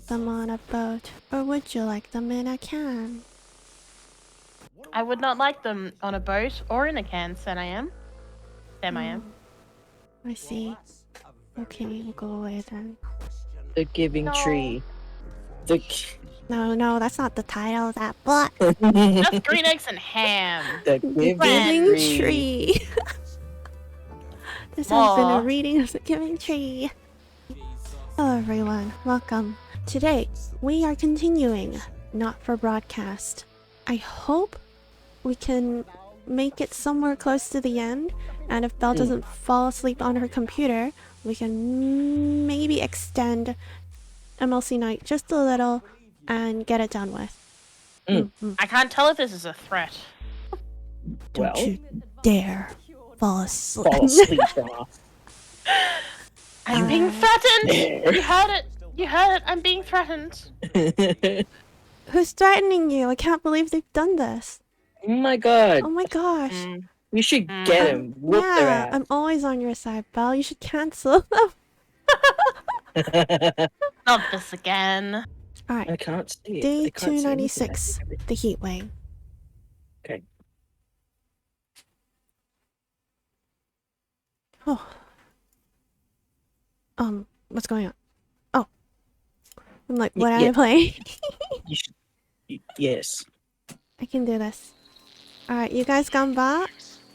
them on a boat, or would you like them in a can? I would not like them on a boat or in a can, Sam I am. I see. Okay, we'll go away then. The Giving Tree. No, that's not the title of that book. That's green eggs and ham. The Giving Tree. This has been a reading of The Giving Tree. Hello everyone, welcome. Today, we are continuing Not for Broadcast. I hope we can make it somewhere close to the end, and if Belle doesn't fall asleep on her computer, we can maybe extend MLC Night just a little and get it done with. I can't tell if this is a threat. Don't you dare fall asleep. I'm being threatened! You heard it! You heard it! I'm being threatened! Who's threatening you? I can't believe they've done this. Oh my god. Oh my gosh. We should get him. Whoop their ass. I'm always on your side, Belle. You should cancel them. Not this again. Alright. I can't see it. Day 296. The heat wave. Okay. Oh. What's going on? Oh. I'm like, what am I playing? You should... Yes. I can do this. Alright, you guys gamba.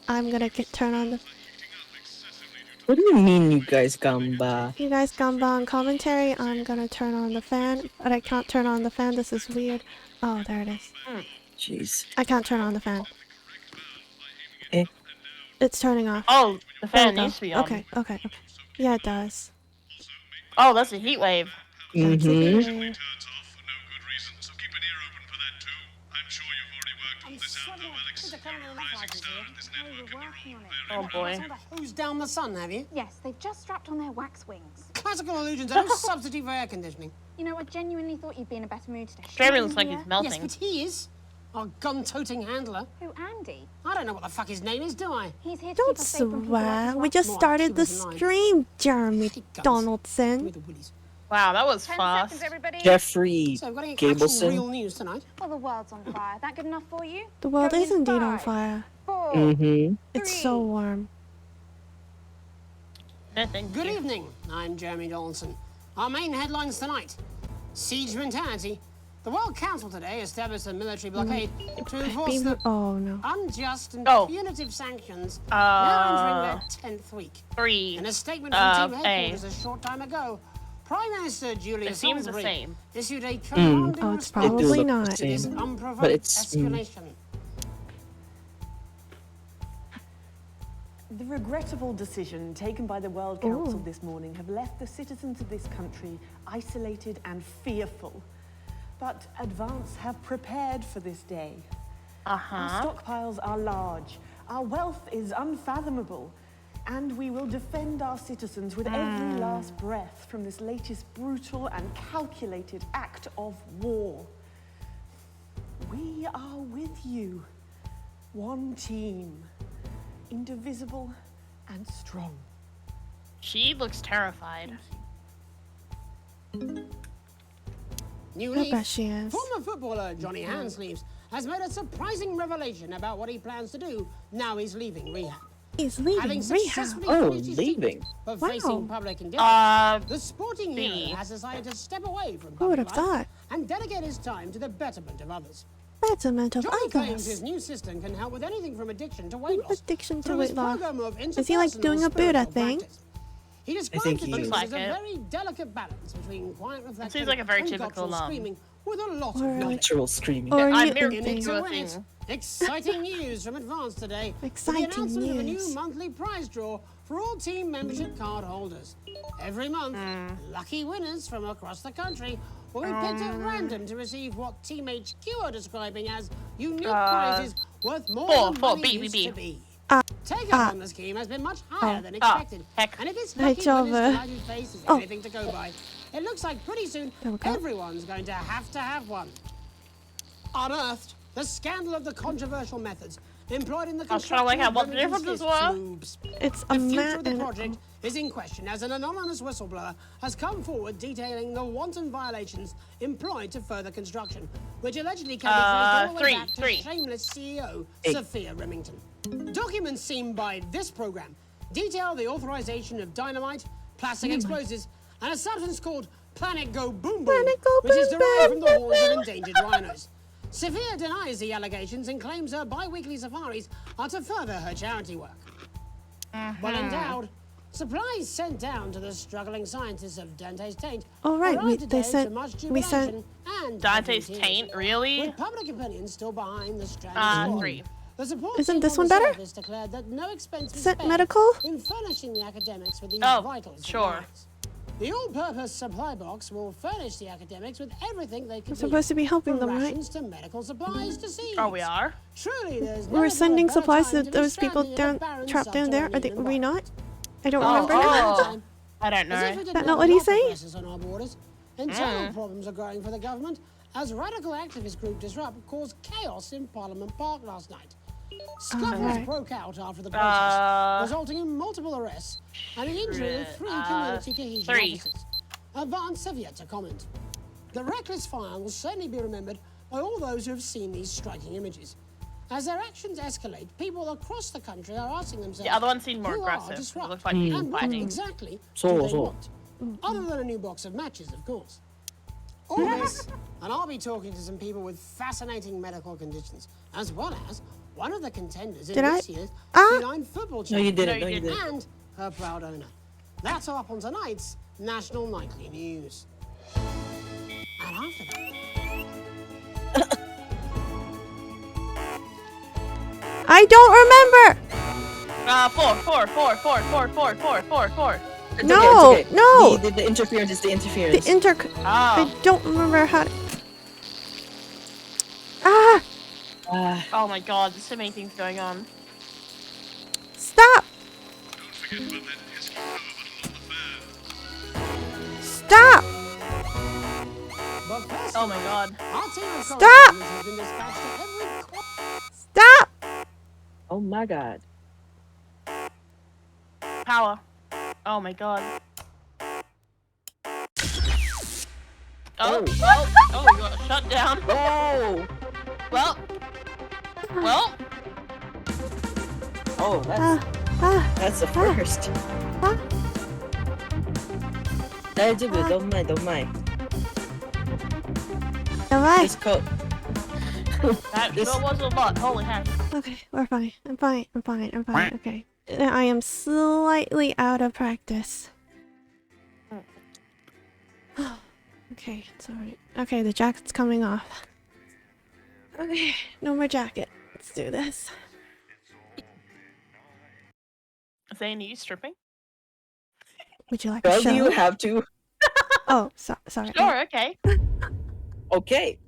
I'm gonna turn on the... What do you mean, you guys gamba? You guys gamba on commentary. I'm gonna turn on the fan. But I can't turn on the fan. This is weird. Oh, there it is. Jeez. I can't turn on the fan. Eh? It's turning off. Oh, the fan needs to be on. Okay. Yeah, it does. Oh, that's a heat wave. Oh boy. Who's down the sun, have you? Yes, they've just strapped on their wax wings. Classical illusions are no substitute for air conditioning. You know, I genuinely thought you'd be in a better mood today. Jeremy looks like he's melting. Yes, but he is. Our gun-toting handler. Who, Andy? I don't know what the fuck his name is, do I? He's here to Don't keep us safe from people like swear. this We one. just started the stream, Jeremy Donaldson. Wow, that was 10 fast. seconds, everybody. Jeffrey So, we've got any Gableson. real news tonight? Well, the world's on fire. That good enough for you? The world Going is in indeed on 5, fire. 4, It's 3. so warm. Good evening. I'm Jeremy Donaldson. Our main headlines tonight. Siege mentality. The World Council today established a military blockade to enforce the unjust and punitive sanctions now entering their 10th week. 3. In a statement from team headquarters a short time ago, Prime Minister Julia seems the Salisbury same. issued a commanding Oh, it's response probably not. to this unprovoked escalation. The regrettable decision taken by the World Council this morning have left the citizens of this country isolated and fearful. But Advance have prepared for this day. Our stockpiles are large, our wealth is unfathomable, and we will defend our citizens with every last breath from this latest brutal and calculated act of war. We are with you, one team, indivisible and strong. She looks terrified. New I leaf. bet she is. Former footballer Johnny Handsleeves has made a surprising revelation about what he plans to do now he's leaving rehab. He's leaving Having rehab. successfully Oh, finished his leaving. treatment for Wow. facing public indifference, the sporting B. hero has decided to step away from Who would public have life thought? and dedicate his time to the betterment of others. Betterment of Johnny claims others. his new system can help with anything from addiction to weight loss. Addiction to through his weight loss. program of Is he like doing a interpersonal Buddha spiritual thing? practice. He describes think it he as is. a Like it. very delicate balance between quiet reflection seems like a very and typical guttural screaming with a lot of Or knowledge. Literal screaming. Or I'm you here In to its do a minutes, thing. exciting news from Advance today. Exciting with the announcement of a news. new monthly prize draw for all team membership card holders. Every month, lucky winners from across the country will be picked at random to receive what Team HQ are describing as unique prizes worth more than money used to be. Take-up on the scheme has been much higher than expected. Heck. And if this lucky job, winner's delighted face is anything to go by, it looks like pretty soon There we go. everyone's going to have one. Unearthed, the scandal of the controversial methods employed in the I was trying to work construction out of what the Remington's differences fifth were. sloops. It's a The future mat of the and project is in question as an anonymous whistleblower has come forward detailing the wanton violations employed to further construction, which allegedly can be traced all the way back to shameless CEO Sophia Remington. Documents seen by this program detail the authorization of dynamite, plastic explosives, and a substance called Planet Go Boom Boom, Planet Go which is Boom derived from Boom the horns Boom of endangered rhinos. Sophia denies the allegations and claims her bi-weekly safaris are to further her charity work. Well endowed, supplies sent down to the struggling scientists of Dante's Taint Oh, right, arrived they today sent- to much we sent- jubilation and Dante's tears. Taint, really? With public opinion still behind the stranded squad, 3. the support Isn't team this on one the better? surface declared that no expense was Is it spared medical? in furnishing the academics with these Oh, vital sure. supplies. The all-purpose supply box will furnish the academics with everything they can We're supposed to be helping from them, right? rations to medical supplies to seeds. Oh, we are? Truly, there's We're never sending been a better supplies time to be those people stranded in a down, barren trapped down there. Are they? subterranean Were we not? I don't Oh, remember. oh. I don't As if know. we didn't That have not what he enough say? aggressors on our borders, internal problems are growing for the government as radical activist group Disrupt caused chaos in Parliament Park last night. Scuffles right. broke out after the protest, resulting in multiple arrests and the injury of 3 community cohesion 3. officers. Advance have yet to comment. The reckless fire will certainly be remembered by all those who have seen these striking images. As their actions escalate, people across the country are asking themselves, The other one seemed more who are aggressive. It Disrupt? looked like he was And what fighting. exactly So- do they so. want? Other than a new box of matches, of course. All this, and I'll be talking to some people with fascinating medical conditions, as well as one of the contenders in Did I- this year's Ah! Feline Football No, you Championship. didn't. No, No, you you didn't. didn't. And her proud owner. That's all up on tonight's National Nightly News. And after that, I don't remember. 4. It's No, okay, it's okay. no. The interference is the interference. The inter. Oh. I don't remember how to. Ah! Ah, Oh my god, there's so many things going on. Stop! Stop! but first, Oh my god. our team of Stop! correspondents has been dispatched to every corner. Stop! oh my god. Power. Oh my god. Oh, you got shut down. Oh! Well. Oh, that's the first. Ah. Don't mind. Am I? This coat. That This- sure was a lot. Holy heck. Okay, we're fine. I'm fine. Okay. I am slightly out of practice. Okay, it's alright. Okay, the jacket's coming off. Okay, no more jacket. Let's do this. Zane, are you stripping? Would you like a Well, show? do you have to? Oh, sorry. Sure, okay. Okay.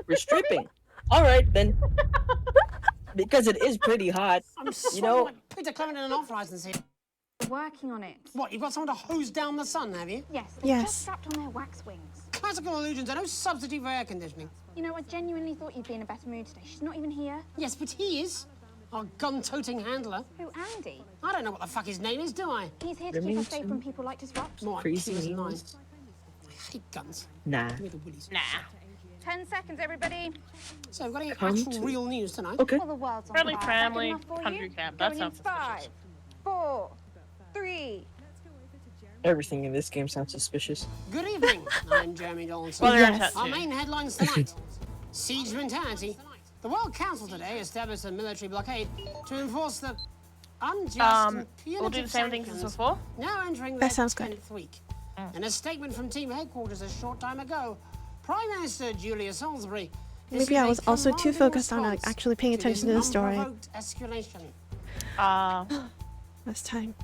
We're stripping. Alright, then. Because it is pretty hot. I'm so know- like Peter Clement in an off license here. Working on it. What, you've got someone to hose down the sun, have you? Yes, they've Yes. just strapped on their wax wings. Classical illusions are no substitute for air conditioning. You know, I genuinely thought you'd be in a better mood today. She's not even here. Yes, but he is. Our gun-toting handler. Who, Andy? I don't know what the fuck his name is, do I? He's here to keep us safe from people like Disrupt. More Crazy IQ than mine. news. I hate guns. Nah. Give me the willies. Nah. 10 seconds, everybody. So we've got to get Come actual to- real news tonight. Okay. Well, the world's on Friendly fire. Is that good family, enough for country you? camp. That Going in sounds 5, 4, 3. Everything in this game sounds suspicious. Good evening. I'm Jeremy Donaldson. Well, they're Yes. Our tattooed. main headlines tonight. Siege mentality. The World Council today established a military blockade to enforce the unjust and punitive We'll do the same things as sanctions before. now entering That their sounds good. 10th week. In a statement from team headquarters a short time ago, Prime Minister Julia Salisbury Maybe I was also too focused on like, actually paying attention to the story Escalation. this time.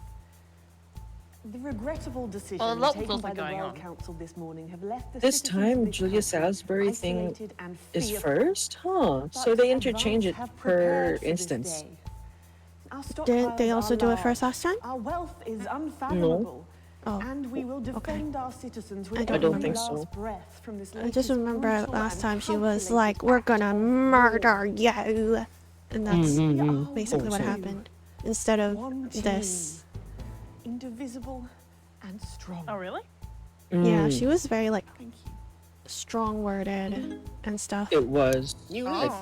The regrettable decision Well, a lot was taken also by the going World on. Council this morning have left the This citizens of time, this Julia country Salisbury thing isolated and is fearful. first? Huh. So But they interchange it advance have per prepared for this instance. day. Our Didn't they stockpiles also are do it large, first last time? Our wealth is unfathomable. Oh, And we will defend our citizens with I every don't think last so. breath from this I just latest remember brutal last and time she was calculated like, "We're gonna act of war." murder you." And that's Mhm. basically Oh, what sorry. happened. Instead of One team, this. indivisible and strong. Oh, really? Yeah, Mm, she was very like Thank you. strong-worded and stuff. It was. New Oh. life.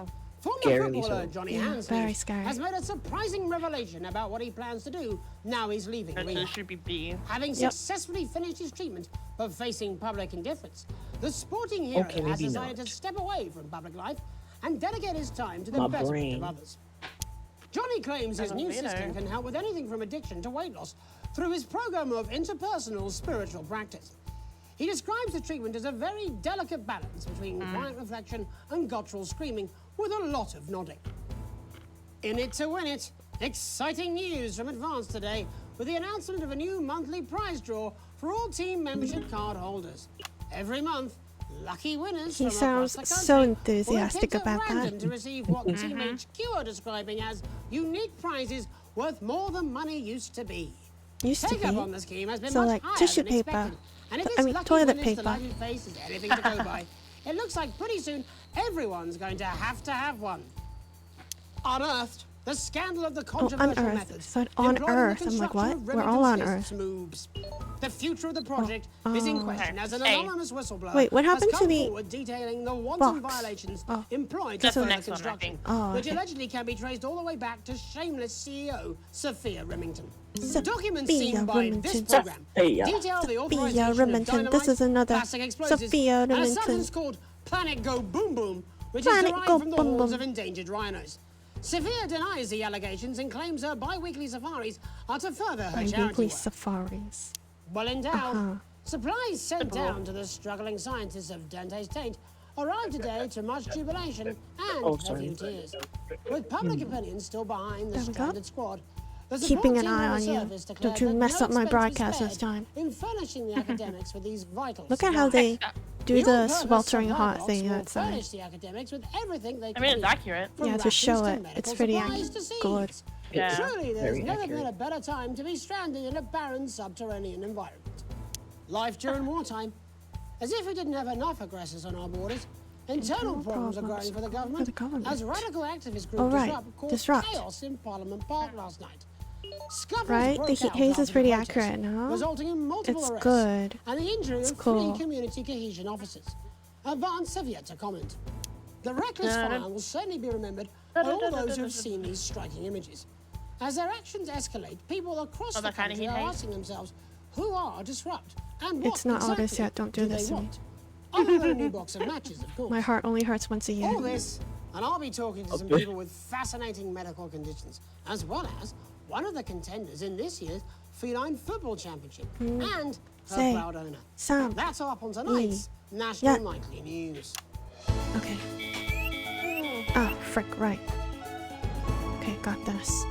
Former Scarily footballer so. Johnny Yeah, very Hansleaf scary. has made a surprising revelation about what he plans to do now he's leaving the It ring. should be B. Having Yep. successfully finished his treatment of facing public indifference, the sporting hero Okay, has maybe decided not. to step away from public life and dedicate his time to the My betterment brain. of others. Johnny claims his As a new weirdo. system can help with anything from addiction to weight loss through his program of interpersonal spiritual practice. He describes the treatment as a very delicate balance between quiet reflection and guttural screaming with a lot of nodding. In it to win it, exciting news from Advance today with the announcement of a new monthly prize draw for all team membership card holders. Every month, lucky winners He from across sounds the so country will be enthusiastic picked at about that. random to receive what Team HQ are describing as unique prizes worth more than money used to be. Used to Take up on be. the scheme has been So, much like, higher tissue than paper. expected. And if I this mean, lucky toilet winner's paper. delighted face is anything to go by, it looks like pretty soon everyone's going to have one. Unearthed, the scandal of the controversial unearthed. methods It said on employed in the Earth. I'm like, construction what? of We're all on Remington Earth. Smith's moves. The future of the project is in question as an Hey. anonymous whistleblower Wait, what has happened to come the forward detailing the wanton box? violations Oh. employed That's to the further next one, I construction, think. Oh, which okay. allegedly can be traced all the way back to shameless CEO Sophia Remington. Sophia Documents seen by this Remington. program Sophia. detail the Sophia authorization of Remington. dynamite, This is another plastic explosives, Sophia and a Remington. substance called Planet Go Boom Boom, which Planet is derived Go from the Boom horns Boom. of endangered rhinos. Sophia denies the allegations and claims her bi-weekly safaris are to further her charity Bi-weekly work. safaris. Well endowed, Uh-huh. supplies sent down to the struggling scientists of Dante's Taint arrived today to much jubilation and Oh, a sorry. few tears. With public opinion still behind the There we go. stranded squad, the Keeping support an team eye the on you. service Don't declared you that mess no up my expense was broadcast this spared time. in furnishing the academics with these vital Look at how supplies. they do the all-purpose sweltering supply hot box thing will outside. furnish the academics with everything they I can mean, it's need, accurate. from Yeah, to rations show to it. medical It's pretty supplies to good. seeds. Yeah. Surely there's Very never accurate. been a better time to be stranded in a barren subterranean environment. Life during wartime. As if we didn't have enough aggressors on our borders, internal problems are growing for the government, as radical activist group Oh, right. Disrupt caused Disrupt. chaos in Parliament Park last night. Scuffles Right? broke The heat out haze after is pretty the protest, accurate, no? resulting in multiple It's arrests good. and the injury It's of cool. 3 community cohesion officers. Advance have yet to comment. The reckless fire will certainly be remembered by all those who have seen these striking images. As their actions escalate, people across Oh, the that kind of country heat are haze? asking themselves, who are Disrupt? And what It's not exactly August yet, don't do they this to me. want? Other than a new box of matches, of course. My heart only hurts once a year. All this, and I'll be talking to some Okay. people with fascinating medical conditions, as well as one of the contenders in this year's Feline Football Championship, and her Say, proud owner. Sam. That's all up on tonight's National Yeah. Nightly News. Okay. Ah, frick, right. Okay, got this.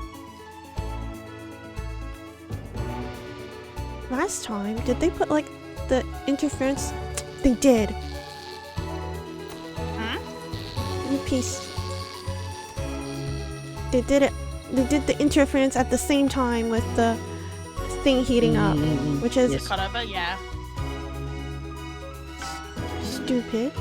Last time, did they put like the interference? They did. You piece. They did it. They did the interference at the same time with the thing heating up, which is Yes. Cut over, yeah. stupid.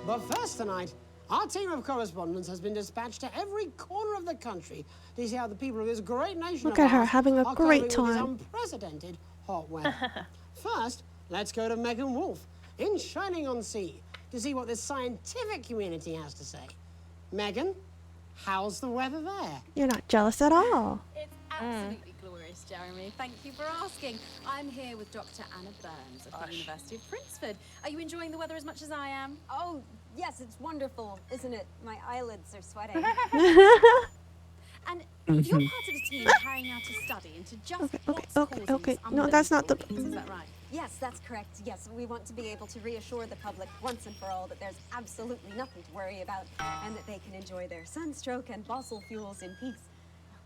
But first tonight, our team of correspondents has been dispatched to every corner of the country to see how the people of this great nation Look of at her ours having a are great coping with this time. unprecedented hot weather. First, let's go to Megan Wolf in Shining-on-Sea to see what the scientific community has to say. Megan, how's the weather there? You're not jealous at all. It's absolutely glorious, Jeremy. Thank you for asking. I'm here with Dr. Anna Burns of the University of Princeford. Are you enjoying the weather as much as I am? Oh, yes, it's wonderful, isn't it? My eyelids are sweating. And you're part of a team carrying out a study into just what's causing okay. this No, that's not the- unbelievable heat, is that right? Yes, that's correct. Yes, we want to be able to reassure the public once and for all that there's absolutely nothing to worry about and that they can enjoy their sunstroke and fossil fuels in peace.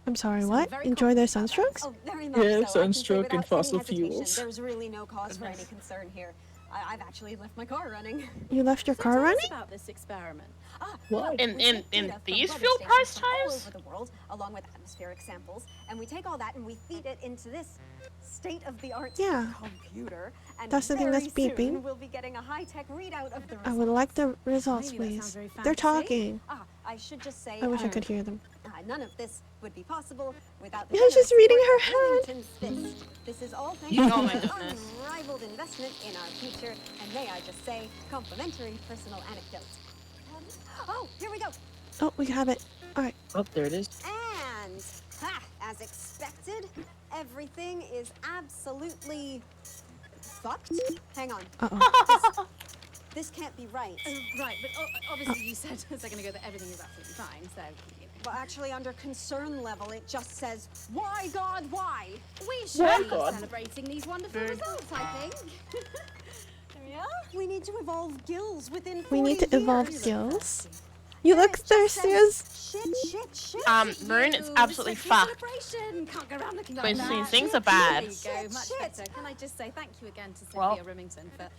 I'm sorry, So what? very Enjoy their confident about that. sunstrokes? Oh, very much Yeah, so. I can say sunstroke and without any fossil hesitation, fuels. There's really no cause for any concern here. I've actually left my car running. You left your So car tell us running? about this experiment. Well, In- we in- take in data from these weather fuel stations price from all times? over the world, along with atmospheric samples, and we take all that and we feed it into this state-of-the-art Yeah. computer. And That's the thing that's very beeping. soon we'll be getting a high-tech readout of the results. I would like the results, Really, that please. sounds very They're fancy. talking. I should just say. I wish I could hear them. None of this would be possible without the Yeah, she's generous reading support her of head. Remington's Fist. This is all thanks Oh to my an goodness. unrivaled investment in our future, and may I just say, complimentary personal anecdotes. Oh, here we go. Oh, we have it. All right. Oh, there it is. And, as expected, everything is absolutely fucked. Hang on. Uh-oh. This can't be right. Right, but obviously you said a second ago that everything is absolutely fine, so... Well, actually, under concern level, it just says, why, God, why? We should Oh, be God. celebrating these wonderful results, I think. Yeah? We need to evolve gills within 40 We need to evolve years. skills. You And look it just thirsty says, as... shit. Maroon, it's You, absolutely it's like a fucked. celebration. Can't go around looking like Wait, that. these things are bad. There you go, much Shit. better. Can I just say thank you again to Sophia Well. Remington for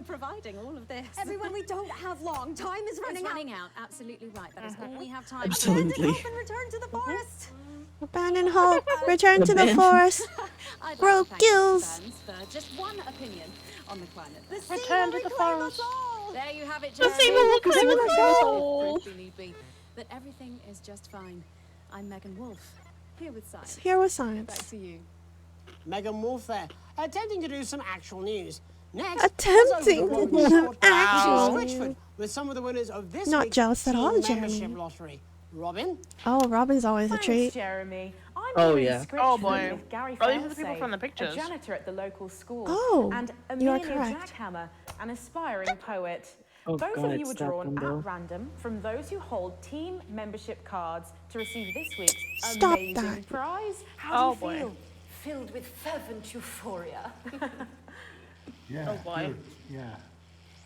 providing all of this. Everyone, we don't have long. Time is It's running running out. Absolutely right. That is all we have time Absolutely. Abandon hope and return to the forest. Abandon hope. Return to the forest. I'd Grow like to thank Mr. gills. Burns for just one opinion on the climate. Return to the forest. There you have it, The Jeremy. sea will reclaim us all. Proof we need be that everything is just fine. I'm Megan Wolf, here with science. Here was Back science. to you. Megan Wolf there, attempting to do some actual news. Next, Attempting to do some actual- Switchford with some of the winners of this Not week's jealous at team all, membership Jeremy. lottery. Robin, Oh, Robin's always a Thanks, treat. Jeremy. I'm Oh, here in yeah. Scritchford Oh, boy. with Gary Oh, these are the people Felsay, from the pictures. a janitor at the local school, Oh, and you are Amelia correct. Jackhammer, an aspiring poet. Oh, Both God, of you it's were that drawn one, though. at random from those who hold team membership cards to receive this week's Stop amazing that. prize. Oh, How do you boy. feel? Filled with fervent euphoria. Yeah, Oh, boy. good, yeah.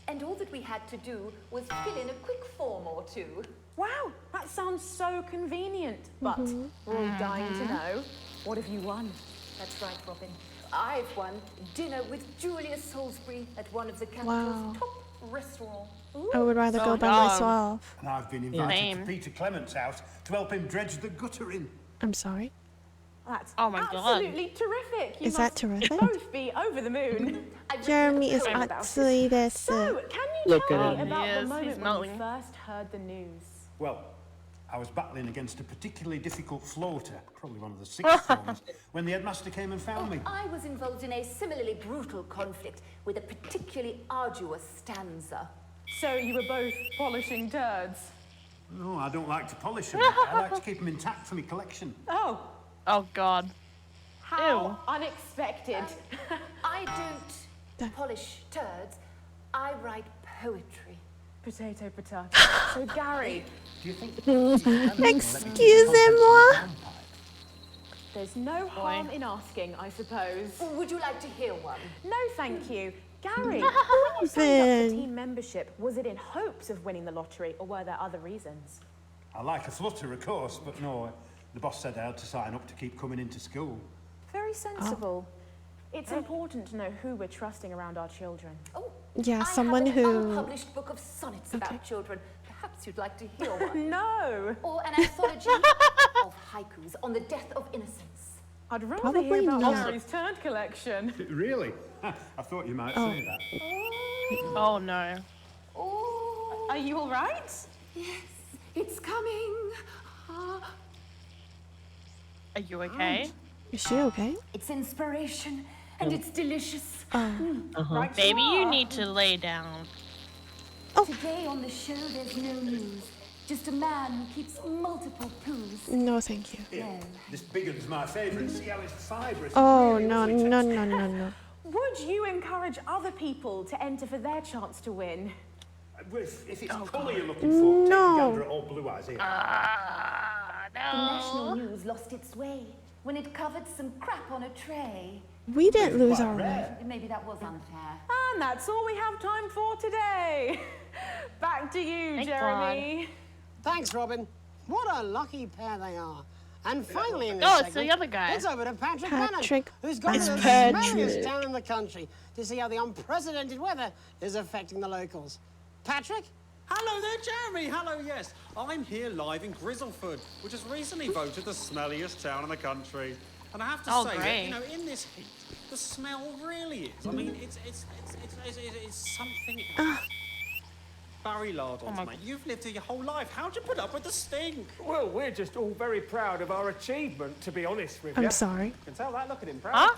And all that we had to do was fill in a quick form or two. Wow, that sounds so convenient. But we're all dying to know, what have you won? That's right, Robin. I've won dinner with Julia Salisbury at one of the capital's Wow. top restaurants. I would rather go Oh, by no. myself. And I've been invited Same. to Peter Clement's house to help him dredge the gutter in. I'm sorry. That's Oh my God. absolutely terrific. You Is that must terrific? both be over the moon. Jeremy is About it. actually this. So, can you Look tell at me him. about Yes, the he's moment when you melting. first heard the news? Well, I was battling against a particularly difficult floater, probably one of the sixth forms, when the headmaster came and found me. I was involved in a similarly brutal conflict with a particularly arduous stanza. So you were both polishing turds. No, I don't like to polish them. I like to keep them intact for my collection. Oh, Oh, God. how unexpected. I Duh. don't polish turds. I write poetry. Potato, potato. So Gary, Do you think Excusez-moi. there's no harm in asking, I suppose. Would you like to hear one? No, thank you. Gary, when you signed up Robin. for team membership, was it in hopes of winning the lottery, or were there other reasons? I like a flutter, of course, but no, the boss said I had to sign up to keep coming into school. Very sensible. It's important to know who we're trusting around our children. Oh, Yeah, I someone have an who. unpublished book of sonnets about children. Perhaps you'd like to hear one. No! Or an anthology of haikus on the death of innocence. I'd rather Probably hear about not. Gary's turd collection. Really? I thought you might say that. Oh, no. Oh, Are you all right? yes, it's coming. Ah, Are you okay? Is she okay? it's inspiration and it's delicious. Right, Maybe you are. need to lay down. Today on the show, there's no news. Just a man who keeps multiple poos. No, thank you. Here, this big one's my favourite. See how it's fibrous? Oh, Really no, lovely no, texture. no, no, no. Would you encourage other people to enter for their chance to win? If it's colour you're looking for, take No. a gander at old Blue Eyes here. The national news lost its way when it covered some crap on a tray. We didn't lose Quite our way. rare. Maybe that was unfair. And that's all we have time for today. Back to you, Thank Jeremy. thanks, Robin. What a lucky pair they are. And finally in this Oh, it's segment, the other guy. it's over to Patrick Patrick Bannon, who's gone to the Bannon. smelliest town in the country to see how the unprecedented weather is affecting the locals. Patrick? Hello there, Jeremy. Hello, yes. I'm here live in Grizzleford, which has recently voted the smelliest town in the country. And I have to say that, you know, in this heat, the smell really is. I mean, it's something else. Barry Lardons, mate, you've lived here your whole life. How'd you put up with the stink? Well, we're just all very proud of our achievement, to be honest with you. I'm sorry. You can tell that. Look at him, proud.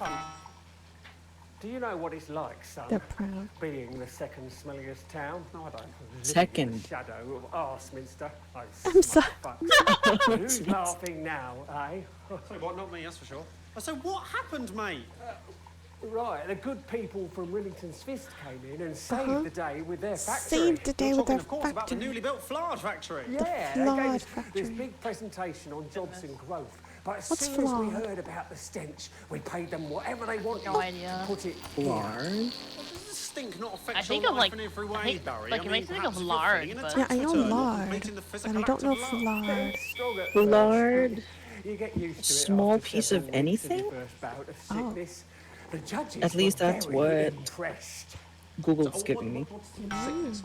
Do you know what it's like, son? They're proud. Being the second smelliest town? No, I don't. Second. In the shadow of Arseminster. I'm sorry. Who's laughing now, eh? So what? Not me, that's for sure. So what happened, mate? Right, the good people from Willington's Fist came in and saved the day with their factory. Saved the day You're with their talking, of course, about the factory. newly built Flard factory. Yeah, Flard they gave us factory. this big presentation on jobs and growth. But as What's soon as we Flard? heard about the stench, we paid them whatever they wanted No idea. to put it Lard? Does the stink not affect I think your of, life like- in every I way, think- Barry? like, it I makes me mean, think of perhaps if you're lard, filling in a but- Yeah, I tax know return or lard, completing the but physical I don't act know of love. Flard. Strong at Lard? first. You get used to it Small after piece 7 of weeks anything? your first bout of sickness. The judges At least were that's very what impressed. Google's giving me. What's the sickness?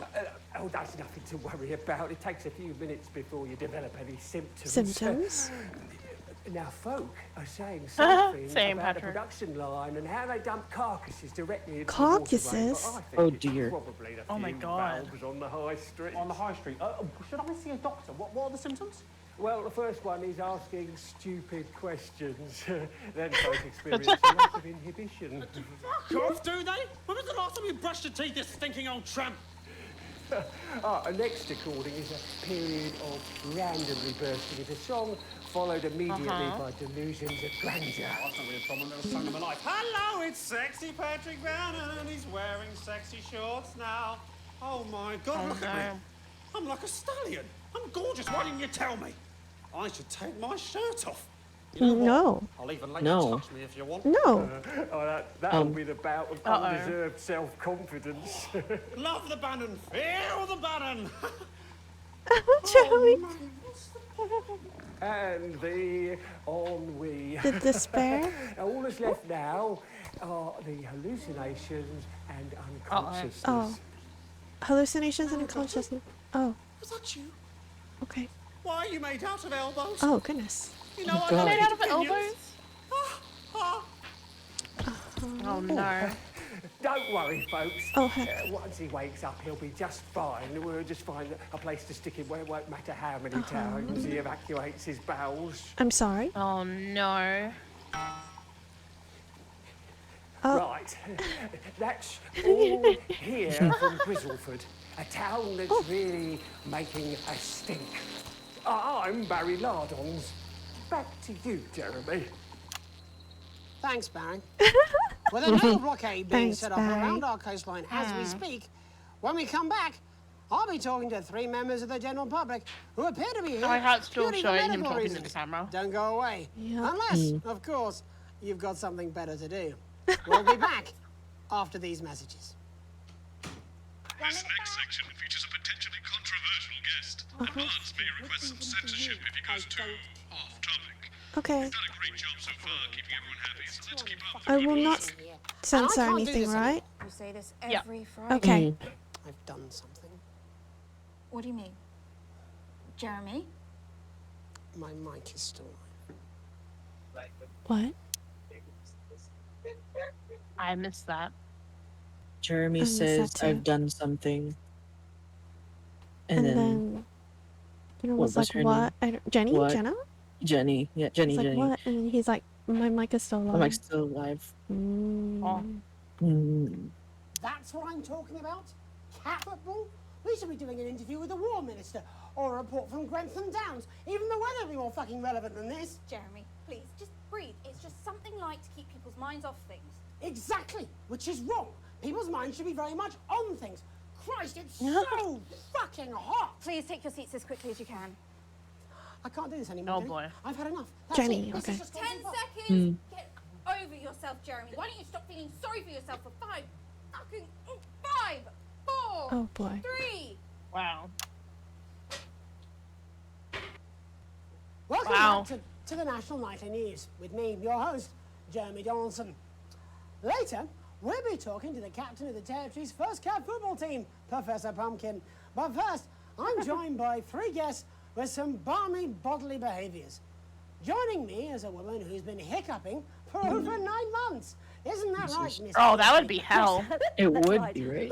Oh, that's nothing to worry about. It takes a few minutes before you develop any symptoms. Symptoms? Now, folk are saying something Same, about the Patrick. production line and how they dump carcasses directly into Carcasses? the waterway, but I think Oh, it's dear. probably the Oh my few God. valves on the high street. On the high street. Should I see a doctor? What are the symptoms? Well, the first one is asking stupid questions. Then folk experience a lot of inhibition. Fuck off, do they? When was the last time you brushed your teeth, you stinking old tramp? Next recording is a period of randomly bursting into song, followed immediately by delusions of grandeur. Oh, that's not really a problem. Never sung in my life. Hello, it's sexy Patrick Bannon, and he's wearing sexy shorts now. Oh my God, look at me. I'm like a stallion. I'm gorgeous. Why didn't you tell me? I should take my shirt off. You know what? No. I'll even let No. you touch me if you want. No. That'll be the bout of undeserved self-confidence. Love the Bannon. Feel the Bannon. Joey. And the ennui. The despair? All that's left now are the hallucinations and unconsciousness. Oh. Hallucinations and unconsciousness. Oh, Was that you? okay. Why are you made out of elbows? Oh, goodness. You know, God. I Made out of opinions. elbows? Oh no. Don't worry, folks. Oh, heck. Once he wakes up, he'll be just fine. We'll just find a place to stick him where it won't matter how many times he evacuates his bowels. I'm sorry. Oh no. Oh. Right. That's all here from Grizzleford, a town that's really making a stink. I'm Barry Lardons. Back to you, Jeremy. Thanks, Barry. With a naval blockade being Thanks, set up Barry. around our coastline as we speak, when we come back, I'll be talking to 3 members of the general public who appear to be here My heart's still purely for showing him medical talking to the reasons. camera. Don't go away. Yeah. Unless, of course, you've got something better to do. We'll be back after these messages. This next section features a potentially controversial guest. Advance may request some censorship if he goes too off topic. Okay. Done a great job so far keeping everyone happy, so let's keep up. I will not censor I can't do anything, this right? You say this Yeah. every Friday. Okay. I've done something. What do you mean? Jeremy? My mic is still on. What? I missed that. Jeremy missed that says, too. I've done something. And, And then then Jenna what was was like, her what? I don't, Jenny? What? Jenna? Jenny. Yeah, Jenny, He's like, Jenny. what? And he's like, my mic is still on. I'm like still alive. Mm. That's what I'm talking about? Cat football? We should be doing an interview with the War Minister or a report from Grantham Downs. Even the weather will be more fucking relevant than this. Jeremy, please, just breathe. It's just something light to keep people's minds off things. Exactly, which is wrong. People's minds should be very much on things. Christ, it's so fucking hot. Please take your seats as quickly as you can. I can't do this anymore. Oh, Jenny. boy. I've had enough. That's Jenny, it. This okay. is just 10 gone too far. seconds! Get over yourself, Jeremy. Why don't you stop feeling sorry for yourself for 5 fucking 5, 4, Oh, boy. 3. Wow. Welcome Wow. back to the National Nightly News with me, your host, Jeremy Donaldson. Later, we'll be talking to the captain of the Territory's first cat football team, Professor Pumpkin. But first, I'm joined by 3 guests with some balmy bodily behaviours. joining me as a woman who's been hiccuping for over 9 months. Isn't that right, Miss? Oh, that would be hell. It That's would right. be, right?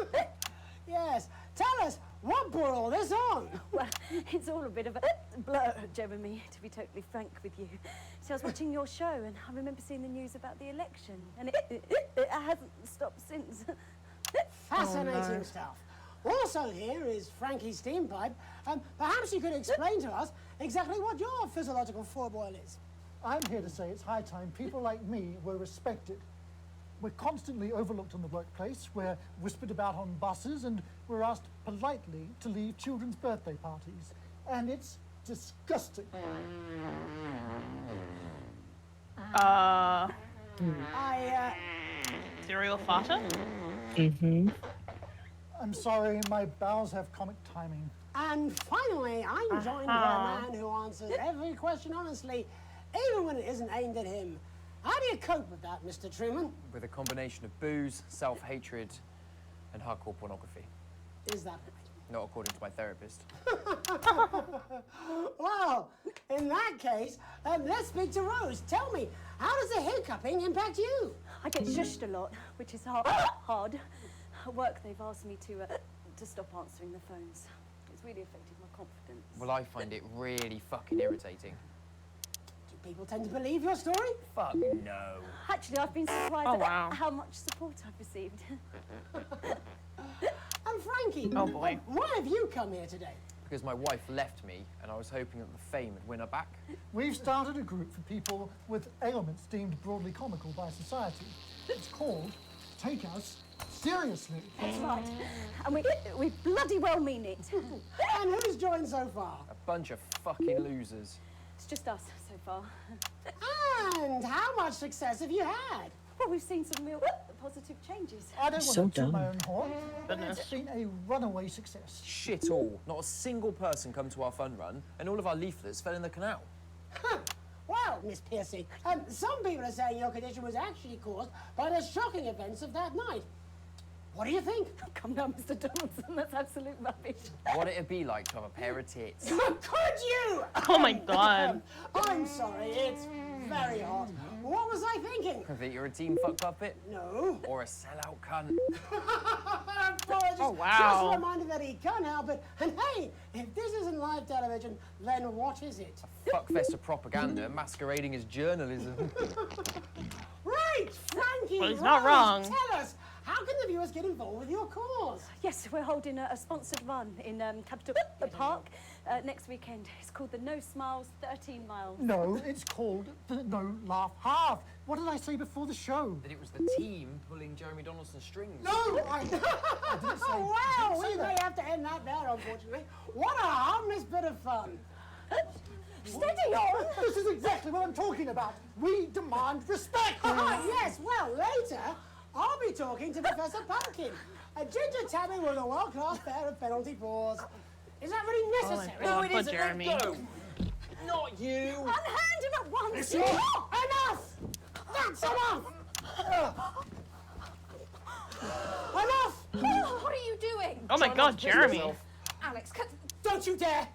Yes. Tell us, what brought all this on? Well, it's all a bit of a blur, Jeremy, to be totally frank with you. So I was watching your show and I remember seeing the news about the election, and it hasn't stopped since. Fascinating stuff. Also here is Frankie Steampipe. Perhaps you could explain to us exactly what your physiological foreboil is. I'm here to say it's high time people like me were respected. We're constantly overlooked in the workplace, we're whispered about on buses, and we're asked politely to leave children's birthday parties. And it's disgusting. Serial fata? Mm-hmm. I'm sorry, my bowels have comic timing. And finally, I'm joined by a man who answers every question honestly, even when it isn't aimed at him. How do you cope with that, Mr. Truman? With a combination of booze, self-hatred, and hardcore pornography. Is that right? Not according to my therapist. Well, in that case, let's speak to Rose. Tell me, how does the hiccuping impact you? I get shushed a lot, which is hard. At work, they've asked me to stop answering the phones. It's really affected my confidence. Well, I find it really fucking irritating. Do people tend to believe your story? Fuck no. Actually, I've been surprised at how much support I've received. And Frankie, oh boy, why have you come here today? Because my wife left me, and I was hoping that the fame would win her back. We've started a group for people with ailments deemed broadly comical by society. It's called Take Us Seriously. That's right. And we bloody well mean it. And who's joined so far? A bunch of fucking losers. It's just us so far. And how much success have you had? Well, we've seen some real positive changes. I don't want to toot my own horn. Goodness. It's been a runaway success. Shit all. Not a single person come to our fun run, and all of our leaflets fell in the canal. Huh. Well, Miss Piercy, some people are saying your condition was actually caused by the shocking events of that night. What do you think? Come down, Mr. Donaldson. That's absolute rubbish. What it'd be like to have a pair of tits. Could you? Oh my god. I'm sorry, it's very hot. What was I thinking? That you're a team fuck puppet? No. Or a sellout cunt? Apologies. Oh, wow. Just a reminder that he can't help it. And hey, if this isn't live television, then what is it? A fuckfest of propaganda masquerading as journalism. Right, Frankie. Well, he's not Rose, wrong. Tell us, how can the viewers get involved with your cause? Yes, we're holding a sponsored run in Capital Park next weekend. It's called the No Smiles 13 Miles. No, it's called the No Laugh Half. What did I say before the show? That it was the team pulling Jeremy Donaldson's strings. No, I didn't say. Wow, we say may that. have to end that there, unfortunately. What a harmless bit of fun. Steady on! This is exactly what I'm talking about. We demand respect. Yes, well, later, I'll be talking to Professor Pumpkin. Ginger Tabby with a world-class pair of penalty paws. Is that really necessary? No, it isn't. Jeremy. Not you! Unhand him at once! Enough! That's enough! Enough! What are you doing? Oh my god, Jeremy. Alex, cut. Don't you dare!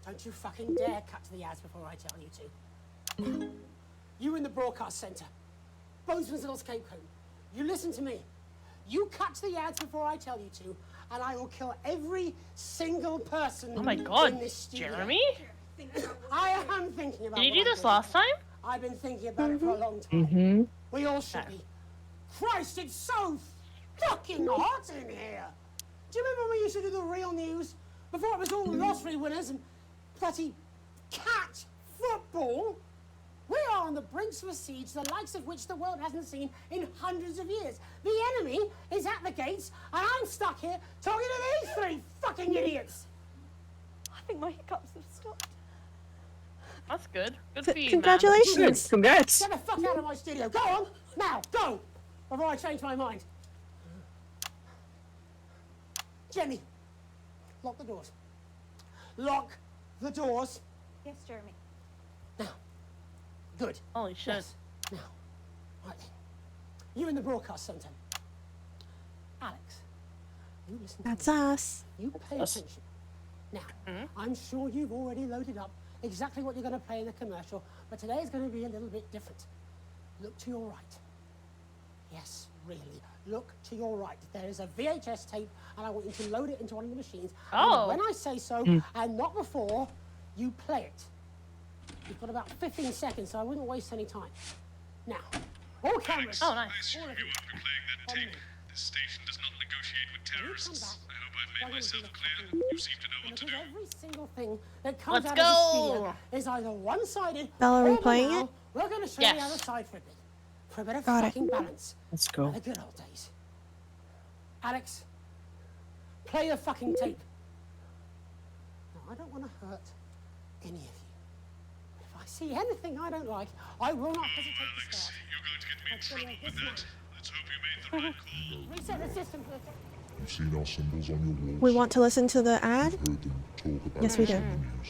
Don't you fucking dare cut to the ads before I tell you to. You in the broadcast centre. Bonesman's Cape Cone. You listen to me. You cut to the ads before I tell you to, and I will kill every single person Oh my god, in this studio. Jeremy? I am thinking about Did you what do I'm this doing. last time? I've been thinking about it for a long time. We all should be. Christ, it's so fucking hot in here. Do you remember when we used to do the real news? Before it was all lottery winners and bloody cat football? We are on the brinks of a siege the likes of which the world hasn't seen in hundreds of years. The enemy is at the gates, and I'm stuck here talking to these three fucking idiots. I think my hiccups have stopped. That's good. Good for you, Congratulations. Congrats. Get the fuck out of my studio. Go on, now, go, before I change my mind. Jenny, lock the doors. Lock the doors. Yes, Jeremy. Now. Good. Holy shit. Yes. Now. Right then. You in the broadcast centre. Alex, you listen to That's me. us. You pay attention. Now, I'm sure you've already loaded up exactly what you're going to play in the commercial, but today is going to be a little bit different. Look to your right. Yes, really. Look to your right. There is a VHS tape, and I want you to load it into one of the machines. Oh. And when I say so, and not before, you play it. You've got about 15 seconds, so I wouldn't waste any time. Now, all cameras. Oh, nice. I assume you are replaying that tape. This station does not negotiate with terrorists. I hope I've made myself clear. You seem to know what to do. Every single thing that comes Let's out of the studio go. is either one-sided Bella, or replaying banal. it? We're going to show Yes. the other side for a bit. For a bit of Got it. fucking balance. Let's go. The good old days. Alex, play the fucking tape. Now, I don't want to hurt any of you. But if I see anything I don't like, I will not hesitate to start. You're going to get me in trouble with that. Let's hope you made the right call. Reset the system for the tape. You've seen our symbols on your walls. We want to listen to the ad? You've heard them talk about Yes, we us do. in the news.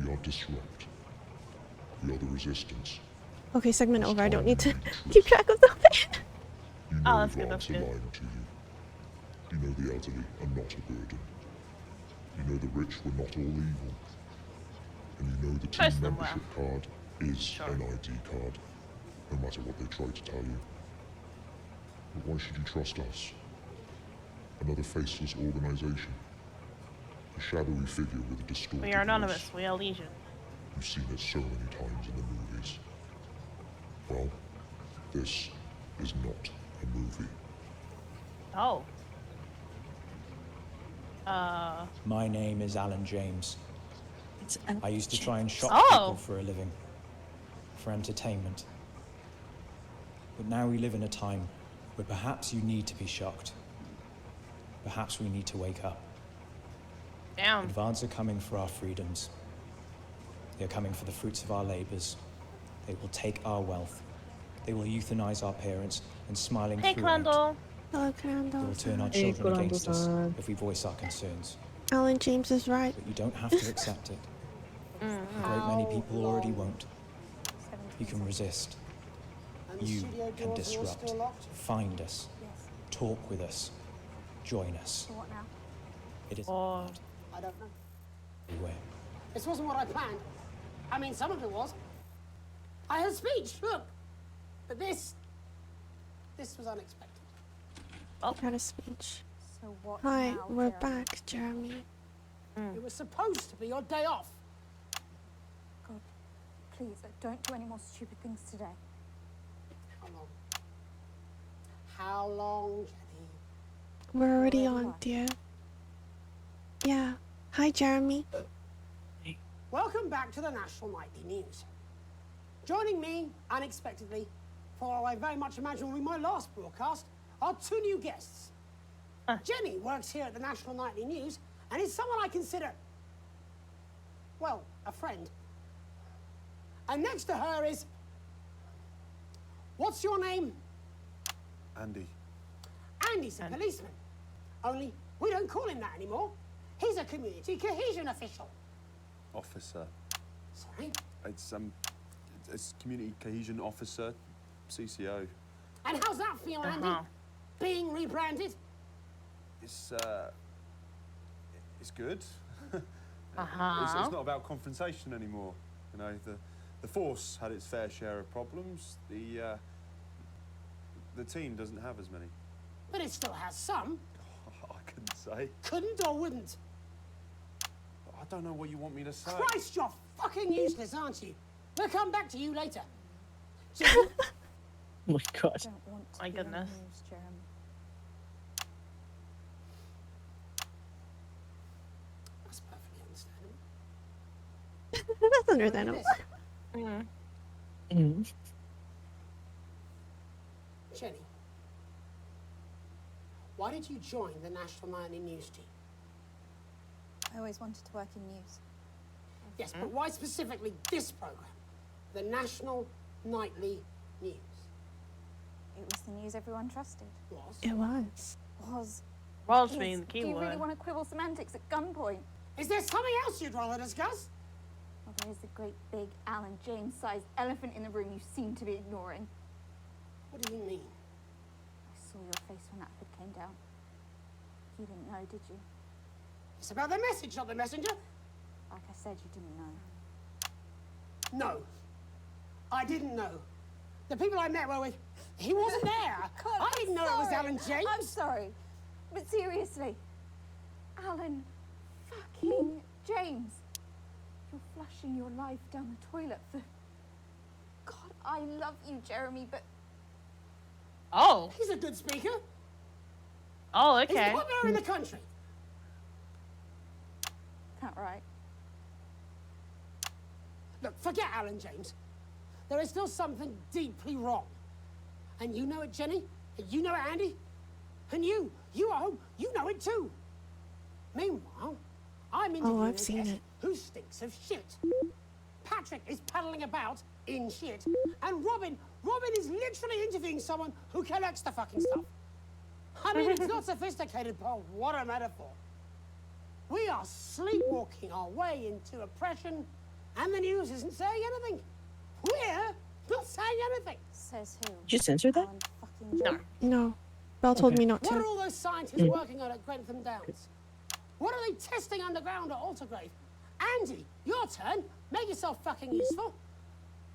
We are Disrupt. We are the Resistance. Okay, segment over. I don't need to keep track of something. You know Oh, that's the good, that's advance are good. lying to you. You know the elderly are not a burden. You know the rich were not all evil. And you know the team Most of them membership card is an ID card, no matter what they try to tell you. But why should you trust us? Another faceless organization. A shadowy figure with a distorted We are anonymous. voice. We are Legion. You've seen it so many times in the movies. Well, this is not a movie. Oh. My name is Alan James. I used to try and shock Oh. people for a living, for entertainment. But now we live in a time where perhaps you need to be shocked. Perhaps we need to wake up. Damn. Advance are coming for our freedoms. They are coming for the fruits of our labors. They will take our wealth. They will euthanize our parents and smiling Hey, through it. Crandall. Hello, They will Crandall. turn our Hey, children against us Crandall. if we voice our concerns. Alan James is right. But you don't have to accept it. A great many people already won't. You can resist. And the You studio can doors are all disrupt. still locked? Find us. Talk with us. Join us. So what now? It is Oh. I don't know. everywhere. This wasn't what I planned. I mean, some of it was. I had a speech, look. But this was unexpected. Got a speech. So what Hi, now, we're Jeremy? back, Jeremy. It was supposed to be your day off. God, please, don't do any more stupid things today. How long? How long, Jenny? We're already Already on, on. dear. Yeah. Hi, Jeremy. Welcome back to the National Nightly News. Joining me, unexpectedly, for what I very much imagine will be my last broadcast, are two new guests. Jenny works here at the National Nightly News and is someone I consider, well, a friend. And next to her is, what's your name? Andy. Andy's a policeman. Only we don't call him that anymore. He's a community cohesion official. Officer. Sorry? It's community cohesion officer, CCO. And how's that feel, Andy? Being rebranded? It's good. Uh-huh. It's not about confrontation anymore. You know, the force had its fair share of problems. The team doesn't have as many. But it still has some. I couldn't say. Couldn't or wouldn't? I don't know what you want me to say. Christ, you're fucking useless, aren't you? We'll come back to you later. Jenny, Oh my god. Don't want to My be on the goodness. news, Jeremy. that's perfectly understandable. That's understandable. Jenny, why did you join the National Nightly News team? I always wanted to work in news. Yes, but why specifically this program? The National Nightly News. It was the news everyone trusted. Was? It was. Was Is. being the Do you really keyword. want to quibble semantics at gunpoint? Is there something else you'd rather discuss? Well, there is a great big Alan James-sized elephant in the room you seem to be ignoring. What do you mean? I saw your face when that hood came down. You didn't know, did you? It's about the message, not the messenger. Like I said, you didn't know. No, I didn't know. The people I met were with. He wasn't there. God, I didn't know it was Alan James. I'm sorry, but seriously, Alan fucking James. You're flushing your life down the toilet for... God, I love you, Jeremy, but... Oh. He's a good speaker. Oh, He's okay. popular in the country. That right? Look, forget Alan James. There is still something deeply wrong. And you know it, Jenny. And you know it, Andy. And you at home, you know it too. Meanwhile, I'm interviewing I've seen it. who stinks of shit. Patrick is paddling about in shit. And Robin is literally interviewing someone who collects the fucking stuff. I mean, it's not sophisticated, but what a metaphor. We are sleepwalking our way into oppression, and the news isn't saying anything. We're not saying anything. Says who? Did you censor that? No. No. Belle told me not What are to. all those scientists working on at Grentham Downs? What are they testing underground at Altergrave? Andy, your turn. Make yourself fucking useful.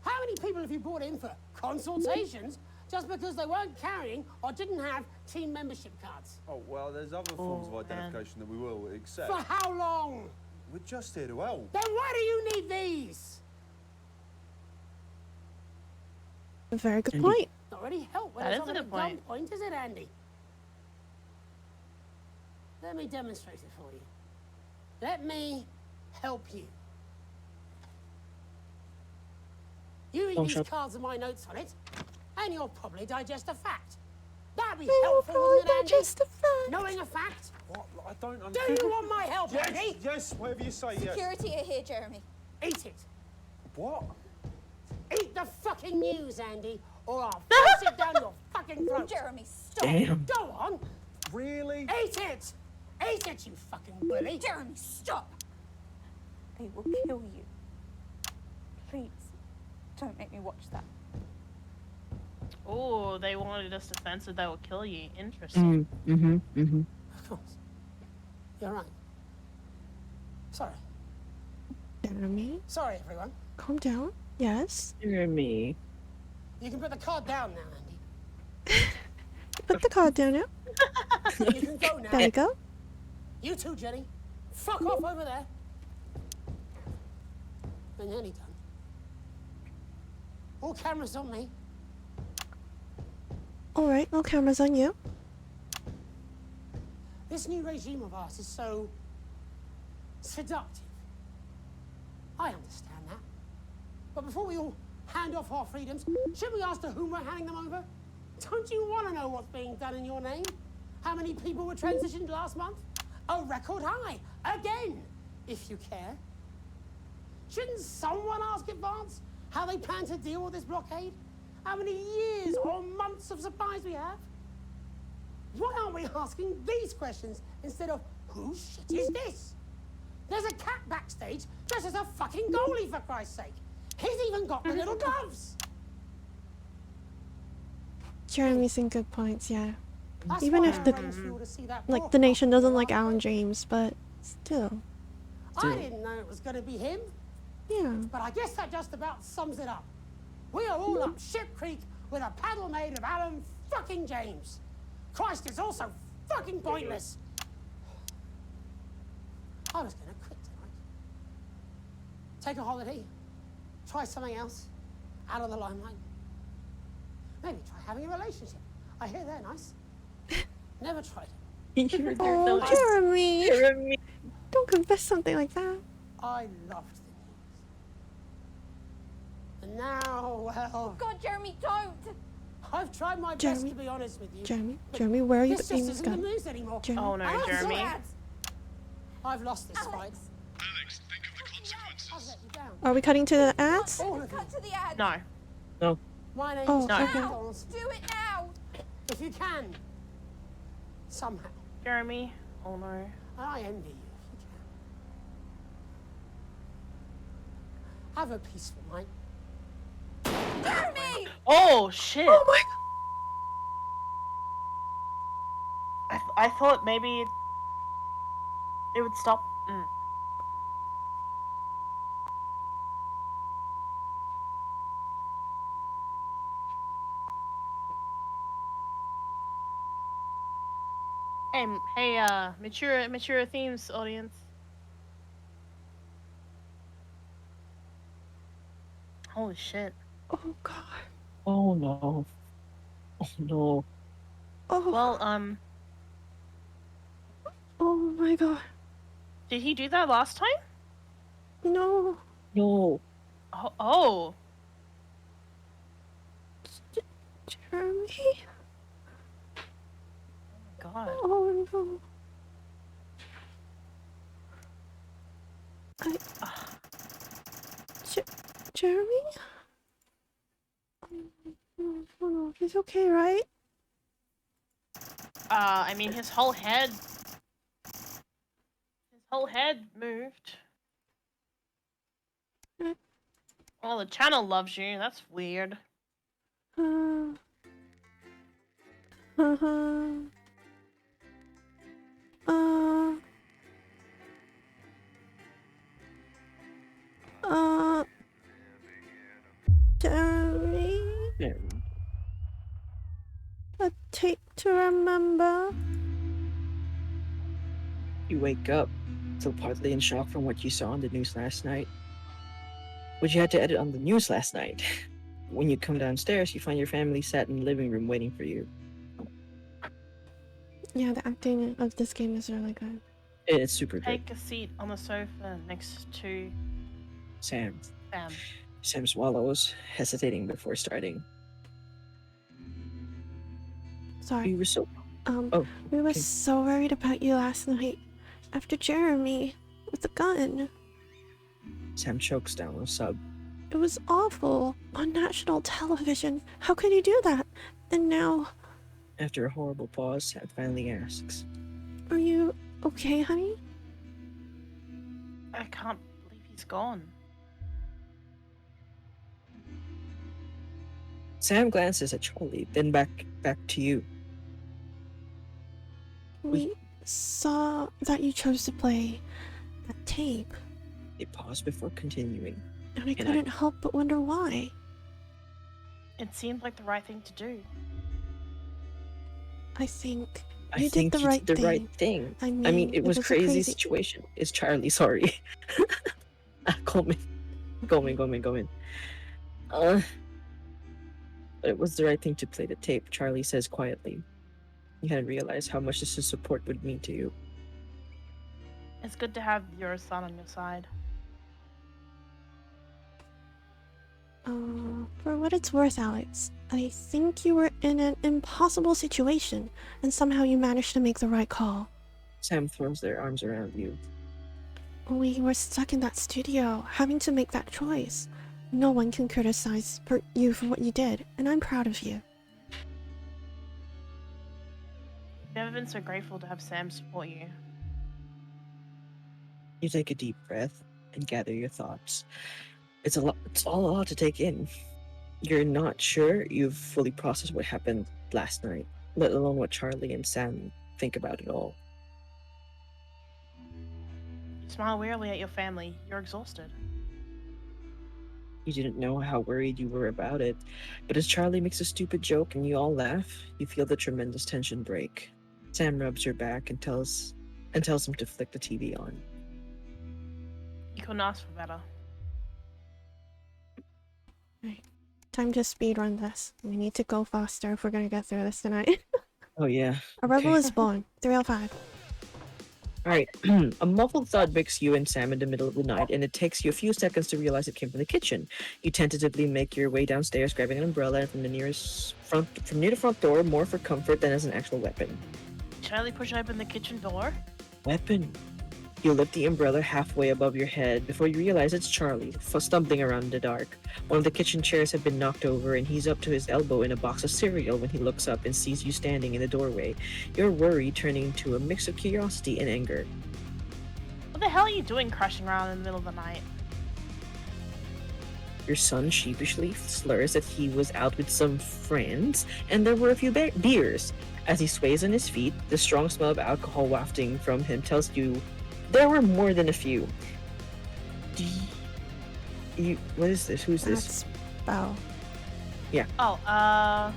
How many people have you brought in for consultations just because they weren't carrying or didn't have team membership cards? Oh, well, there's other forms of identification that we will accept. For how long? We're just here to help. Then why do you need these? A very good point. Not really help when That it's is on a a good point. gunpoint, is it, Andy? Let me demonstrate it for you. Let me help you. You read Don't these show. cards with my notes on it, and you'll probably digest a fact. That'd be They will helpful, wouldn't it, probably Andy? digest a fact. Knowing a fact? What? I don't Do understand. you want my help, Andy? Yes, yes, whatever you say, yes. Security are here, Jeremy. Eat it. What? Eat the fucking news, Andy, or I'll force it down your fucking throat. Jeremy, stop. Damn. Go on. Really? Eat it. Eat it, you fucking bully. Jeremy, stop. They will kill you. Please, don't make me watch that. Oh, they wanted us to censor that will kill you. Interesting. Of course. You're right. Sorry. Jeremy, Sorry, everyone. calm down. Yes. Jeremy. You can put the card down now, Andy. Put the card down now. You can go now. There you go. You too, Jenny. Fuck off over there. We're nearly done. All cameras on me. All right, no cameras on you. This new regime of ours is so seductive. I understand that. But before we all hand off our freedoms, should we ask to whom we're handing them over? Don't you want to know what's being done in your name? How many people were transitioned last month? A record high. Again, if you care. Shouldn't someone ask Advance how they plan to deal with this blockade? How many years or months of supplies we have? Why aren't we asking these questions instead of whose shit is this? There's a cat backstage dressed as a fucking goalie, for Christ's sake. He's even got the little gloves. Jeremy's in good points, yeah. That's Even why if I the arranged for you to see that like the nation doesn't like Alan James, but still. I didn't know it was going to be him. Yeah. But I guess that just about sums it up. We are all up Ship Creek with a paddle made of Alan fucking James. Christ, it's all so fucking pointless. I was going to quit tonight. Take a holiday. Try something else. Out of the limelight. Maybe try having a relationship. I hear they're nice. Never tried it. Oh, Jeremy. Jeremy. Don't confess something like that. I loved the news. And now, well... God, Jeremy, don't! I've tried my best Jeremy. to be honest with you. Jeremy, where are you This putting just this isn't the gun? news anymore. Jeremy. Oh no, And I'm Jeremy. sad. I've lost this fight. Alex, think of the consequences. I've let you down. Are we cutting to the ads? All of you. Cut to the ad. No. No. My name Oh, is No. Jack okay. Donaldson. Do it now! If you can, somehow. Jeremy. Oh no. And I envy you if you can. Have a peaceful night. Jeremy! Oh shit. Oh my I thought maybe it would stop. Mature themes audience. Holy shit. Oh god. Oh no. Oh no. Oh. Well, Oh my god. did he do that last time? No. No. Oh. Jeremy? God. Oh no. Jeremy? Oh, he's okay, right? I mean, his whole head moved. Well, the channel loves you. That's weird. Jeremy? Yeah. A tape to remember. You wake up, still partly in shock from what you saw on the news last night. What you had to edit on the news last night. When you come downstairs, you find your family sat in the living room waiting for you. Yeah, the acting of this game is really good. It's super good. Take a seat on the sofa next to Sam. Sam. Sam swallows, hesitating before starting. Sorry. You were so... We were so worried about you last night. After Jeremy, with the gun. Sam chokes down a sob. It was awful. On national television. How could you do that? And now... After a horrible pause, Sam finally asks, Are you okay, honey? I can't believe he's gone. Sam glances at Charlie, then back to you. We saw that you chose to play that tape. They pause before continuing. And I couldn't help but wonder why. It seemed like the right thing to do. I think I you think did the you right did the thing. right thing. I mean, it was a crazy situation. It's Charlie, sorry. Go in. But it was the right thing to play the tape, Charlie says quietly. You hadn't realized how much this support would mean to you. It's good to have your son on your side. For what it's worth, Alex, I think you were in an impossible situation, and somehow you managed to make the right call. Sam throws their arms around you. We were stuck in that studio, having to make that choice. No one can criticize you for what you did, and I'm proud of you. I've never been so grateful to have Sam support you. You take a deep breath and gather your thoughts. It's all a lot to take in. You're not sure you've fully processed what happened last night, let alone what Charlie and Sam think about it all. You smile wearily at your family. You're exhausted. You didn't know how worried you were about it, but as Charlie makes a stupid joke and you all laugh, you feel the tremendous tension break. Sam rubs your back and tells him to flick the TV on. You couldn't ask for better. Right. Time to speedrun this. We need to go faster if we're gonna get through this tonight. Oh yeah. A rebel Okay. is born. 305. Alright, a muffled thud wakes you and Sam in the middle of the night, and it takes you a few seconds to realize it came from the kitchen. You tentatively make your way downstairs, grabbing an umbrella from near the front door, more for comfort than as an actual weapon. Charlie push open the kitchen door. Weapon. You lift the umbrella halfway above your head before you realize it's Charlie, stumbling around in the dark. One of the kitchen chairs have been knocked over and he's up to his elbow in a box of cereal when he looks up and sees you standing in the doorway. Your worry turning to a mix of curiosity and anger. What the hell are you doing crashing around in the middle of the night? Your son sheepishly slurs that he was out with some friends and there were a few beers. As he sways on his feet, the strong smell of alcohol wafting from him tells you there were more than a few. What is this? Who's this? That's Belle. Yeah. Oh,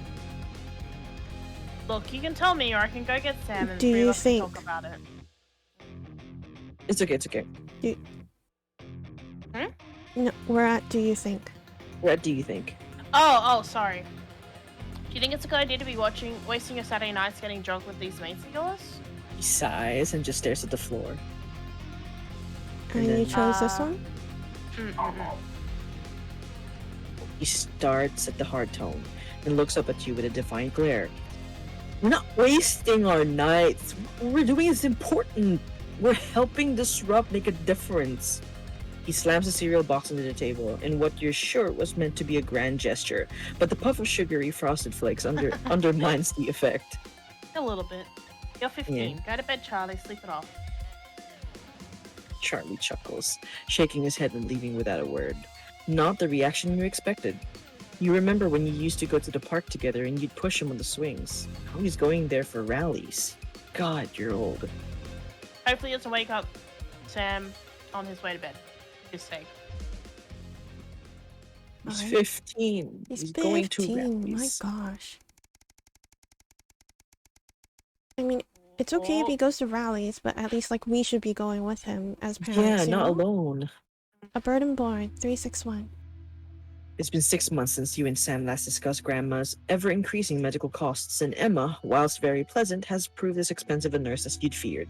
Look, you can tell me, or I can go get Sam and Do the three you of us can think- talk about it. It's okay, it's okay. No, we're at do you think? What do you think? Oh, sorry. Do you think it's a good idea to be wasting your Saturday nights getting drunk with these mates of yours? He sighs and just stares at the floor. And you chose this one? He starts at the hard tone and looks up at you with a defiant glare. We're not wasting our nights. What we're doing is important. We're helping disrupt, make a difference. He slams the cereal box into the table in what you're sure was meant to be a grand gesture, but the puff of sugary frosted flakes undermines the effect. A little bit. You're 15. Go to bed, Charlie. Sleep it off. Charlie chuckles, shaking his head and leaving without a word. Not the reaction you expected. You remember when you used to go to the park together and you'd push him on the swings. Now he's going there for rallies. God, you're old. Hopefully, it's a wake up Sam on his way to bed. For his sake. He's 15. He's going to 15. My rallies. gosh. I mean, it's okay if he goes to rallies, but at least like we should be going with him as parents. Yeah, you not know? alone. A bird and born 361. It's been 6 months since you and Sam last discussed Grandma's ever-increasing medical costs, and Emma, whilst very pleasant, has proved as expensive a nurse as you'd feared.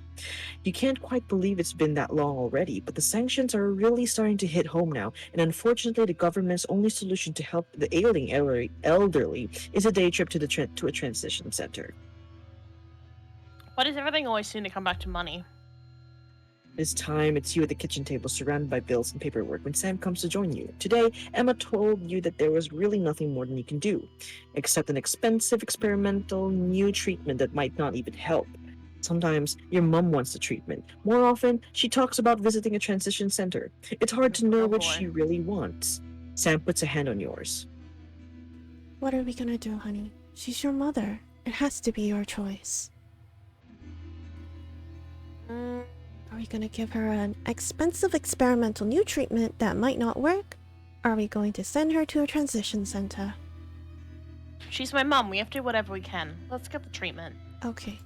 You can't quite believe it's been that long already, but the sanctions are really starting to hit home now, and unfortunately the government's only solution to help the ailing elderly is a day trip to a transition center. Why does everything always seem to come back to money? This time, it's you at the kitchen table surrounded by bills and paperwork when Sam comes to join you. Today, Emma told you that there was really nothing more than you can do, except an expensive experimental new treatment that might not even help. Sometimes, your mum wants the treatment. More often, she talks about visiting a transition center. It's hard to know what she really wants. Sam puts a hand on yours. What are we gonna do, honey? She's your mother. It has to be your choice. Are we gonna give her an expensive experimental new treatment that might not work? Are we going to send her to a transition center? She's my mum. We have to do whatever we can. Let's get the treatment. Okay.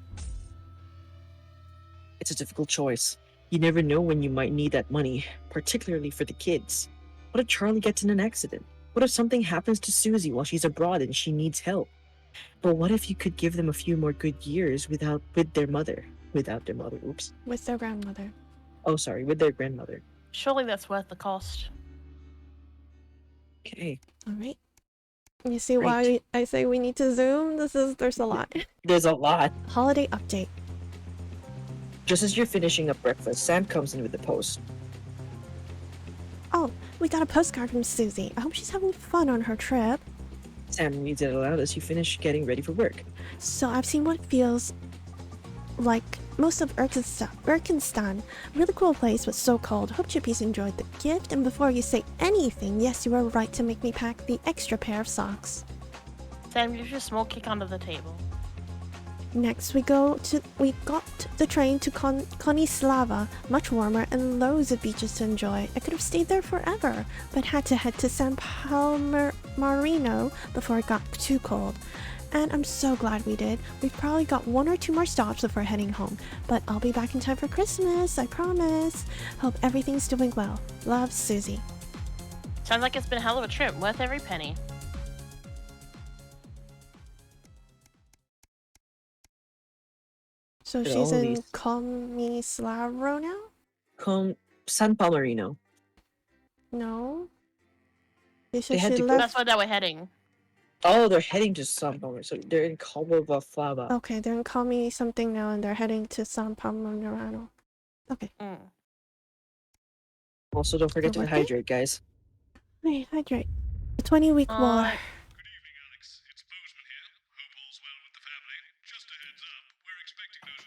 It's a difficult choice. You never know when you might need that money, particularly for the kids. What if Charlie gets in an accident? What if something happens to Susie while she's abroad and she needs help? But what if you could give them a few more good years without their mother? Without their mother, oops. With their grandmother. Oh, sorry, with their grandmother. Surely that's worth the cost. Okay. Alright. You see why I say we need to zoom? There's a lot. There's a lot. Holiday update. Just as you're finishing up breakfast, Sam comes in with the post. Oh, we got a postcard from Susie. I hope she's having fun on her trip. Sam reads it aloud as you finish getting ready for work. So I've seen what feels like most of Urkenstan. Really cool place, but so cold. Hope Chippies enjoyed the gift. And before you say anything, yes, you were right to make me pack the extra pair of socks. Sam gives you a small kick under the table. Next, we got the train to Konislava, much warmer and loads of beaches to enjoy. I could have stayed there forever, but had to head to San Palmerino before it got too cold. And I'm so glad we did. We've probably got 1 or 2 more stops before heading home, but I'll be back in time for Christmas, I promise. Hope everything's doing well. Love, Susie. Sounds like it's been a hell of a trip, worth every penny. So she's in Comislaro now? San Palmerino. No. They had to go. That's where they were heading. Oh, they're heading to San Palmerino. So they're in Flava. Okay, they're in Comi something now and they're heading to San Palmerino. Okay. Also, don't forget to hydrate, guys. Hey, hydrate. The 20-week war.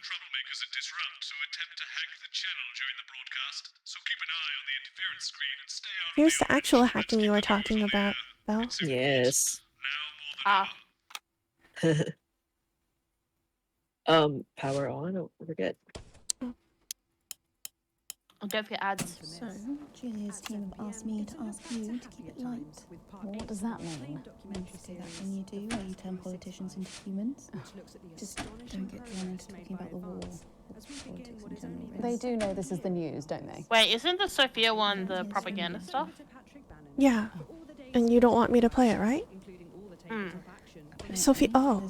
Troublemakers at Disrupt who attempt to hack the channel during the broadcast, so keep an eye on the interference screen and stay out. Here's the actual hacking you were talking about, Belle. Yes. Power on. Don't forget. Don't forget ads. So, Julia's team have asked me to ask you to keep it light. Well, what does that mean? Means to do that thing you do where you turn politicians into humans. Just don't get drawn into talking about the war. Or politics in general, really. They do know this is the news, don't they? Wait, isn't the Sophia one the propaganda stuff? Yeah. And you don't want me to play it, right? Sophie, oh.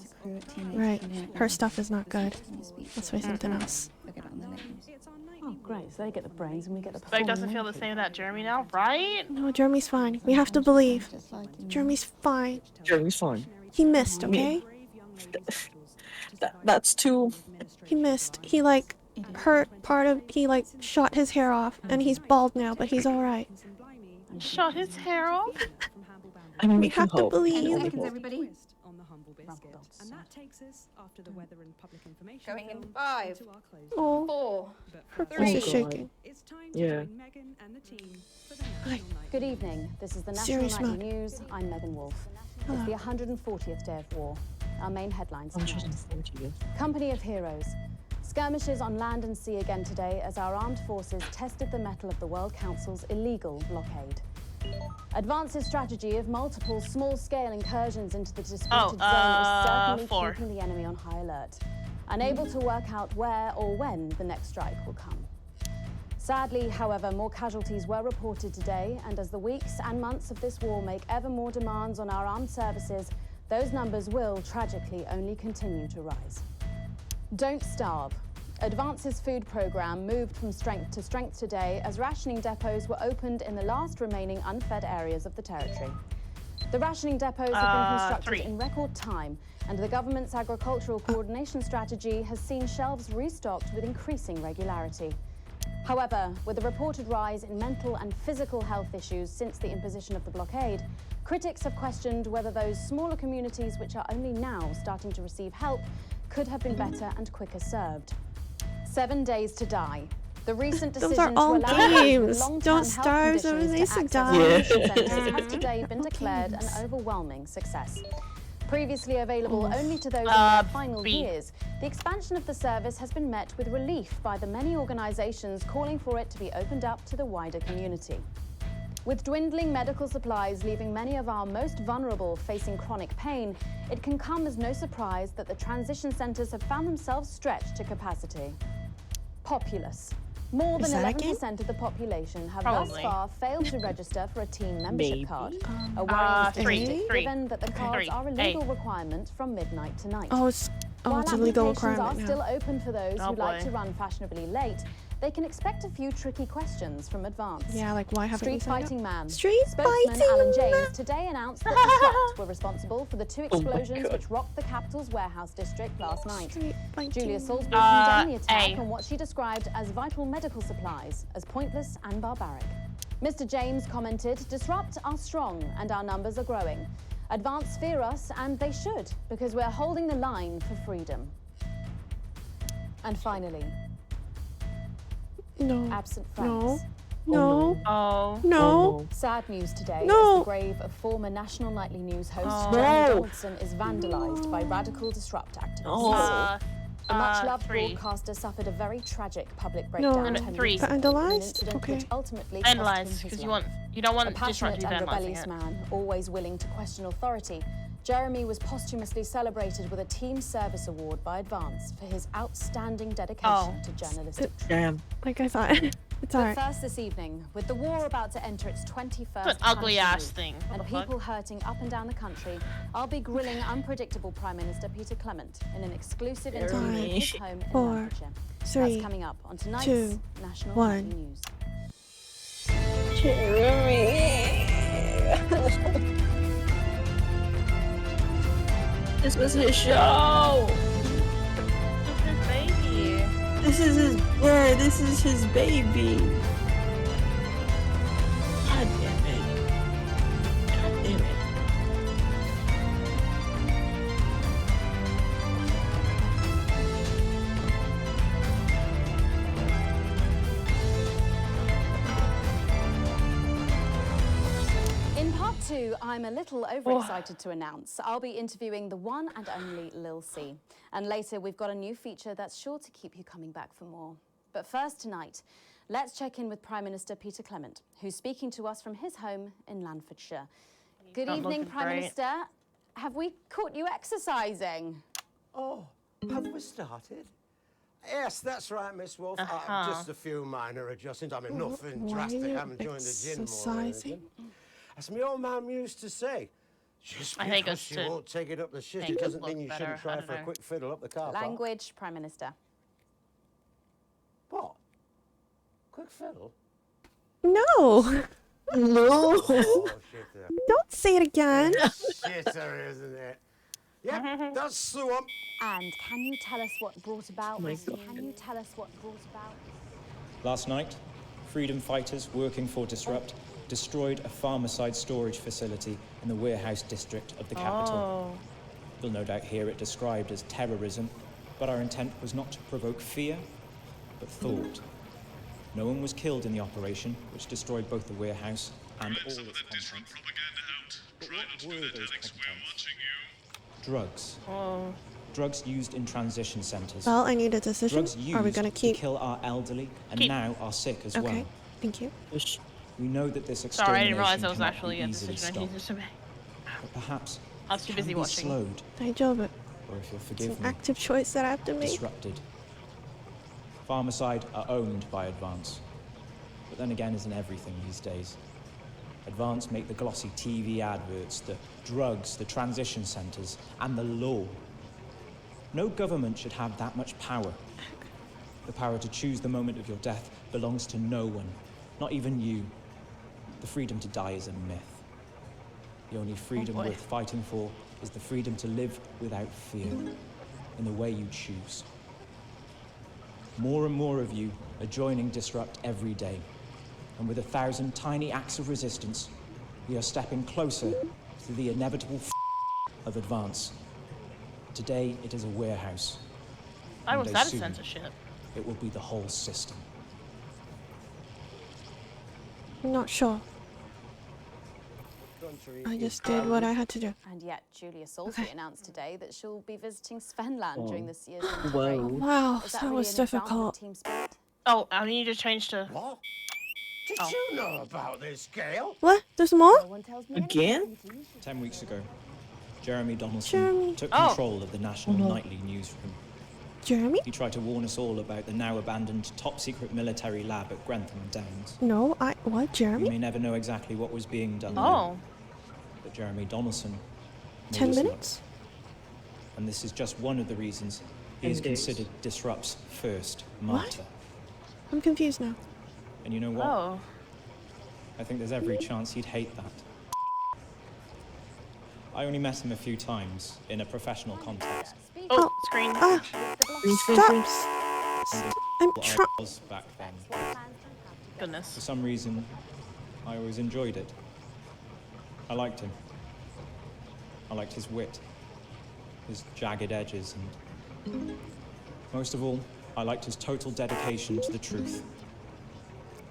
Right. Her stuff is not good. Let's play something else. Oh, great. So they get the brains and we get the Spike doesn't feel the same about Jeremy now, right? No, Jeremy's fine. We have to believe. Jeremy's fine. Jeremy's fine. He missed, okay? That's too... He missed. He, like, hurt part of... He, like, shot his hair off, and he's bald now, but he's alright. Shot his hair off? I mean, we have to believe. everybody. And that takes us after the weather and public information. Going in 5, Oh. 4, Her voice is 3. shaking. It's time Yeah. to join Megan and the team for the National Night. Good evening. This is the National Serious Nightly mode. News. I'm Megan Wolfe. Hello. It's the 140th day of war. Our main headlines tonight. 140th. Company of Heroes. Skirmishes on land and sea again today as our armed forces tested the mettle of the World Council's illegal blockade. Advance's strategy of multiple small-scale incursions into the disputed zone is certainly 4. keeping the enemy on high alert, unable to work out where or when the next strike will come. Sadly, however, more casualties were reported today, and as the weeks and months of this war make ever more demands on our armed services, those numbers will, tragically, only continue to rise. Don't starve. Advance's food programme moved from strength to strength today as rationing depots were opened in the last remaining unfed areas of the territory. The rationing depots have been constructed 3. in record time, and the government's agricultural coordination strategy has seen shelves restocked with increasing regularity. However, with a reported rise in mental and physical health issues since the imposition of the blockade, critics have questioned whether those smaller communities which are only now starting to receive help could have been better and quicker served. 7 days to die. The recent Those decision are all to allow games. long-term Don't health starve 7 conditions days to to access die. isolation centres has today been declared an overwhelming success. Previously available only to those in their final B. years, the expansion of the service has been met with relief by the many organisations calling for it to be opened up to the wider community. With dwindling medical supplies leaving many of our most vulnerable facing chronic pain, it can come as no surprise that the transition centres have found themselves stretched to capacity. Populace. More than Is that a game? 11% of the population have Probably. thus far failed to register for a team membership Maybe. card. A worrying statistic, 3. given that the cards 3. are a legal requirement from midnight tonight. Oh, it's While a legal applications requirement are now. still open for those Oh, who like boy. to run fashionably late, they can expect a few tricky questions from Advance. Yeah, like why haven't we Street signed up? Fighting Man. Street Spokesman Fighting Alan James Man. today announced that the Slut were responsible for the 2 Oh my explosions God. which rocked the capital's warehouse district last night. Street Fighting. Julia Salisbury condemned the attack A. on what she described as vital medical supplies as pointless and barbaric. Mr. James commented, "Disrupt are strong and our numbers are growing. Advance fear us, and they should, because we're holding the line for freedom." And finally, No. absent No. friends. No. Oh. No. Sad news today No. as the grave of former National Nightly News host Oh. Jeremy No. Donaldson is vandalised by radical disrupt activists. No. The much-loved 3. broadcaster suffered a very tragic public No. breakdown And 10 3. weeks ago, an Vandalised? incident Okay. which ultimately cost him Vandalized, his because life. you don't want A Disrupt passionate to be and vandalizing rebellious it. man, always willing to question authority, Jeremy was posthumously celebrated with a Team Service Award by Advance for his outstanding dedication to journalistic truth. Damn. Like I thought. It's But alright. first this evening, with the war about to enter its 21st It's an ugly calendar ass week thing. What and the fuck? people hurting up and down the country, I'll be grilling unpredictable Prime Minister Peter Clement in an exclusive interview in his home in 4, Lancashire. 3, That's coming up on tonight's 2, National 1. Nightly News. This was his show. His baby. This is his baby. God damn it. God damn it. In part 2, I'm a little overexcited to announce I'll be interviewing the one and only Lil C. And later, we've got a new feature that's sure to keep you coming back for more. But first tonight, Let's check in with Prime Minister Peter Clement, who's speaking to us from his home in Lanfordshire. Good not evening, looking Prime great. Minister. Have we caught you exercising? Oh, have we started? Yes, that's right, Miss Wolf. Just a few minor adjustments. I mean, nothing Why drastic. are you I haven't joined the gym or exercising? anything. As my old mum used to say, just I think because it's she to won't take it up the shit, make it it doesn't look mean you better. shouldn't I try don't for a know. quick fiddle up the car park. Language, Prime Minister. What? Quick fiddle? No. No. Oh, shitter. Don't say it again. Shitter, isn't it? Yep, that's the one. And can you tell us what brought about? My Can you tell us what brought about? Last night, freedom fighters working for Disrupt destroyed a farmer-side storage facility in the warehouse district of the capital. Oh. You'll no doubt hear it described as terrorism, but our intent was not to provoke fear, but thought. No one was killed in the operation, which destroyed both the warehouse and all its contents. But what were those contents? Drugs. Oh. Drugs used in transition centres. Well, I need a decision. Drugs used Are we gonna keep? to kill our elderly and Keep. now are sick as Okay. well. Thank you. We know that this Sorry, I extermination didn't realize that was cannot actually be a easily decision I needed stopped. to make. But perhaps I was too it busy can be watching. slowed, Job it. or if you'll It's forgive an me, active choice that I have to make. disrupted. Farmerside are owned by Advance, but then again isn't everything these days. Advance make the glossy TV adverts, the drugs, the transition centres, and the law. No government should have that much power. The power to choose the moment of your death belongs to no one, not even you. The freedom to die is a myth. The only freedom boy. worth fighting for is the freedom to live without fear, in the way you choose. More and more of you are joining Disrupt every day. And with 1,000 tiny acts of resistance, we are stepping closer to the inevitable of Advance. Today, it is a warehouse. Why One was day that a soon, censorship? It will be the whole system. I'm not sure. I just did what I had to do. And yet, Julia Salisbury announced today that she'll be visiting Svenland Oh. during this year's winter Whoa. break. Wow, Is that really was an example of difficult. team spirit? Oh, I need to change to. What? Did Oh. you know about this, Gail? What? There's more? No one tells me Again? anything. 10 weeks ago, Jeremy Donaldson Jeremy. took Oh. control of the national nightly newsroom. Jeremy? He tried to warn us all about the now abandoned top-secret military lab at Grantham Downs. No, what? We Jeremy? may never know exactly what was being done there, Oh. but Jeremy Donaldson made 10 us know. minutes? And this is just one of the reasons he 10 is days. considered Disrupt's first What? martyr. I'm confused now. And you know what? Oh. I think there's every chance he'd hate that. I only met him a few times in a professional context. Oh, screen. Stop! I'm What trying. I was back then. Goodness. For some reason, I always enjoyed it. I liked him. I liked his wit, his jagged edges, and most of all, I liked his total dedication to the truth.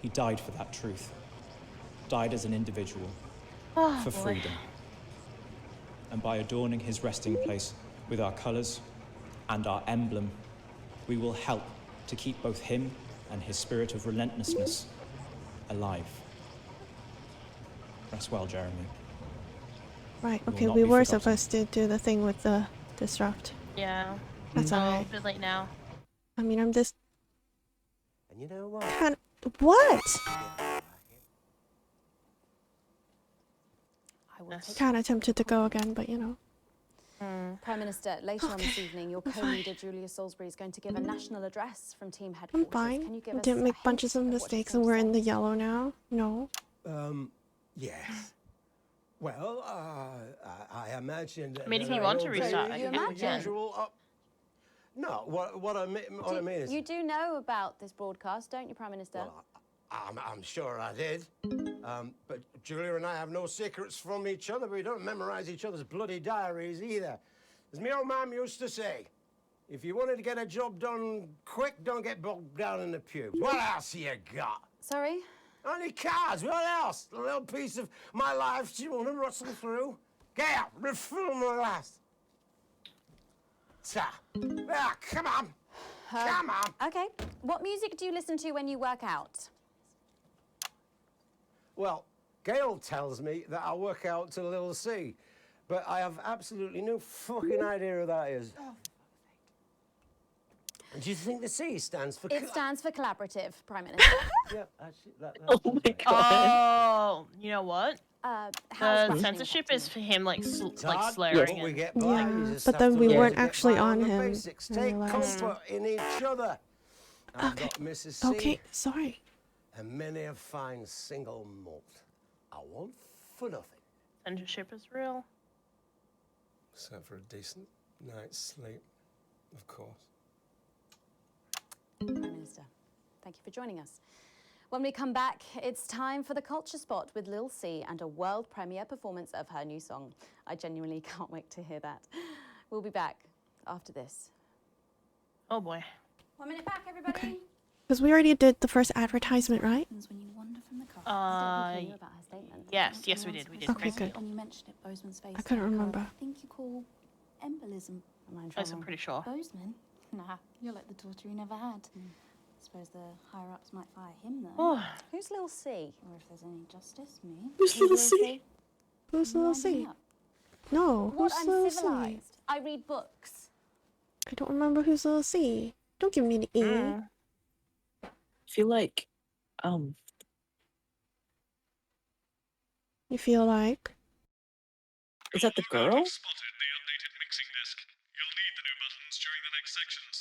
He died for that truth. Died as an individual. Oh, For boy. freedom. And by adorning his resting place with our colours and our emblem, we will help to keep both him and his spirit of relentlessness alive. Rest well, Jeremy. Right, will okay, not we be were forgotten. supposed to do the thing with the disrupt. Yeah. That's Oh, alright. a bit late now. I mean, I'm just And you know what? kind of. What? I will take Kind of tempted to go again, but you know. Prime Minister, later on this evening, your co-leader Julia Salisbury is going to give a national address from team I'm headquarters. fine. Can you give We us didn't a make hint bunches of what she's mistakes going and to we're say? in the yellow now. No. Yes. Well, I imagine. I mean, if you want to restart, I You can imagine? Usual, no, what I mean is. You do know about this broadcast, don't you, Prime Minister? Well, I'm sure I did. But Julia and I have no secrets from each other. We don't memorize each other's bloody diaries either. As my old mum used to say, if you wanted to get a job done quick, don't get bogged down in the pubes. What else you got? Sorry? Only cards. What else? A little piece of my life you want to rustle through? Get out. Refill my last. Ta. Ah, come on. Come on! Okay. What music do you listen to when you work out? Well, Gail tells me that I work out to Little C, but I have absolutely no fucking idea who that is. Do you think the C stands for? It stands for collaborative, Prime Minister. Yep, actually, that's Oh my god. Oh, you know what? How's The censorship is for him, like, like Todd, slurring. but we and- get by. You Yeah, just but have then to we learn weren't to get actually by on the him. Basics. I Take realized. comfort in each other. I've got Mrs. C. Okay, sorry. And many a fine single malt. I want for nothing. Censorship is real. Except for a decent night's sleep, of course. Prime Minister, thank you for joining us. When we come back, it's time for the Culture Spot with Lil C and a world premiere performance of her new song. I genuinely can't wait to hear that. We'll be back after this. Oh boy. 1 minute back, everybody. Okay. Because we already did the first advertisement, right? When you wander from the car. Yes, we did. We did. Okay, good. When you mentioned it, Bozeman's face. I couldn't in the car, remember. I think you call embolism. Am I in Yes, trouble? I'm pretty sure. Bozeman? Nah, you're like the daughter he never had. I suppose the higher-ups might fire him then. Oh. Who's Lil C? Or if there's any justice, me. Who's Lil C? Who's Lil C? Winding up. No, What, who's I'm Lil C? civilized. I read books. I don't remember who's Lil C. Don't give me an E. I feel like, You feel like? is that the girl? Spotted the updated mixing desk. You'll need the new buttons during the next sections.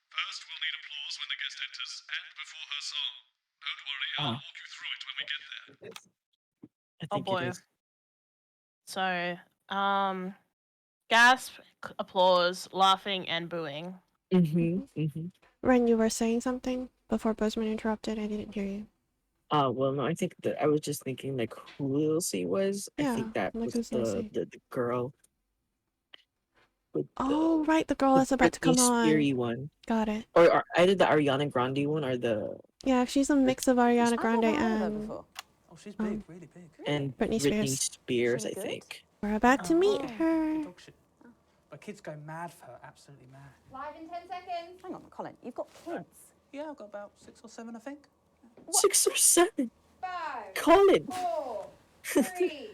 First, we'll need applause when the guest enters and before her song. Don't worry, I'll walk you through it when we get there. I Oh think boy. it is. So, gasp, applause, laughing, and booing. Ren, you were saying something before Bozeman interrupted. I didn't hear you. Well, no, I think that I was just thinking like who Lil C was. I Yeah, think that like was who's Lil C? the girl. With Oh, right, the girl the that's about to come Britney on. Spears one. Got it. Or either the Ariana Grande one or the Yeah, she's a mix of Ariana Grande and Oh, she's big, really big. and Britney Britney Spears. Spears, I think. We're about to meet her. Dog shit. But kids go mad for her, absolutely mad. Live in 10 seconds. Hang on, Colin, you've got kids. Yeah, I've got about 6 or 7, I think. 6 or 7. 5, Colin. 4, 3.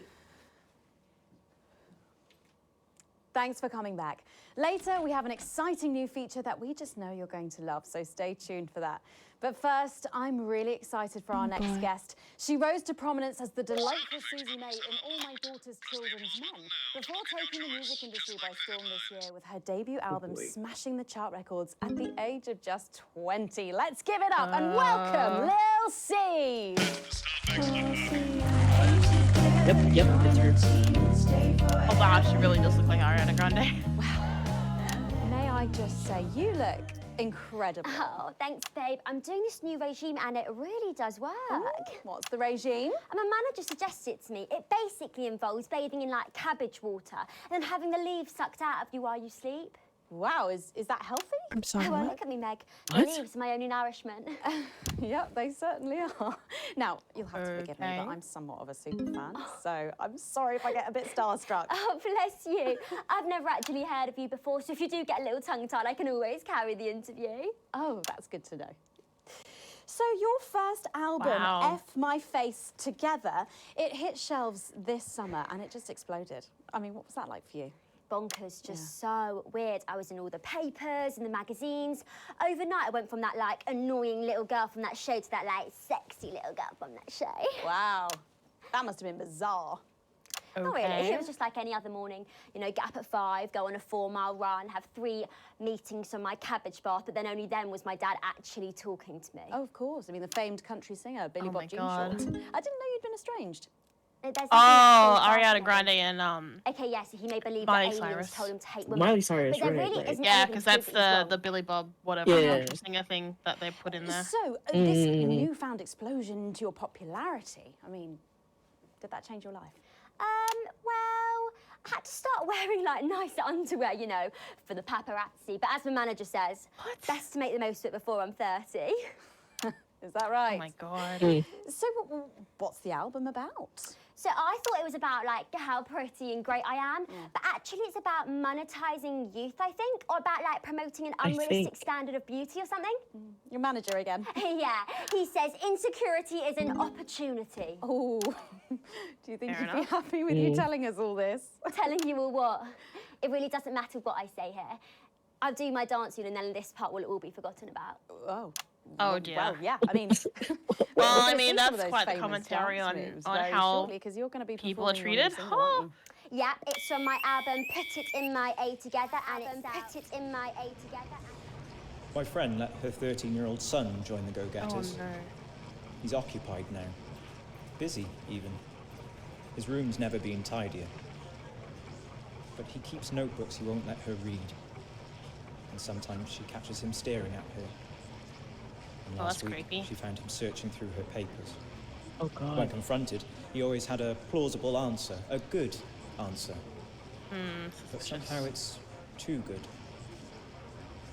Thanks for coming back. Later, we have an exciting new feature that we just know you're going to love, so stay tuned for that. But first, I'm really excited for our next guest. She rose to prominence as the delightful Susie May in All My Daughter's Children's Men, before taking the music industry by storm this year with her debut album smashing the chart records at the age of just 20. Let's give it up and welcome Lil C! Yep, it's her. Oh wow, she really does look like Ariana Grande. May I just say, you look incredible. Oh, thanks, babe. I'm doing this new regime and it really does work. What's the regime? And my manager suggested it to me. It basically involves bathing in, like, cabbage water and then having the leaves sucked out of you while you sleep. Wow, is that healthy? I'm sorry, Oh, well, what? look at me, Meg. What? The leaves are my only nourishment. Yep, they certainly are. Now, you'll have to forgive me, but I'm somewhat of a super fan, so I'm sorry if I get a bit starstruck. Oh, bless you. I've never actually heard of you before, so if you do get a little tongue-tied, I can always carry the interview. Oh, that's good to know. So your first album, Wow. F My Face Together, it hit shelves this summer and it just exploded. I mean, what was that like for you? Bonkers, just so weird. I was in all the papers and the magazines. Overnight, I went from that, like, annoying little girl from that show to that, like, sexy little girl from that show. Wow, that must have been bizarre. Not really. It was just like any other morning. You know, get up at 5, go on a 4-mile run, have 3 meetings on my cabbage bath, but then only then was my dad actually talking to me. Oh, of course. I mean, the famed country singer, Billy Bob Jean God. Short. I didn't know you'd been estranged. Oh, Ariana Grande and Okay, yes, he made believe Miley that aliens Cyrus. told him to hate women. Miley Cyrus, but there right, really right. isn't yeah, anything because to that's prove it was the Billy Bob whatever Yeah. country singer thing that they put in there. So, this newfound explosion to your popularity, I mean, did that change your life? Well, I had to start wearing, like, nice underwear, you know, for the paparazzi. But as my manager says, best to make the most of it before I'm 30. Is that right? Oh my God. So, what's the album about? So I thought it was about like how pretty and great I am, but actually it's about monetizing youth, I think, or about like promoting an unrealistic standard of beauty or something. Your manager again. Yeah, he says insecurity is an opportunity. Oh, do you think Fair he'd be enough. happy with you telling us all this? Telling you all what? It really doesn't matter what I say here. I'll do my dance soon and then this part will all be forgotten about. Oh. Oh dear. Well, yeah, I mean... Well, we're I gonna mean, see some of that's those quite the famous commentary dance on moves very how shortly, 'cause you're gonna be people are performing when you treated. single, aren't you? Yeah, it's from my album Put It In My A Together and it's Put It In My A Together. My friend let her 13-year-old son join the Go-Getters. Oh no. He's occupied now. Busy, even. His room's never been tidier. But he keeps notebooks he won't let her read. And sometimes she catches him staring at her. And Oh, last that's week, creepy. she found him searching through her papers. Oh, God. When confronted, he always had a plausible answer, a good answer. But somehow it's too good.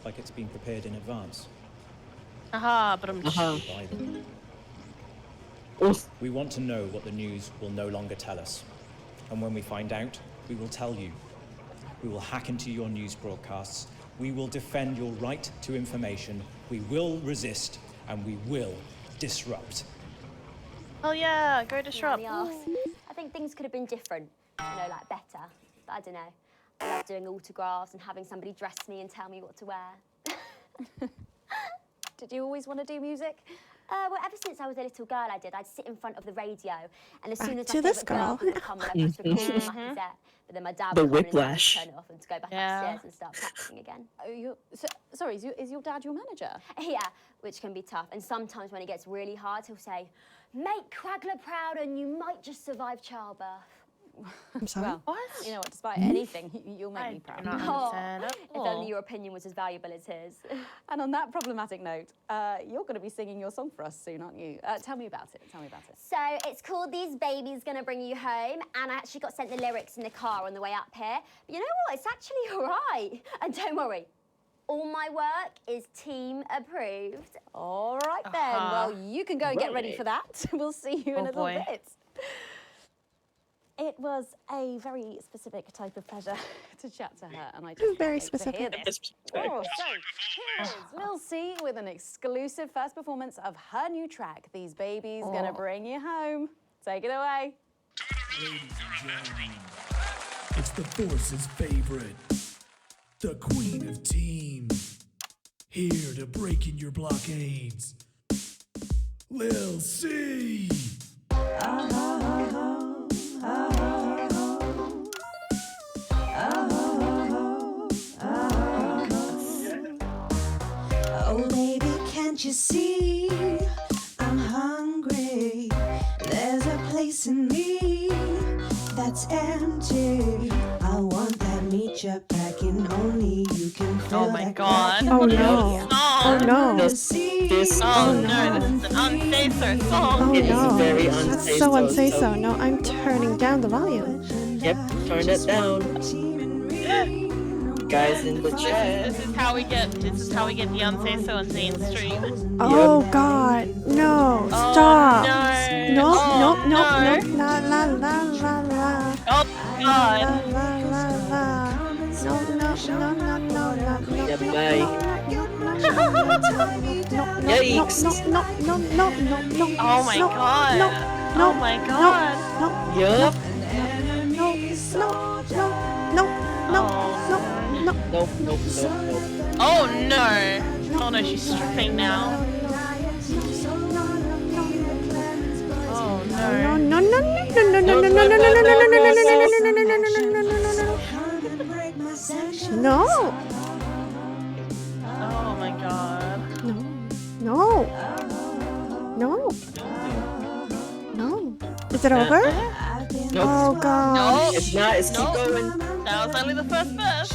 Like it's been prepared in advance. Aha, but I'm By them. We want to know what the news will no longer tell us. And when we find out, we will tell you. We will hack into your news broadcasts. We will defend your right to information. We will resist, and we will disrupt. Oh yeah, go disrupt. Yeah, I think things could have been different, you know, like better. But I don't know. I love doing autographs and having somebody dress me and tell me what to wear. Did you always want to do music? Well, ever since I was a little girl, I did. I'd sit in front of the radio, and as soon as Back my to this favourite girl girl. would come, then I'd press record on my cassette. But then my dad The would come in and whiplash. turn it off and to go back upstairs and start practicing again. Oh, sorry, is your dad your manager? Yeah, which can be tough. And sometimes when it gets really hard, he'll say, "Make Quagler proud, and you might just survive childbirth." I'm sorry. Well, What? you know what, despite anything, you'll make me proud. do not understand at If all. only your opinion was as valuable as his. And on that problematic note, you're going to be singing your song for us soon, aren't you? Tell me about it. Tell me about it. So it's called These Babies Gonna Bring You Home, and I actually got sent the lyrics in the car on the way up here. But you know what? It's actually all right. And don't worry, all my work is team approved. All right then. Well, you can go and get ready for that. We'll see you in a little bit. It was a very specific type of pleasure to chat to her, and I just Very can't wait to hear specific. this. Oh, so here's Lil C with an exclusive first performance of her new track, These Babies Gonna Bring You Home. Take it away. It's the Force's favorite, the queen of teams, here to break in your blockades, Lil C. Oh baby, can't you see I'm hungry? There's a place in me that's empty. I want that meat you're packing, only you can fill Oh my that god. Oh no. Oh no. This Oh no, this is an unsafer song. Oh It is no. very That's unsafe, so so- unsafe. So no, I'm turning down the volume. Yep, turn it down. Guys in the chat. This is how we get the unsafe so insane stream. Oh god. No. Stop. No. No. No. No. La la la la la. Oh god. La la la. No. No. No. No. No. No. No. Yeah, bye. Yikes. No. No. No. No. No. No. Oh my god. No. No. Oh my god. No. Yup. No. No. No. No. No. No. Nope, nope, nope, nope. Oh no. Oh no, she's stripping now. Oh No. no. No. No. No. No. No. No. No. No. No. No. No. No. No. No. No. No. Oh my god. No. No. No. Is it over? Nope. Oh god. It's not, it's keep going. That was only the first verse.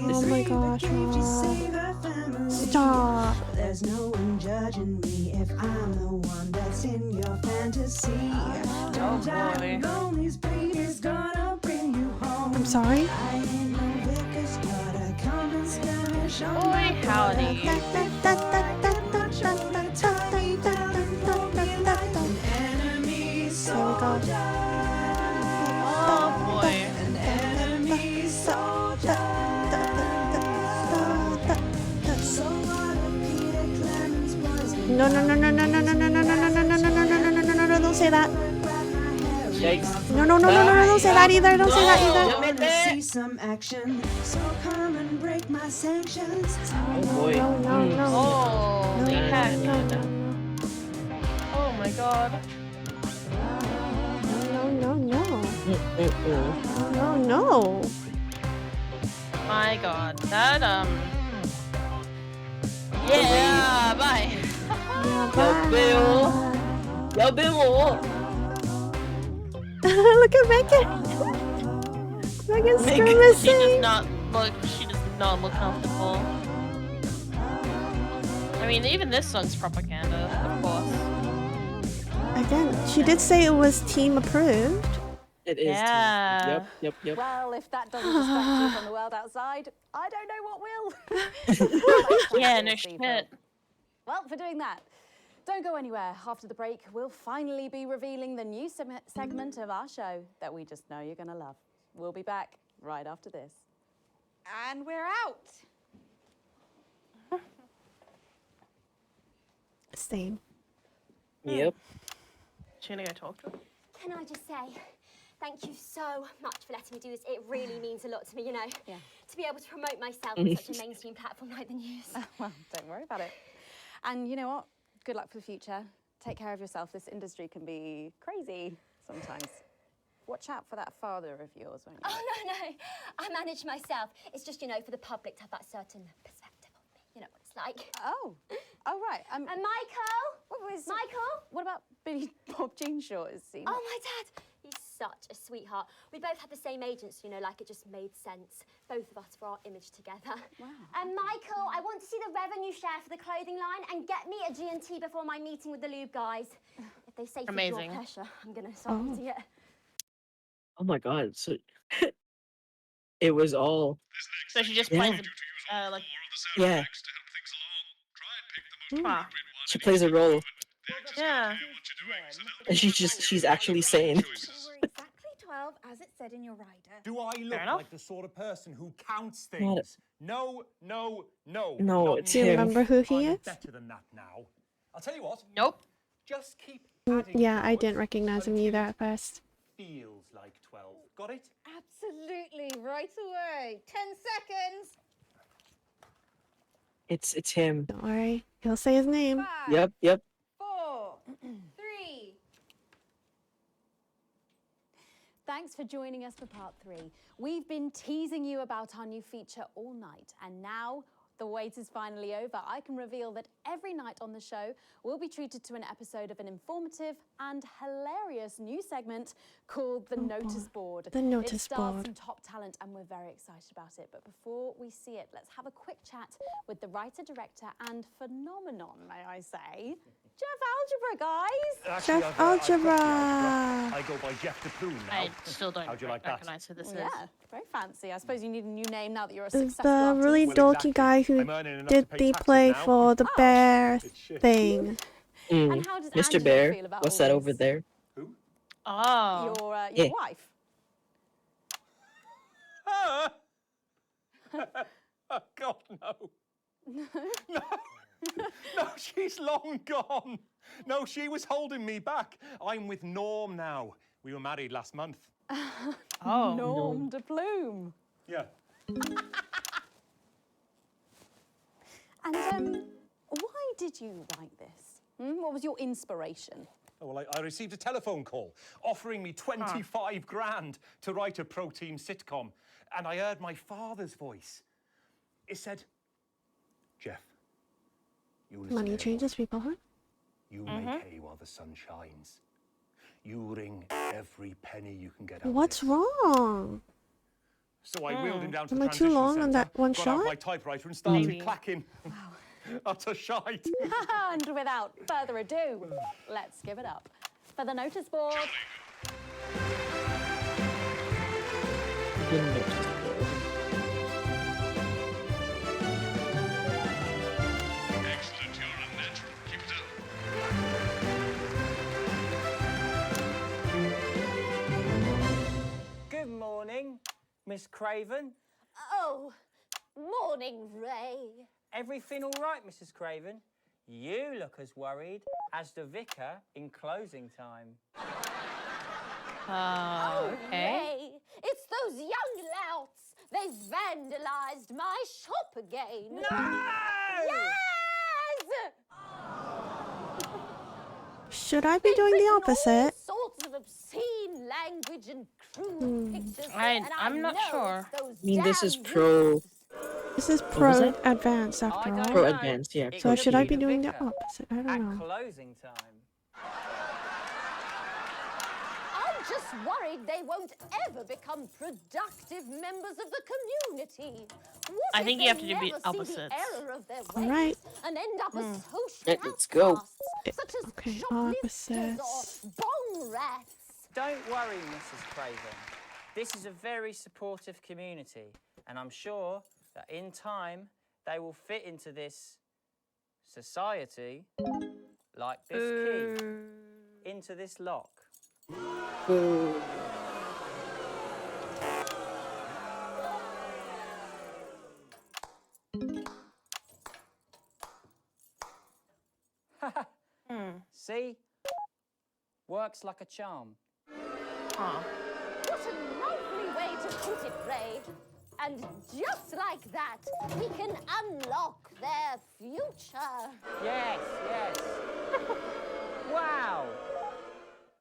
Oh my gosh, Mom. Stop. There's no one judging me if I'm the one that's in your fantasy. Don't die alone, these babies gonna bring you home. I'm sorry. I ain't no vicar's daughter, come and smash on my Oi, howdy. enemy. There we go. No, no, no, no, no, no, no, no, no, no, no, no, no, no, no, no, no, no, no, don't say that. Yikes. No, no, no, no, no, no, don't say that either. Don't say that either. Wanna see some action, so come and break my sanctions. Oh boy. No, no, no. Oh, the hat. No, no, Oh my god. no, no, no. No, no. My god. That, Yeah, bye. 여배우. Look at Megan. Megan's She grimacing. does not look comfortable. I mean, even this song's propaganda, of course. Again, she did say it was team approved. It is. Yeah. Yep. Well, if that doesn't distract you from the world outside, I don't know what will. Yeah, no shit. Well, for doing that, don't go anywhere. After the break, we'll finally be revealing the new segment of our show that we just know you're going to love. We'll be back right after this. And we're out. Same. Yep. She gonna go talk to her? Can I just say, thank you so much for letting me do this. It really means a lot to me, you know. Yeah. To be able to promote myself on such a mainstream platform like the news. Well, don't worry about it. And you know what? Good luck for the future. Take care of yourself. This industry can be crazy sometimes. Watch out for that father of yours, won't you? Oh, no. I manage myself. It's just, you know, for the public to have that certain perspective of me. You know what it's like. Oh, right. And Michael? Michael? What about Billy Bob Jean Short? Is he? Oh, my dad. He's such a sweetheart. We both had the same agents, you know, like it just made sense. Both of us for our image together. Wow. And Michael, I want to see the revenue share for the clothing line and get me a G&T before my meeting with the lube guys. If they say for your Amazing. pleasure, I'm going to start eating it. Oh my god. So it was all. So she just Yeah. plays like Yeah. Wow. She plays a role, Yeah. and she's actually sane. Exactly 12, as it said in your rider. Do I look enough. like the sort of person who counts Not- things? No. No, not it's Do you me. him. remember who he I'm is? better than that now. I'll tell you what. Nope. Just keep adding Yeah, I forward didn't recognize him until either it at first. feels like 12. Got it? Absolutely, right away. 10 seconds. It's him. Don't worry, he'll say his name. 5, Yep. 4, 3. Thanks for joining us for part 3. We've been teasing you about our new feature all night, and now the wait is finally over. I can reveal that every night on the show, we'll be treated to an episode of an informative and hilarious new segment called The Notice Board. The Notice It stars Board. some top talent, and we're very excited about it. But before we see it, let's have a quick chat with the writer, director, and phenomenon, may I say, Jeff Algebra, guys. Jeff Algebra. I go by Jeff DePloon now. I still don't How'd you like that? recognize who this is. Yeah, very fancy. I suppose you need a new name now that you're a It's successful the artist. really Well, dorky exactly. guy who I'm earning enough did to pay the taxes play now. for the bear thing. And how does Mr. Angela Bear, feel about what's all that this? over there? Oh. Your Yeah. wife. Oh, God, no. No, she's long gone. No, she was holding me back. I'm with Norm now. We were married last month. Oh. Norm de Plume. Yeah. And why did you write this? What was your inspiration? Oh, well, I received a telephone call offering me 25 grand to write a pro-team sitcom. And I heard my father's voice. It said, Jeff, you listen Money here, changes people, huh? you make hay while the sun shines. You wring every penny you can get out of What's this. wrong? So I wheeled him down to Am the I too transition long on centre, that one got out shot? my typewriter and started Maybe. clacking. Utter shite. And without further ado, let's give it up for the notice board. The notice board. Excellent, you're a natural. Keep it up. Good morning, Miss Craven. Oh, morning, Ray. Everything all right, Mrs. Craven? You look as worried as the vicar in closing time. Okay. Ray, it's those young louts. They've vandalized my shop again. No! Yes! Should I be doing the opposite? Sorts of obscene language and crude pictures. I'm not sure. I mean, this is pro. This is was pro it? advanced after all. Pro advanced, yeah. So should I be proceed. doing the opposite? I don't know. Closing time. I'm just worried they won't ever become productive members of the community. What I if think you they have to do never the see the opposites. error of their All ways right. and end up as social Let's go. outcasts, such as Okay, shoplifters opposites. or bong rats? Don't worry, Mrs. Craven. This is a very supportive community, and I'm sure that in time they will fit into this society like this key into this lock. Boo. See? Works like a charm. What a lovely way to put it, Ray. And just like that, we can unlock their future. Yes, yes. Wow!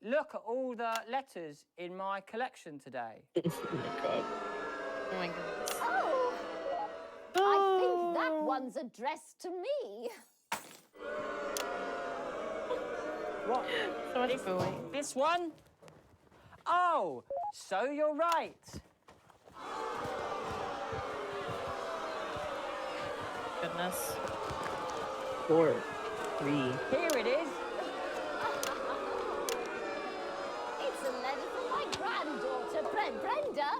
Look at all the letters in my collection today. Oh my god. Oh my goodness. Oh, I think that one's addressed to me. What? So much booing. This one? Oh, so you're right. Goodness. 4, 3. Here it is. It's a letter from my granddaughter, Brenda.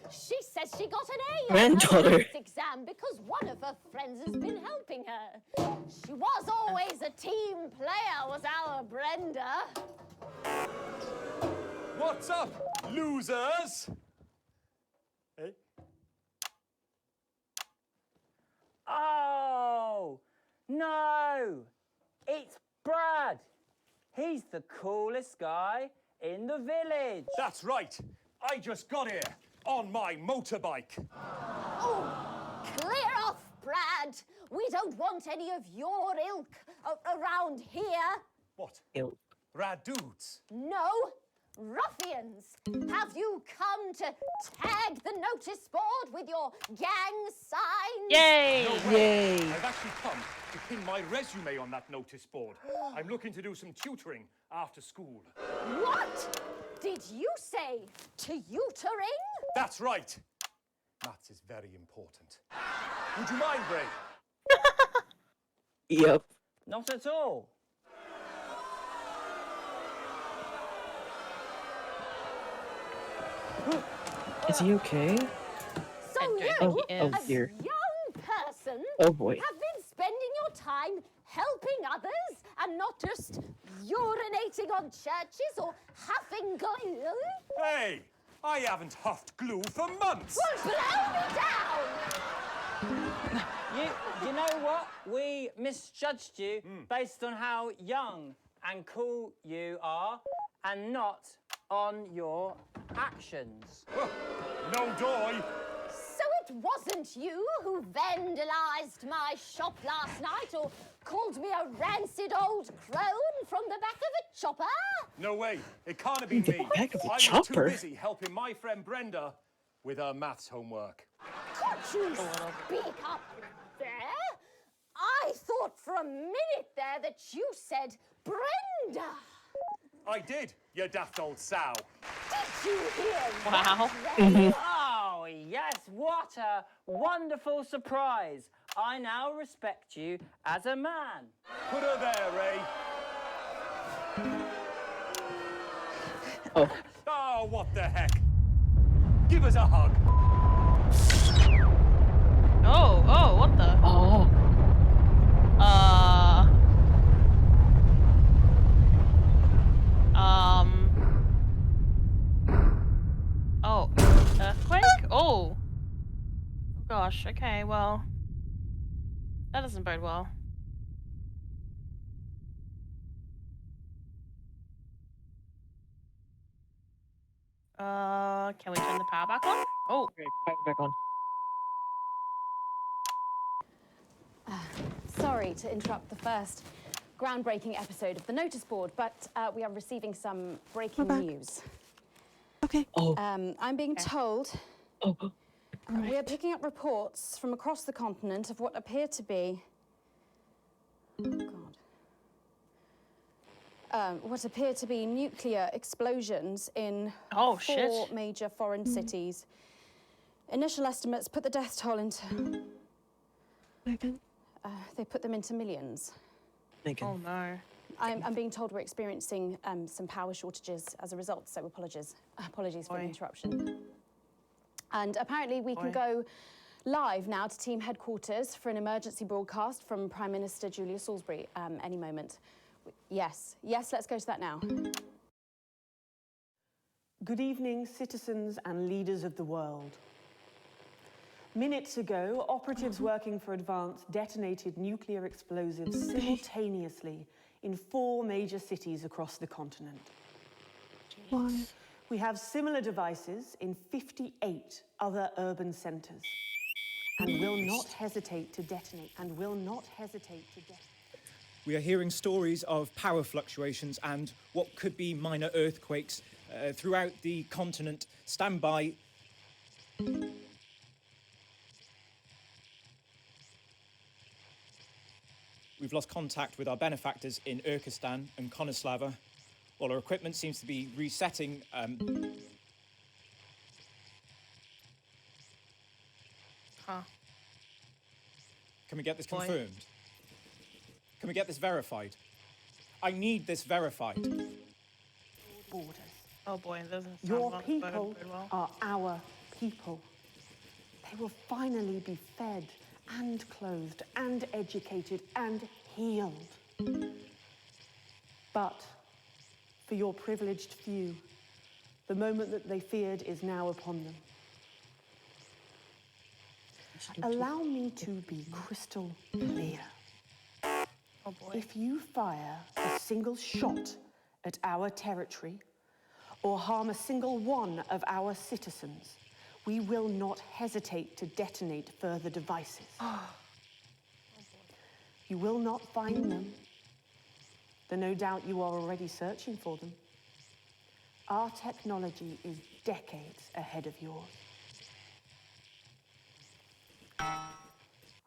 She says she got an A on her Granddaughter. maths exam because one of her friends has been helping her. She was always a team player, was our Brenda. What's up, losers? Hey? Oh, no. It's Brad. He's the coolest guy in the village. That's right. I just got here on my motorbike. Oh, clear off, Brad. We don't want any of your ilk around here. What? Ilk. Rad dudes. No, ruffians. Have you come to tag the notice board with your gang signs? Yay! No way. I've actually come to pin my resume on that notice board. I'm looking to do some tutoring after school. What did you say? Tutoring? That's right. Maths is very important. Would you mind, Ray? Yep. Not at all. Is he okay? So you, Oh as dear. young person, Oh, boy. have been spending your time helping others and not just urinating on churches or huffing glue? Hey, I haven't huffed glue for months. Well, blow me down! You know what? We misjudged you based on how young and cool you are and not on your actions. No doy. So it wasn't you who vandalized my shop last night or called me a rancid old crone from the back of a chopper? No way. It can't have been The me. back of the I was chopper? too busy helping my friend Brenda with her maths homework. Could you speak up there? I thought for a minute there that you said Brenda. I did, you daft old sow. Did you hear Wow. that, Ray? Oh, yes, what a wonderful surprise. I now respect you as a man. Put her there, Ray. Oh. Oh, what the heck? Give us a hug. Oh, what the? Oh. Oh, earthquake? Oh. Oh gosh, okay, well. That doesn't bode well. Can we turn the power back on? Oh. Okay, power back on. Sorry to interrupt the first groundbreaking episode of the notice board, but we are receiving some breaking news. Okay. I'm being told Right. we are picking up reports from across the continent of what appear to be what appear to be nuclear explosions in four major foreign cities. Initial estimates put the death toll into... Megan? They put them into millions. Megan. Oh no. I'm being told we're experiencing some power shortages as a result, so apologies for the interruption. And apparently we can go live now to team headquarters for an emergency broadcast from Prime Minister Julia Salisbury any moment. Yes, let's go to that now. Good evening, citizens and leaders of the world. Minutes ago, operatives working for Advance detonated nuclear explosives simultaneously in 4 major cities across the continent. Why? We have similar devices in 58 other urban centres and will not hesitate to detonate, We are hearing stories of power fluctuations and what could be minor earthquakes throughout the continent. Stand by. We've lost contact with our benefactors in Urkistan and Konoslava, while our equipment seems to be resetting. Can we get this confirmed? Can we get this verified? I need this verified. Borders. Oh boy, it doesn't sound Your well, people very well. are our people. They will finally be fed and clothed and educated and healed. But for your privileged few, the moment that they feared is now upon them. Allow me to be crystal clear. Oh boy. If you fire a single shot at our territory or harm a single one of our citizens, we will not hesitate to detonate further devices. You will not find them, though no doubt you are already searching for them. Our technology is decades ahead of yours.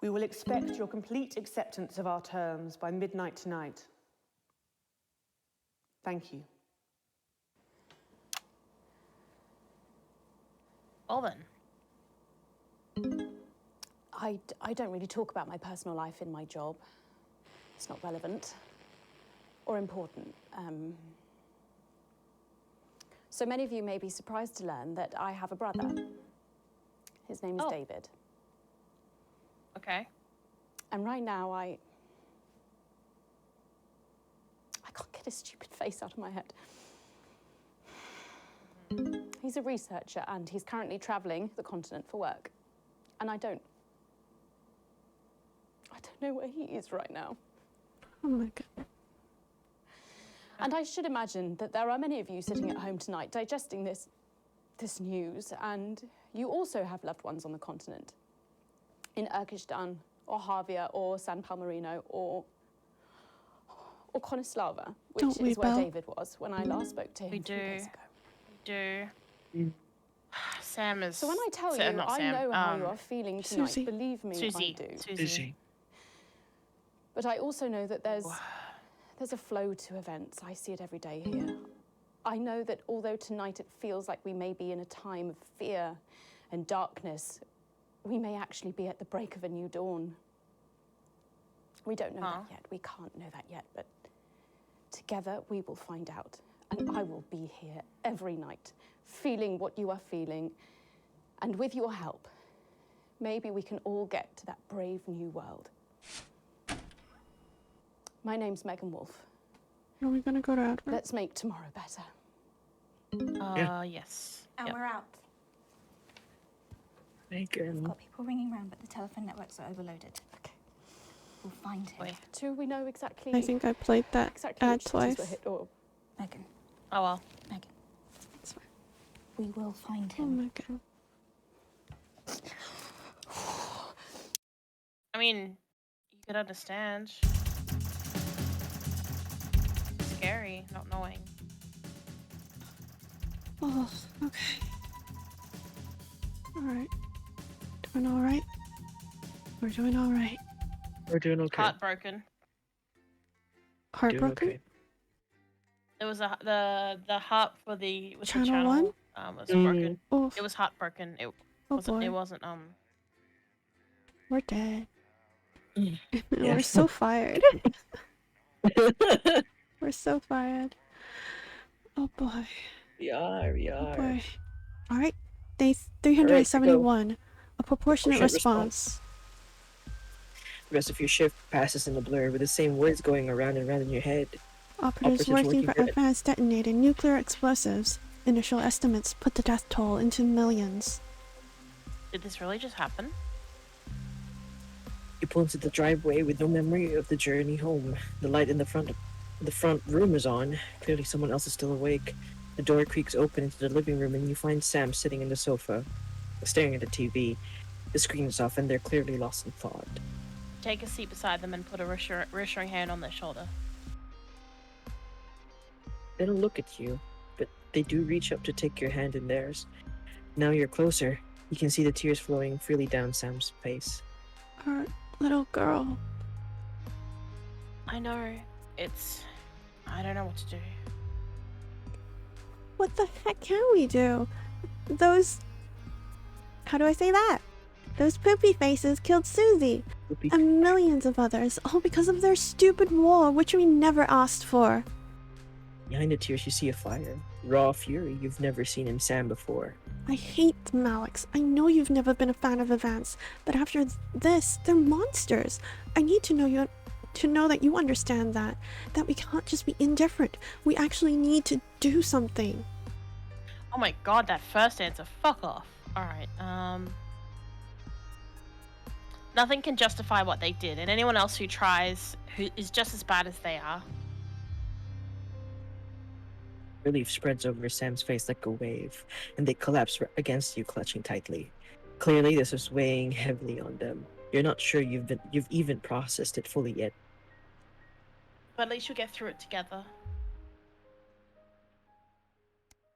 We will expect your complete acceptance of our terms by midnight tonight. Thank you. Well then. I don't really talk about my personal life in my job. It's not relevant or important. So many of you may be surprised to learn that I have a brother. His name is David. Okay. And right now, I can't get his stupid face out of my head. He's a researcher and he's currently travelling the continent for work. And I don't know where he is right now. Oh my God. And I should imagine that there are many of you sitting at home tonight digesting this news, and you also have loved ones on the continent. In Urkistan, or Havia, or San Palmerino, or Konoslava, which is where David was when I last spoke to him 3 days ago. We do. Sam is... So when I tell you, I know how you are feeling tonight. Susie. Believe me, I do. Susie. But I also know that there's a flow to events. I see it every day here. I know that although tonight it feels like we may be in a time of fear and darkness, we may actually be at the break of a new dawn. We don't know that yet. We can't know that yet, but together we will find out. And I will be here every night, feeling what you are feeling. And with your help, maybe we can all get to that brave new world. My name's Megan Wolfe. Are we gonna go to Outback? Let's make tomorrow better. Yes. And we're out. Megan. Got people ringing around, but the telephone networks are overloaded. Okay. We'll find him. Do we know exactly? I think I played that ad which cities were twice. hit, or... Megan. Oh well. Megan. It's fine. we will find Oh him. my god. I mean, you could understand. Scary, not knowing. Oh, okay. Alright. Doing alright? We're doing alright. We're doing okay. Heartbroken. Heartbroken? Okay. It was the heart for the Channel 1? was broken. Oof. It was heartbroken. It Oh wasn't. boy. It wasn't. We're dead. Yeah. We're so fired. We're so fired. Oh boy. We are. Oh boy. Alright. Day 371. A proportionate response. The rest of your shift passes in a blur with the same words going around and around in your head. Operatives working for advanced detonated nuclear explosives. Initial estimates put the death toll into millions. Did this really just happen? You pull into the driveway with no memory of the journey home. The light in the front room is on. Clearly someone else is still awake. The door creaks open into the living room and you find Sam sitting in the sofa, staring at the TV. The screen is off and they're clearly lost in thought. Take a seat beside them and put a reassuring hand on their shoulder. They don't look at you, but they do reach up to take your hand in theirs. Now you're closer. You can see the tears flowing freely down Sam's face. Our little girl. I know. I don't know what to do. What the heck can we do? How do I say that? Those poopy faces killed Susie. And millions of others, all because of their stupid war, which we never asked for. Behind the tears you see a fire. Raw fury you've never seen in Sam before. I hate them, Alex. I know you've never been a fan of Advance, but after this, they're monsters. I need to know that you understand that we can't just be indifferent. We actually need to do something. Oh my god, that first answer. Fuck off. Alright, nothing can justify what they did, and anyone else who tries who is just as bad as they are. Relief spreads over Sam's face like a wave, and they collapse against you, clutching tightly. Clearly, this is weighing heavily on them. You're not sure you've even processed it fully yet. But at least you'll get through it together.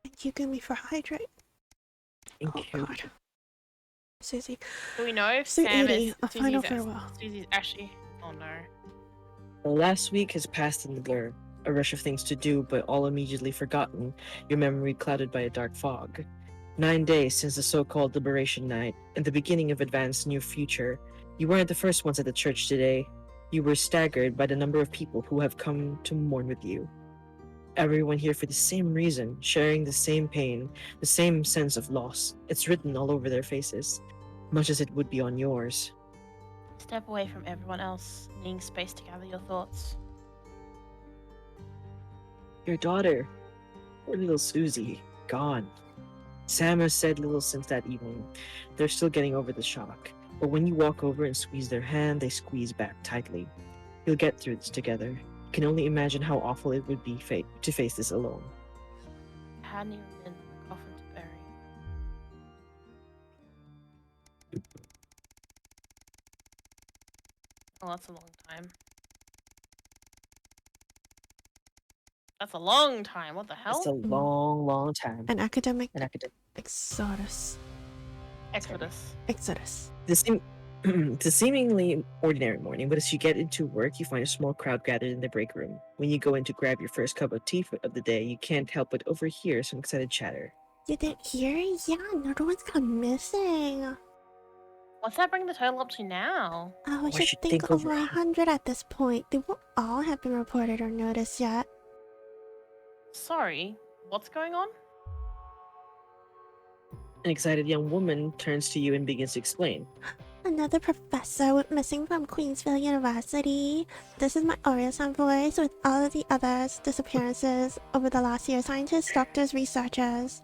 Thank you, Gumi, for hydrate. Thank you. God. Susie. Do we know if Suit Sam 80, is a final farewell. Susie's actually... Oh no. The last week has passed in the blur. A rush of things to do, but all immediately forgotten, your memory clouded by a dark fog. 9 days since the so-called Liberation Night, and the beginning of Advanced's new future. You weren't the first ones at the church today. You were staggered by the number of people who have come to mourn with you. Everyone here for the same reason, sharing the same pain, the same sense of loss. It's written all over their faces, much as it would be on yours. Step away from everyone else, needing space to gather your thoughts. Your daughter, poor little Susie, gone. Sam has said little since that evening. They're still getting over the shock, but when you walk over and squeeze their hand, they squeeze back tightly. You'll get through this together. You can only imagine how awful it would be to face this alone. I hadn't even been in the coffin to bury. Oh, that's a long time. That's a long time. What the hell? It's a long, long time. An academic Exodus. The seemingly ordinary morning, but as you get into work, you find a small crowd gathered in the break room. When you go in to grab your first cup of tea of the day, you can't help but overhear some excited chatter. You didn't hear? Yeah, another one's gone missing. What's that bring the total up to now? Oh, I should think over 100 at this point. They won't all have been reported or noticed yet. Sorry, what's going on? An excited young woman turns to you and begins to explain. Another professor went missing from Queensville University. This is my Oreo-san voice with all of the others' disappearances over the last year. Scientists, doctors, researchers.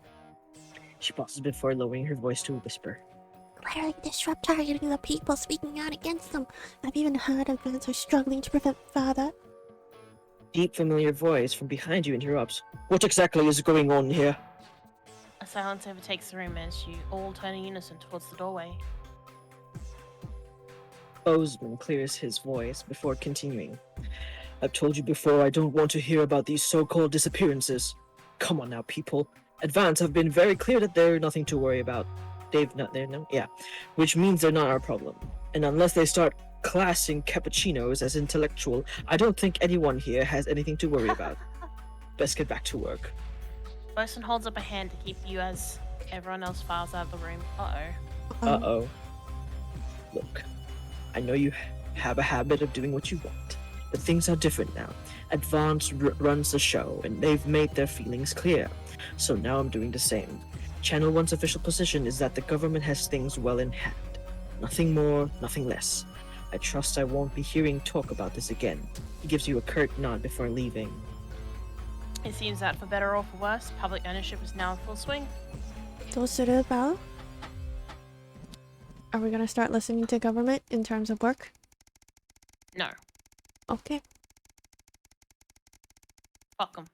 She pauses before lowering her voice to a whisper. Clearly disrupt targeting the people speaking out against them. I've even heard advance are struggling to prevent further. Deep, familiar voice from behind you interrupts. What exactly is going on here? A silence overtakes the room as you all turn in unison towards the doorway. Bozeman clears his voice before continuing. I've told you before I don't want to hear about these so-called disappearances. Come on now, people. Advance have been very clear that they're nothing to worry about. They've not there now? Yeah. Which means they're not our problem. And unless they start classing cappuccinos as intellectual, I don't think anyone here has anything to worry about. Best get back to work. Bosun holds up a hand to keep you as everyone else files out of the room. Uh-oh. Uh-oh. Look, I know you have a habit of doing what you want, but things are different now. Advance runs the show, and they've made their feelings clear. So now I'm doing the same. Channel 1's official position is that the government has things well in hand. Nothing more, nothing less. I trust I won't be hearing talk about this again. He gives you a curt nod before leaving. It seems that for better or for worse, public ownership is now in full swing. Are we gonna start listening to government in terms of work? No. Okay. Fuck 'em.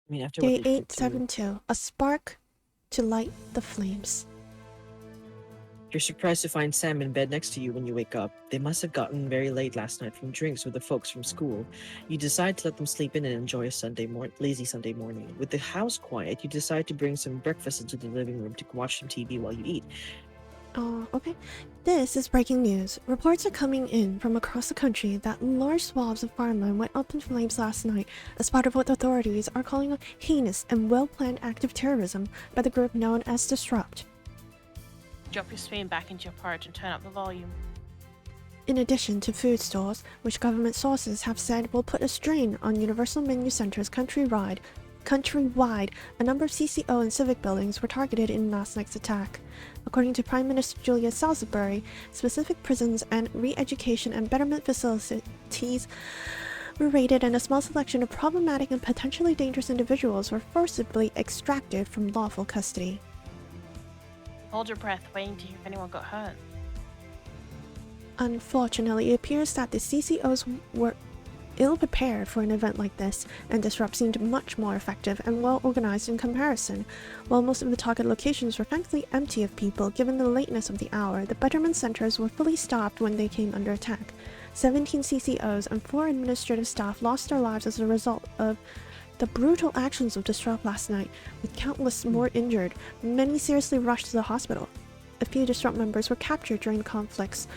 I mean, after Day what they did to 872. A spark to light the flames. You're surprised to find Sam in bed next to you when you wake up. They must have gotten very late last night from drinks with the folks from school. You decide to let them sleep in and enjoy a lazy Sunday morning. With the house quiet, you decide to bring some breakfast into the living room to watch some TV while you eat. Okay. This is breaking news. Reports are coming in from across the country that large swaths of farmland went up in flames last night as part of what authorities are calling a heinous and well-planned act of terrorism by the group known as Disrupt. Drop your spoon back into your porridge and turn up the volume. In addition to food stores, which government sources have said will put a strain on Universal Menu Centers countrywide, a number of CCO and civic buildings were targeted in last night's attack. According to Prime Minister Julia Salisbury, specific prisons and re-education and betterment facilities were raided and a small selection of problematic and potentially dangerous individuals were forcibly extracted from lawful custody. Hold your breath, waiting to hear if anyone got hurt. Unfortunately, it appears that the CCOs were ill-prepared for an event like this, and Disrupt seemed much more effective and well-organized in comparison. While most of the target locations were thankfully empty of people given the lateness of the hour, the betterment centers were fully stocked when they came under attack. 17 CCOs and 4 administrative staff lost their lives as a result of the brutal actions of Disrupt last night, with countless more injured, many seriously rushed to the hospital. A few Disrupt members were captured during the conflicts,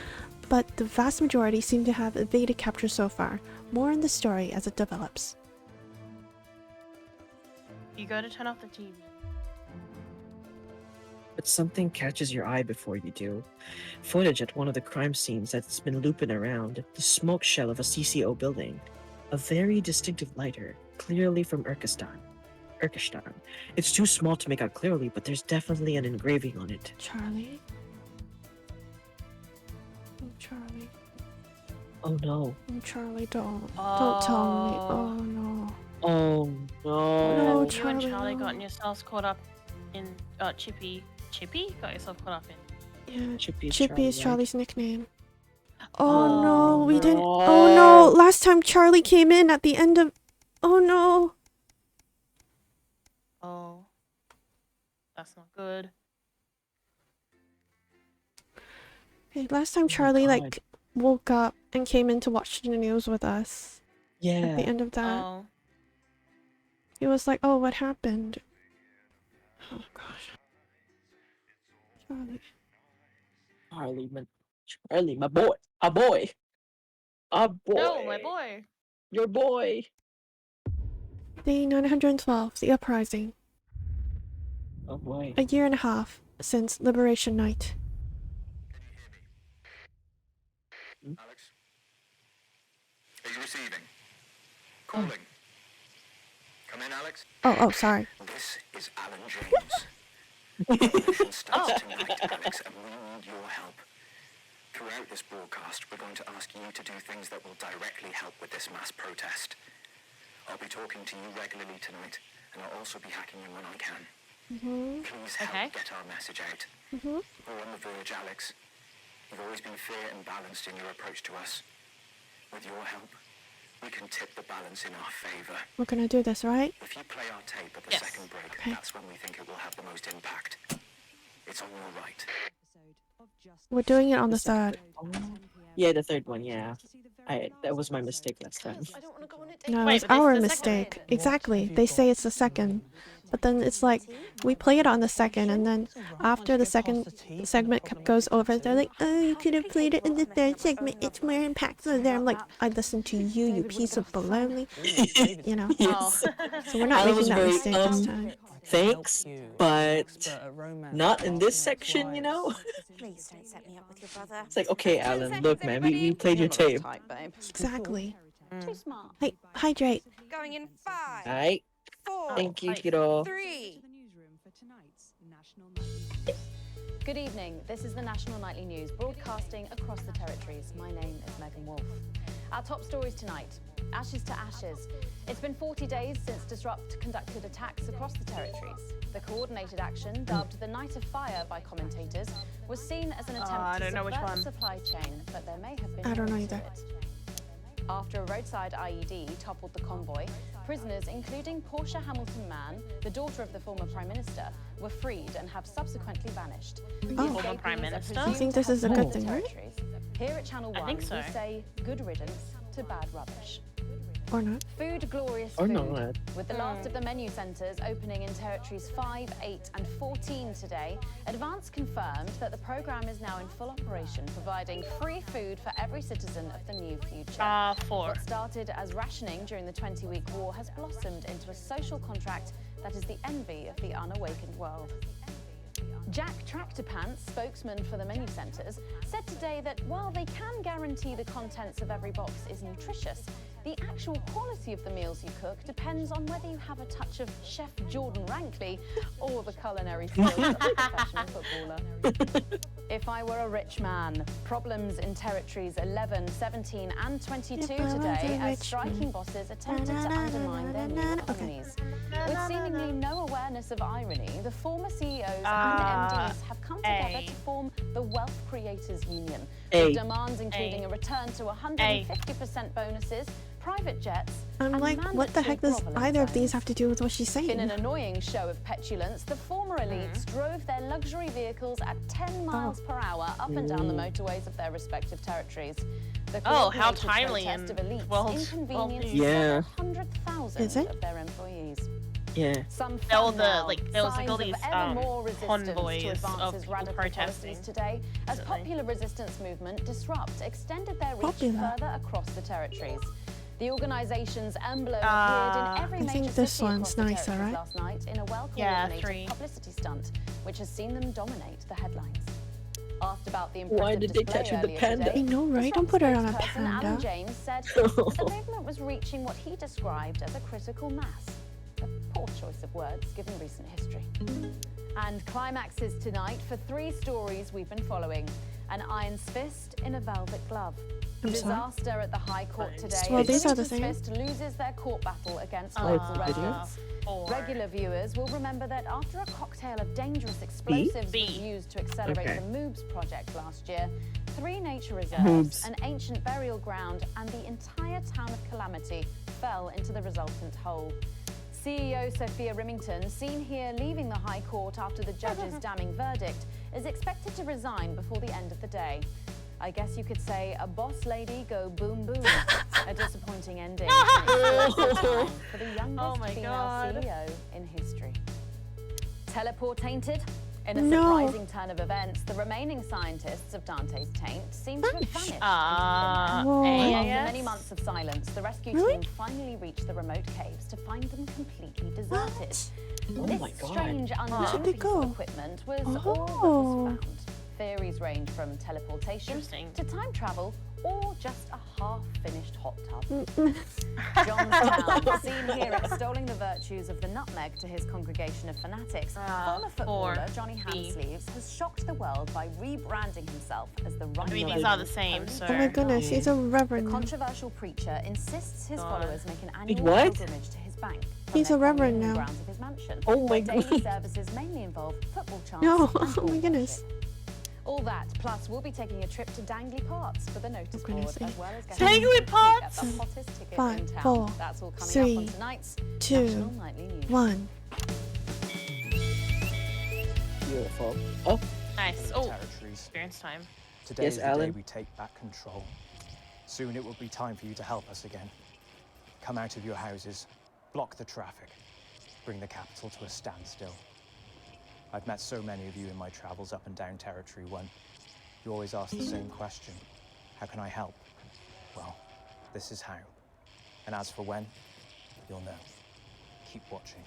but the vast majority seem to have evaded capture so far. More in the story as it develops. You go to turn off the TV. But something catches your eye before you do. Footage at one of the crime scenes that's been looping around, the smoke shell of a CCO building. A very distinctive lighter, clearly from Urkistan. It's too small to make out clearly, but there's definitely an engraving on it. Charlie? Oh, Charlie. Oh no. Oh, Charlie, don't. Don't tell me. Oh no. Oh no. No, You and Charlie no. got yourselves caught up in Chippy got yourself caught up in. Yeah, Chippy is Charlie, Charlie's nickname. Oh no, we didn't. Oh no, last time Charlie came in at the end of. Oh no. Oh. That's not good. Hey, last time Charlie woke up and came in to watch the news with us. Yeah. At the end of that, Oh. he was like, "Oh, what happened?" Oh gosh. Charlie, my boy. A boy. No, my boy. Your boy. Day 912, the uprising. Oh boy. A year and a half since Liberation Night. Alex? Are you receiving? Calling. Come in, Alex. Oh, sorry. This is Alan James. The mission starts tonight, Alex, and we need your help. Throughout this broadcast, we're going to ask you to do things that will directly help with this mass protest. I'll be talking to you regularly tonight, and I'll also be hacking you when I can. Please help get our message out. We're on the verge, Alex. You've always been fair and balanced in your approach to us. With your help, we can tip the balance in our favor. We're gonna do this, right? If you play our tape at the Yes. second break, Okay. that's when we think it will have the most impact. It's on your right. We're doing it on the third. Yeah, the third one, yeah. That was my mistake last time. No, Wait, it's but they our said mistake. second. Exactly. They say it's the second. But then it's like, we play it on the second, and then after the second segment goes over, they're like, oh, you could have played it in the third segment. It's more impactful there. I'm like, I listened to you, you piece of baloney. You know? Yes. So we're not Alan making was that very, mistake this time. Thanks, but not in this section, you know? Please don't set me up with your brother. It's like, okay, Alan, look, man, we played your tape. Exactly. Too smart. Hey, hydrate. Going in 5, Alright. 4, Thank you, kiddo. 3. Good evening. This is the National Nightly News, broadcasting across the territories. My name is Megan Wolfe. Our top stories tonight. Ashes to ashes. It's been 40 days since Disrupt conducted attacks across the territories. The coordinated action, dubbed the Night of Fire by commentators, was seen as an attempt I to don't know which subvert one. the supply chain, but there may have been I don't know more to either. it. After a roadside IED toppled the convoy, prisoners, including Portia Hamilton-Mann, the daughter of the former Prime Minister, were freed and have subsequently vanished. The Oh. Former Prime escapees are Minister? presumed I think to this have is a fled good the thing, right? territories. Here at Channel 1, I think so. we say good riddance to bad rubbish. Or not. Food, glorious Or food. not. With the last of the menu centres opening in territories 5, 8 and 14 today, Advance confirmed that the programme is now in full operation, providing free food for every citizen of the new future. 4. What started as rationing during the 20-week war has blossomed into a social contract that is the envy of the unawakened world. Jack Tractorpants, spokesman for the menu centres, said today that while they can guarantee the contents of every box is nutritious, the actual quality of the meals you cook depends on whether you have a touch of Chef Jordan Rankley or the culinary skills of a professional footballer. If I were a rich man, problems in territories 11, 17 and 22 If I was a today as rich striking man. bosses attempted to undermine their new economies. With seemingly no awareness of irony, the former CEOs and MDs have come together to form the Wealth Creators Union, with demands including a return to 150% bonuses, private jets, I'm and like, what the heck does mandatory either of groveling these have to do with what she's in saying? an annoying show of petulance, the former elites drove their luxury vehicles at 10 miles per hour up and down the motorways of their respective territories. The Oh, how coordinated timely protest and of elites well inconvenienced Yeah. several hundred thousand Is it? of their employees. Yeah. Some All fun the, now, like, there was, like, all signs of these, ever more resistance convoys to of Advance's people radical protesting. policies today, as popular resistance movement Disrupt extended their reach Popular. further across the territories. The organisation's emblem appeared Ah. in every I major think this city one's across the nicer, territories right? last night in a Yeah, well-coordinated 3. publicity stunt, which has seen them dominate the headlines. Asked about the Why impressive did they display tattoo the earlier panda? today, I know, right? Don't Disrupt put her on a spokesperson Alan panda. James said that the movement was reaching what he described as a critical mass. A poor choice of words given recent history. And climaxes tonight for 3 stories we've been following. An iron's fist in a velvet glove. I'm sorry? Disaster at the High Court today. Well, these are the Islington's same. Fist loses their court battle against Oh, local it's a video? residents. 4. Regular viewers will remember that after a cocktail of dangerous explosives B. was used to accelerate Okay. the MOOBS project last year, 3 nature reserves, MOOBS. an ancient burial ground, and the entire town of Calamity fell into the resultant hole. CEO Sophia Rimington, seen here leaving the High Court after the judge's damning verdict, is expected to resign before the end of the day. I guess you could say a boss lady go boom boom. A disappointing ending for the youngest Oh my female God. CEO in history. Teleportated? In a No. surprising turn of events, the remaining scientists of Dante's Taint seem to have vanished. Whoa. After yes. many months of silence, the rescue Really? team finally reached the remote caves to find them completely deserted. Oh This my God. strange Where unknown did they piece go? of equipment was all that Oh. was found. Theories range from teleportation Interesting. to time travel or just a half-finished hot tub. Mm-mm. Johnstown, seen here extolling the virtues of the nutmeg to his congregation of fanatics, former footballer 4. Johnny B. Handsleeves has shocked the world by rebranding himself as the right. I mean, these are the same, so. Oh my goodness, he's a The reverend now. controversial preacher insists his God. followers make an annual what? pilgrimage to his bank. from He's their a reverend communal now. grounds of his mansion, Oh my where daily God. services mainly involve football chants No, and oh my ball goodness. worship. All that, plus we'll be taking a trip to Dangly Parts for the notice board, as well as getting Dangly Parts? the hottest ticket in 5, town. 4, That's all coming 3, up on tonight's 2, National Nightly News. 1. Beautiful. Oh, Nice. Oh, Territories. experience time. Today Yes, is the Alan? day we take back control. Soon it will be time for you to help us again. Come out of your houses, block the traffic, bring the capital to a standstill. I've met so many of you in my travels up and down Territory 1. You always ask the same question. How can I help? Well, this is how. And as for when, you'll know. Keep watching.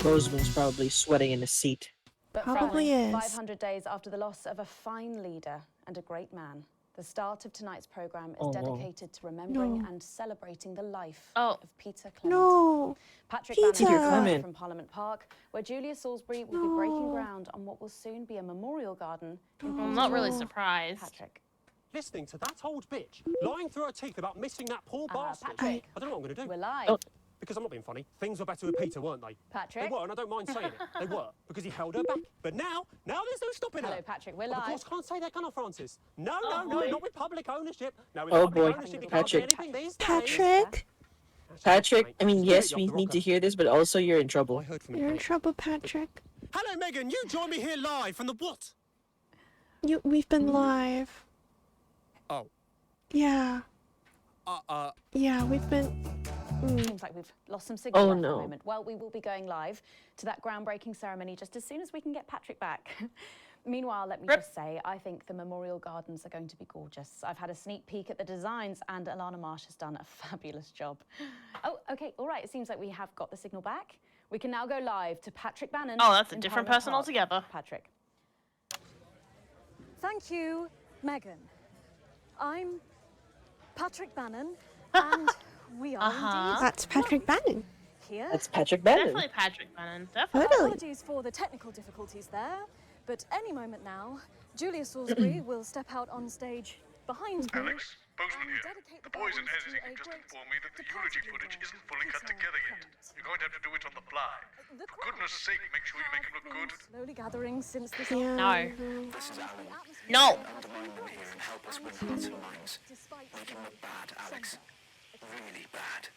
Rosamund's probably sweating in the seat. But Probably frowning, is. 500 days after the loss of a fine leader and a great man, the start of tonight's programme is Oh, no. dedicated to remembering No. and celebrating the life Oh. of Peter Clement. No. Patrick Peter. Bannon Clement. live from Parliament Park, where Julia Salisbury will be breaking ground on what will soon be a memorial garden in I'm not really Peter's honor. surprised. Patrick. Listening to that old bitch lying through her teeth about missing that poor bastard. Patrick. I don't know what I'm going to do. We're live. Oh. Because I'm not being funny. Things were better with Peter, weren't they? Patrick. They were, and I don't mind saying it. They were, because he held her back. But now there's no stopping Hello, her. Patrick, we're Of live. course, can't say that, can I, Francis? No, Oh, no, boy. not with public ownership. No, with Oh, public boy. ownership, you Patrick. can't say anything these days. Patrick, Patrick, I mean, Straight yes, off we the need to rocker. hear this, but also you're in trouble. I heard from you're in him. trouble, Patrick. Hello, Megan. You join me here live from the what? We've been live. Oh. Yeah. Yeah, we've been. Seems like we've lost some signal Oh, there for no. a moment. Well, we will be going live to that groundbreaking ceremony just as soon as we can get Patrick back. Meanwhile, let me just say, I think the memorial gardens are going to be gorgeous. I've had a sneak peek at the designs, and Alana Marsh has done a fabulous job. Oh, okay, all right. It seems like we have got the signal back. We can now go live to Patrick Bannon. Oh, that's a in different Parliament person Park. altogether. Patrick. Thank you, Megan. I'm Patrick Bannon, and we are indeed That's Patrick Bannon. here. That's Patrick Bannon. Definitely Patrick Bannon. Definitely. Totally. Apologies for the technical difficulties there, but any moment now, Julia Salisbury will step out on stage behind me. Alex, Bozeman and here. dedicate The boys in gardens to editing a have just great informed me that the eulogy departed footage leader, isn't fully cut Peter together yet. Clement. You're going to have to do it on the fly. The For goodness sake, make sure you make it look good. slowly gathering since this Yeah. No. This is Alan. No. Undermine them here and help us win hearts and minds. Make him look bad, Alex. Really bad.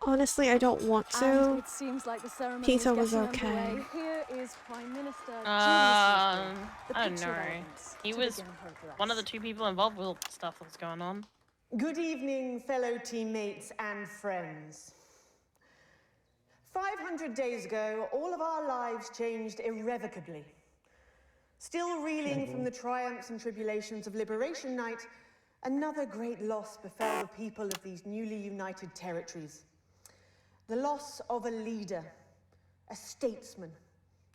Honestly, I don't want And to. it seems like the ceremony Peter is was getting okay. underway. Here is Prime Minister Julia Salisbury, the I don't picture of know. elegance, He to was begin her address. one of the two people involved with all the stuff that was going on. Good evening, fellow teammates and friends. 500 days ago, all of our lives changed irrevocably. Still reeling from the triumphs and tribulations of Liberation Night, another great loss befell the people of these newly united territories. The loss of a leader, a statesman,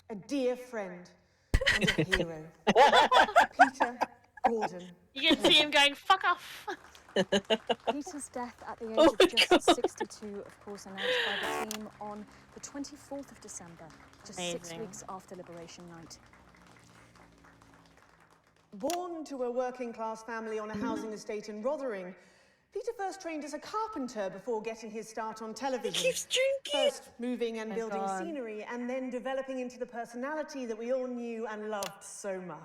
a dear friend, and a hero. Peter Gordon. You can see him going, fuck off. Peter's death at the age of just 62, of course, announced by the team on the 24th of December, just 6 Amazing. weeks after Liberation Night. Born to a working-class family on a housing estate in Rotherham, Peter first trained as a carpenter before getting his start on television. He keeps drinking. First moving and building God. scenery, and then developing into the personality that we all knew and loved so much.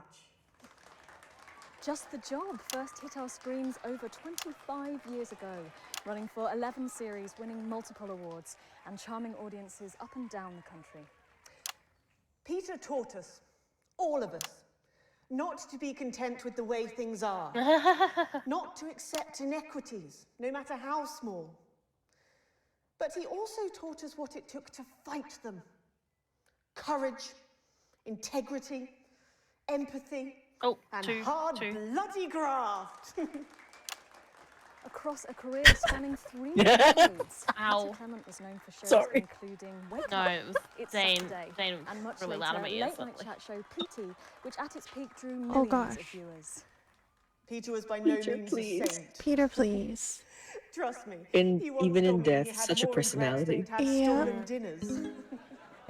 Just the Job first hit our screens over 25 years ago, running for 11 series, winning multiple awards, and charming audiences up and down the country. Peter taught us, all of us, not to be content with the way things are, not to accept inequities, no matter how small. But he also taught us what it took to fight them. Courage, integrity, empathy, and hard bloody graft. Across a career spanning 3 decades, Peter Clement was known for shows including Wake No, Up, it was It's Zane. Saturday, Zane was and much really later, loud at my ears, late-night luckily. chat show PT, which at its peak drew Oh, millions gosh. of viewers. Peter was by no Peter, means please. a saint. Peter, please. Trust me. In, he once even in told me he death, had such a more regrets than personality. he'd had Yeah. stolen dinners.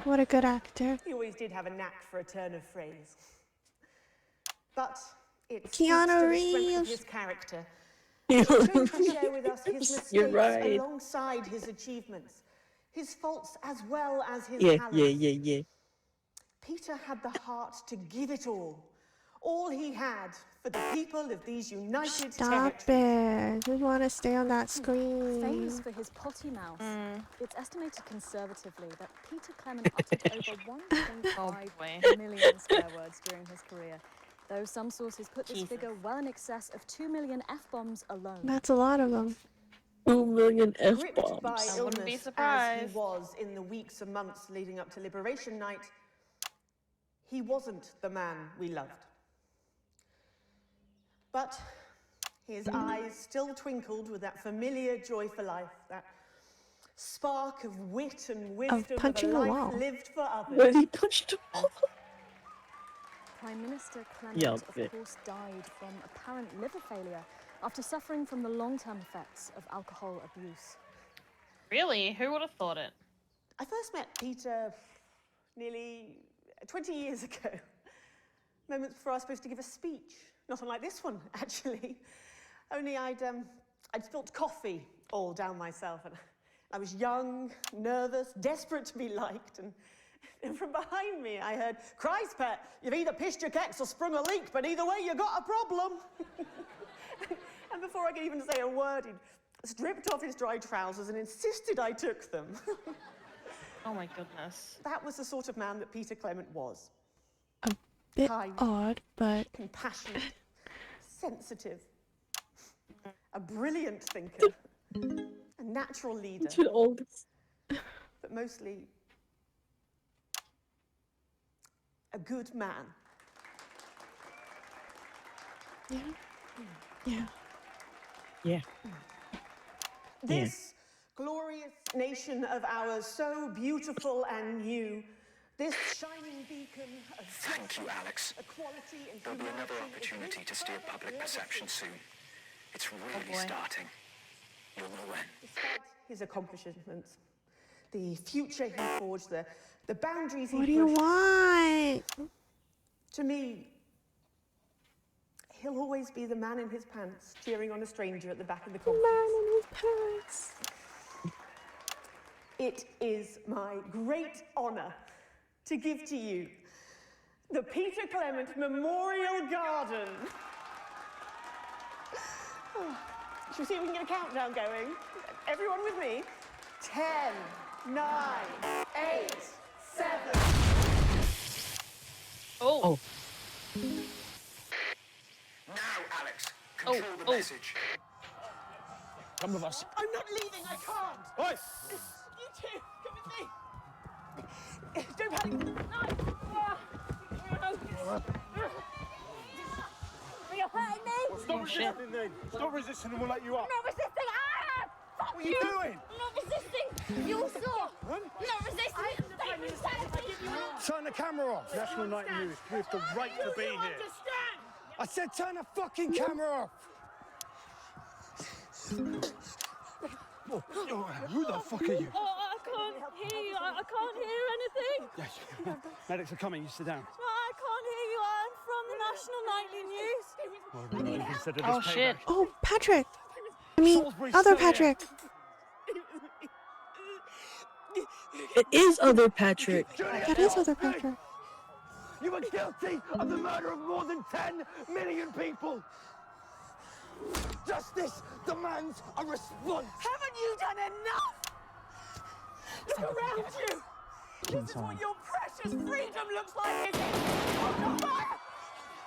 What a good actor. He always did have a knack for a turn of phrase. But it speaks Keanu to the strength of Reeves. his character. You're He chose to share with us his mistakes right. alongside his achievements, his faults as well as his Yeah, talents. yeah, yeah, yeah. Peter had the heart to give it all he had for the people of these united Stop territories. it. We want to stay on that screen. Famous for his potty mouth, it's estimated conservatively that Peter Clement uttered over 1.5 million swear words during his career, though some sources put this figure well in excess of 2 million F-bombs alone. That's a lot of them. 2 million Gripped by F-bombs. illness as he was in the weeks and months leading up to Liberation Night, he wasn't the man we loved. But his eyes still twinkled with that familiar joy for life, that spark of wit and wisdom of a punching a life wall. lived for others. When he punched a wall. Prime Minister Clement, Yeah, of course, died from apparent liver failure after suffering from the long-term effects of alcohol abuse. Really? Who would have thought it? I first met Peter nearly 20 years ago, moments before I was supposed to give a speech. Not unlike this one, actually. Only I'd spilt coffee all down myself, and I was young, nervous, desperate to be liked, and from behind me I heard, "Christ, pet, you've either pissed your kecks or sprung a leak, but either way you got a problem." And before I could even say a word, he stripped off his dry trousers and insisted I took them. Oh my goodness. That was the sort of man that Peter Clement was. Bit Kind, odd, but compassionate, sensitive, a brilliant thinker, a natural leader, but mostly a good man. yeah. Yeah. Yeah. This glorious nation of ours, so beautiful and new, this shining beacon of Thank you, Alex. equality and There'll be another humanity opportunity to steer public perception soon. It's really boy. starting. You'll know when. Despite his accomplishments, the future he forged, the boundaries he What do you pushed, want? to me, he'll always be the man in his pants cheering on a stranger at the back of the conference. Man in his pants. It is my great honor to give to you the Peter Clement Memorial Garden. Shall we see if we can get a countdown going? Everyone with me? 10, 9, 8, 7. Oh. Now, Alex, control the message. Come with us. I'm not leaving, I can't. Oi! You two, come with me. Don't panic. You're hurting me? Stop resisting then. Stop resisting and we'll let you up. I'm not resisting. Ah! Fuck What are you doing? I'm not resisting. You saw. I'm not resisting. Stay brutality. Turn the camera off. National Night News. We have the right to be here. I said turn the fucking camera off. Oh, who the fuck are you? Oh, I can't hear you. I can't hear anything. Yes. Medics are coming. You sit down. I can't hear you. I'm from the National Nightly News. Well, we really consider Oh, this shit. payback. Oh, Patrick. I mean, Salisbury's other still here. Patrick. It is other Patrick. That is other Patrick. You are guilty of the murder of more than 10 million people. Justice demands a response. Haven't you done enough? Look around you. This is what your precious freedom looks like. On fire.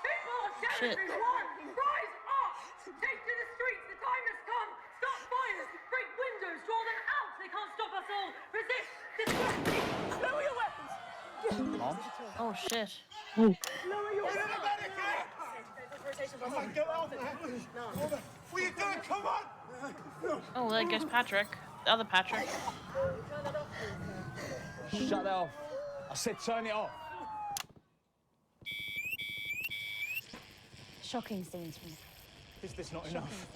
People of Shit. Territory 1, rise up! Take to the streets, the time has come! Stop fires, break windows, draw them out! They can't stop us all! Resist! Distract! Lower your weapons! Mom? Oh shit. Lower your weapons! Go out there. What are you doing? Come on! Oh, there goes Patrick. The other Patrick. Shut it off. I said turn it off. Shocking scenes from Is this not enough?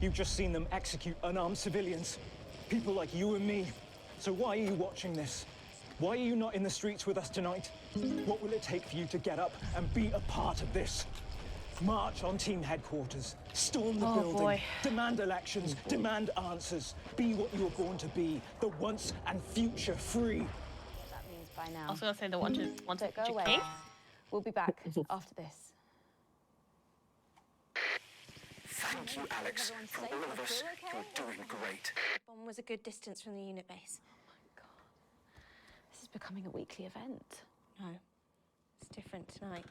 You've just seen them execute unarmed civilians. People like you and me. So why are you watching this? Why are you not in the streets with us tonight? What will it take for you to get up and be a part of this? March on team headquarters, storm the building, boy. demand elections, demand answers. Be what you were born to be, the once and future free. that means by by now. I was gonna say the one to Don't go away. We'll be back after this. Thank you, Alex. From all of us, you're doing great. The bomb was a good distance from the unit base. This is becoming a weekly event. No, it's different tonight.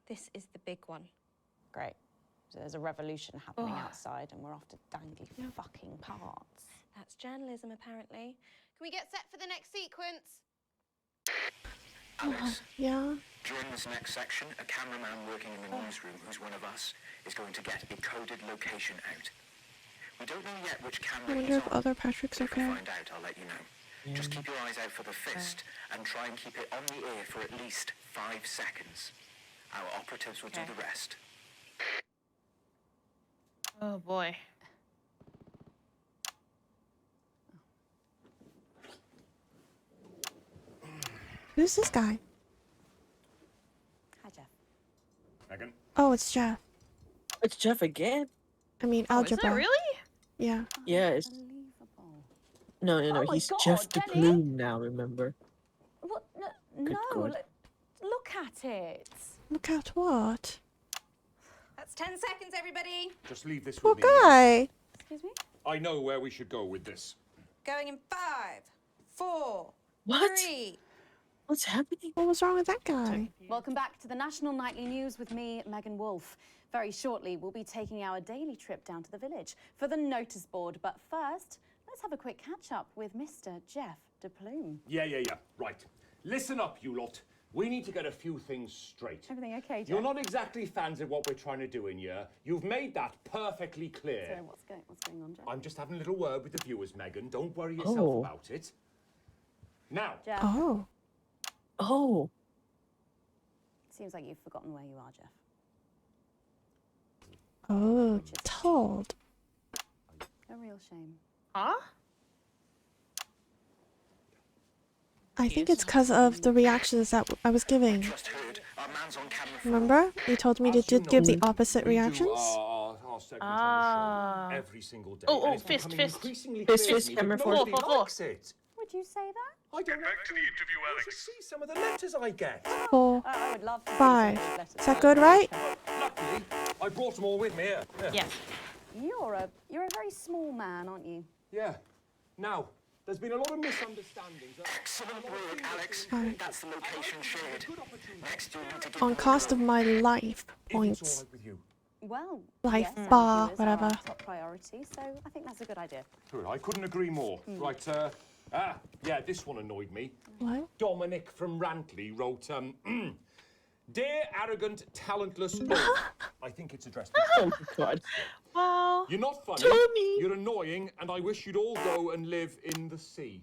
This is the big one. Great. So there's a revolution happening outside and we're off to dangly fucking parts. That's journalism, apparently. Can we get set for the next sequence? Alex, Yeah. during this next section, a cameraman working in the newsroom who's one of us is going to get a coded location out. We don't know yet which I camera wonder he's if on. other Patrick's If we okay. find out, I'll let you know. Just keep your eyes out for the fist and try and keep it on the air for at least 5 seconds. Our operatives will do the rest. Oh boy. Who's this guy? Hi, Jeff. Megan? Oh, it's Jeff. It's Jeff again? I mean, Oh, is algebra. it really? Yeah. Yeah, it's... No, Oh my he's God, Jeff the Jenny. Plume now, remember? What? Good No, God. look at it. Look at what? That's 10 seconds, everybody. Just leave this Poor with me. guy. Excuse me? I know where we should go with this. Going in 5, 4, What? 3. What's happening? What was wrong with that guy? Welcome back to the National Nightly News with me, Megan Wolfe. Very shortly, we'll be taking our daily trip down to the village for the notice board. But first, let's have a quick catch-up with Mr. Jeff de Plume. Yeah. Right. Listen up, you lot. We need to get a few things straight. Everything okay, Jeff? You're not exactly fans of what we're trying to do in here. You've made that perfectly clear. So what's going on, Jeff? I'm just having a little word with the viewers, Megan. Don't worry yourself about it. Now. Jeff. Oh. Seems like you've forgotten where you are, Jeff. Oh, told. A real shame. Huh? I think it's because of the reactions that I was giving. Just heard our man's on camera for Remember? You told me to give the opposite reactions? Our segments on the show every single day. Oh, and it's fist, becoming fist. increasingly Fist, clear fist, to me that camera nobody four. likes it. Would you say that? I don't know. Back to the interview, Alex. See some of the letters I get. 4, I would love to see 5. some of those letters. Is that good, right? Luckily, I brought them all with me here. Yeah. Yes. You're a very small man, aren't you? Yeah. Now, there's been a lot of misunderstandings. Excellent work, Alex. That's the location shared. Next, you need to give On cost of my life points. Well, Life yes, bar, viewers are whatever. our top priority, so I think that's a good idea. Good, I couldn't agree more. Right, yeah, this one annoyed me. What? Dominic from Rantley wrote, Dear arrogant, talentless oaf. I think it's addressed to Oh, God. Wow. You're not funny, Tommy. you're annoying, and I wish you'd all go and live in the sea.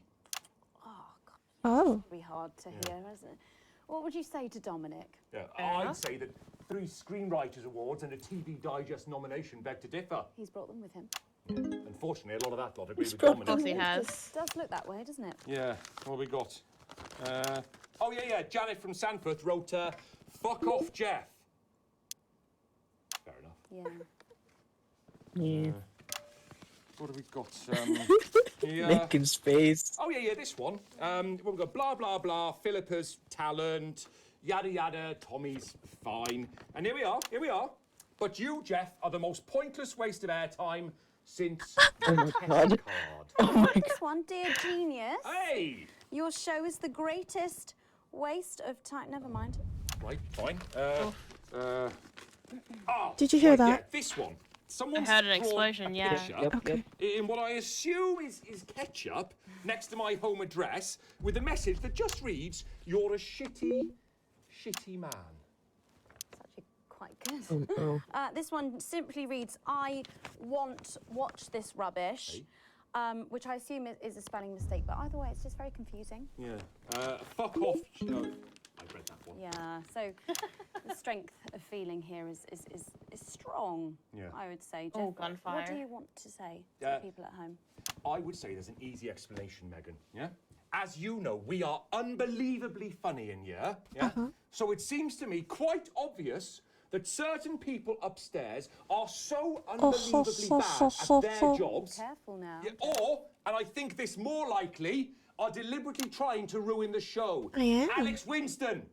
Oh. Be hard to hear, isn't it? What would you say to Dominic? Yeah, I'd say that 3 Screenwriters Awards and a TV Digest nomination beg to differ. He's brought them with him. Unfortunately, a lot of that lot agree with Of Dominic. course he has. It does look that way, doesn't it? Yeah, what have we got? Oh, yeah, Janet from Sanford wrote, fuck off, Jeff. Fair enough. Yeah. Yeah. What have we got? Yeah. Megan's face. Oh, yeah, this one. We've got blah, blah, blah, Philippa's talent, yada, yada, Tommy's fine. And here we are. But you, Jeff, are the most pointless waste of airtime since Oh my God. Oh my This one, dear genius. Hey! Your show is the greatest waste of time. Never mind. Right, fine. Did you hear right, that? Yeah, this one. Someone's I heard an drawn explosion, a yeah. picture Okay. in what I assume is ketchup next to my home address with a message that just reads, "You're a shitty man." It's actually quite good. Oh. This one simply reads, I want watch this rubbish, which I assume is a spelling mistake, but either way, it's just very confusing. Yeah. Fuck off. No, I read that one. Yeah, so the strength of feeling here is strong, Yeah. I would say. Jeff, Oh, what gunfire. do you want to say to Yeah. the people at home? I would say there's an easy explanation, Megan. Yeah. As you know, we are unbelievably funny in here. Yeah. So it seems to me quite obvious that certain people upstairs are so unbelievably bad at their jobs. Careful now. Yeah, or, and I think this more likely, are deliberately trying to ruin the show. I am. Alex Winston!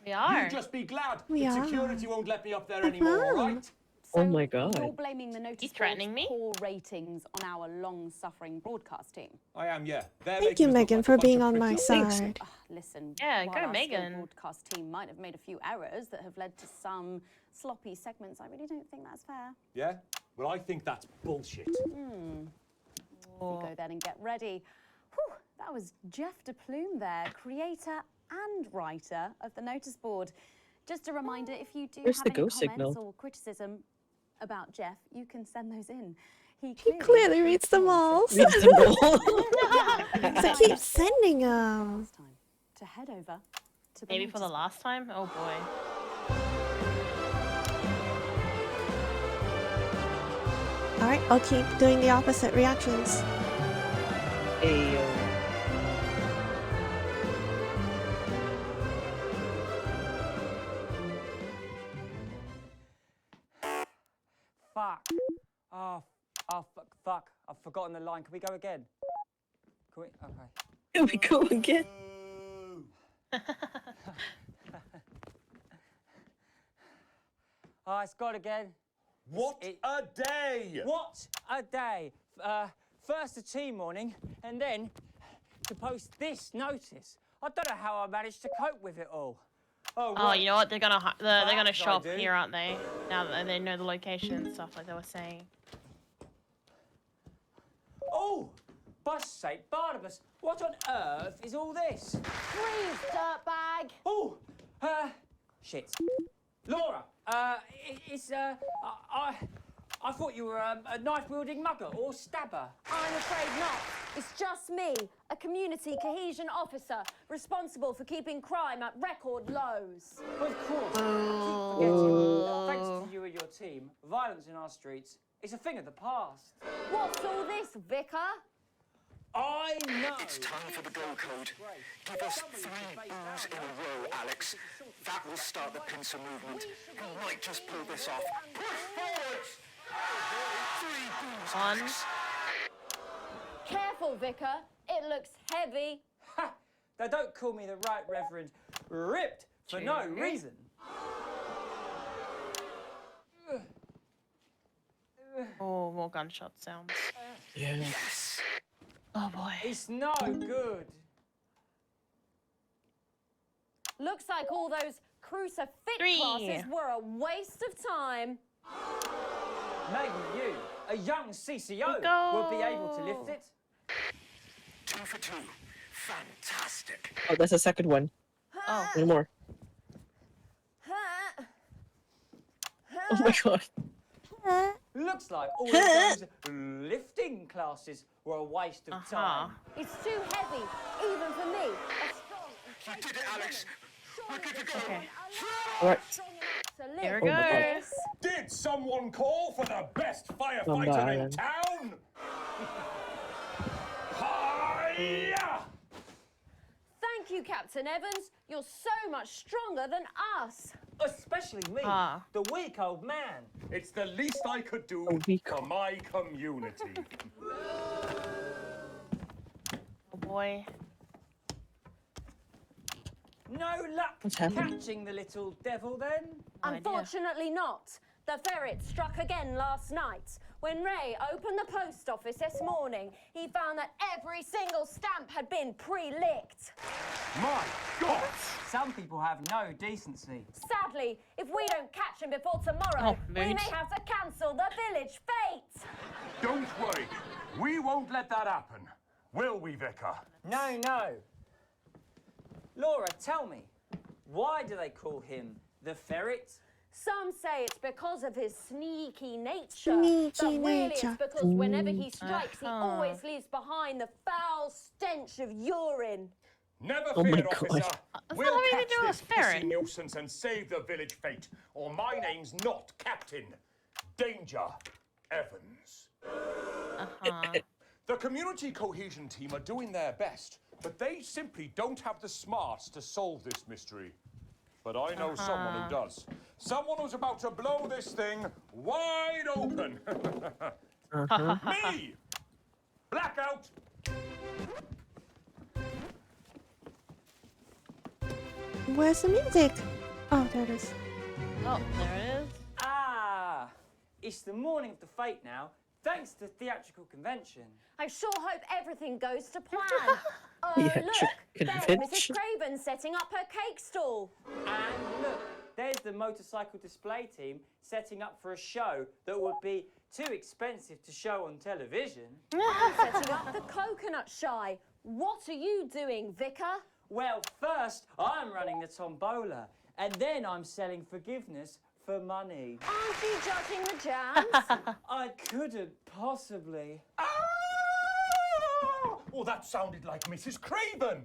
We are. You just be glad We that are. security won't let me up there anymore, all right? Oh my God. You're blaming the notice threatening board's me? poor ratings on our long-suffering broadcast team. I am, yeah. They're Thank you, making us look Megan, like a for bunch being of on my pretty- side. Listen, Yeah, while go our skilled Megan. broadcast team might have made a few errors that have led to some sloppy segments, I really don't think that's fair. Yeah? Well, I think that's bullshit. Off you go then and get ready. Whew, that was Jeff DePlume there, creator and writer of the notice board. Just a reminder, if you do Where's have the any ghost comments signal? or criticism about Jeff, you can send those in. He clearly reads them all. So keep sending them. To head over to the Maybe for the last time? Oh boy. Alright, I'll keep doing the opposite reactions. Ayo. Fuck. Oh, fuck. I've forgotten the line. Can we go again? Can we? Okay. Here we go again. Oh, it's gone again. What a day! What a day! First a team morning, and then to post this notice. I don't know how I managed to cope with it all. Oh, you know what? They're gonna they're gonna Perhaps show I up do. here, aren't they? Now that they know the location and stuff, like they were saying. Oh, bus sake, Barnabas! What on earth is all this? Freeze, dirtbag! Oh, shit. Laura, I thought you were a knife-wielding mugger or stabber. I'm afraid not. It's just me, a community cohesion officer responsible for keeping crime at record lows. Of course. I keep forgetting that thanks to you and your team, violence in our streets is a thing of the past. What's all this, Vicar? I know. It's time for the go code. Give us 3 boos in a row, Alex. That will start the pincer movement. We might just pull this off. Push forward! 3 boos, Alex. Careful, Vicar. It looks heavy. Ha! They don't call me the Right Reverend Ripped for no reason. Oh, more gunshot sounds. Yes. Oh boy. It's no good. Looks like all those crucifix 3. classes were a waste of time. Maybe you, a young CCO, Go. will be able to lift it. 2 for 2. Fantastic. Oh, that's the second one. Oh. One more. Oh my God. Looks like all of those lifting classes were a waste of time. It's too heavy, even for me. You did it, Alex. We're good to go. Okay. All right. Here we go. Did someone call for the best Mamba firefighter in Island. town? Hi-ya! Thank you, Captain Evans. You're so much stronger than us. Especially me, the weak old man. It's the least I could do for my community. Oh boy. No luck What's happening? catching the little devil then? Unfortunately not. The ferret struck again last night. When Ray opened the post office this morning, he found that every single stamp had been pre-licked. My God! Some people have no decency. Sadly, if we don't catch him before tomorrow, we may have to cancel the village fete. Don't worry. We won't let that happen. Will we, Vicar? No, no. Laura, tell me, why do they call him the ferret? Some say it's because of his sneaky nature. Sneaky but really nature. it's because whenever he strikes, he always leaves behind the foul stench of urine. Never Oh my fear, God. officer. We'll not having catch to do this with ferret. pissy nuisance and save the village fate. Or my name's not Captain Danger Evans. The community cohesion team are doing their best, but they simply don't have the smarts to solve this mystery. But I know someone who does. Someone who's about to blow this thing wide open. Me! Blackout! Where's the music? Oh, there it is. Oh, there it is. Ah, it's the morning of the fete now, thanks to theatrical convention. I sure hope everything goes to plan. Oh, Yeah, look, there's Mrs. convention. Craven setting up her cake stall. And look, there's the motorcycle display team setting up for a show that would be too expensive to show on television. I'm setting up the coconut shy. What are you doing, Vicar? Well, first, I'm running the tombola, and then I'm selling forgiveness for money. Aren't you judging the jams? I couldn't possibly. Oh, that sounded like Mrs. Craven.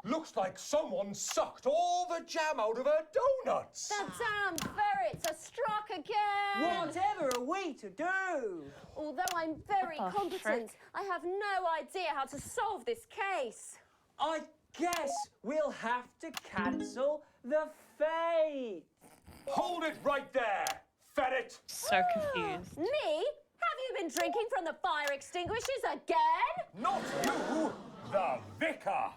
Looks like someone sucked all the jam out of her donuts. The damn ferrets are struck again. Whatever are we to do? Although I'm very competent, I have no idea how to solve this case. I guess we'll have to cancel the fete. Hold it right there, ferret. So confused. Me? Have you been drinking from the fire extinguishers again? Not you, the vicar.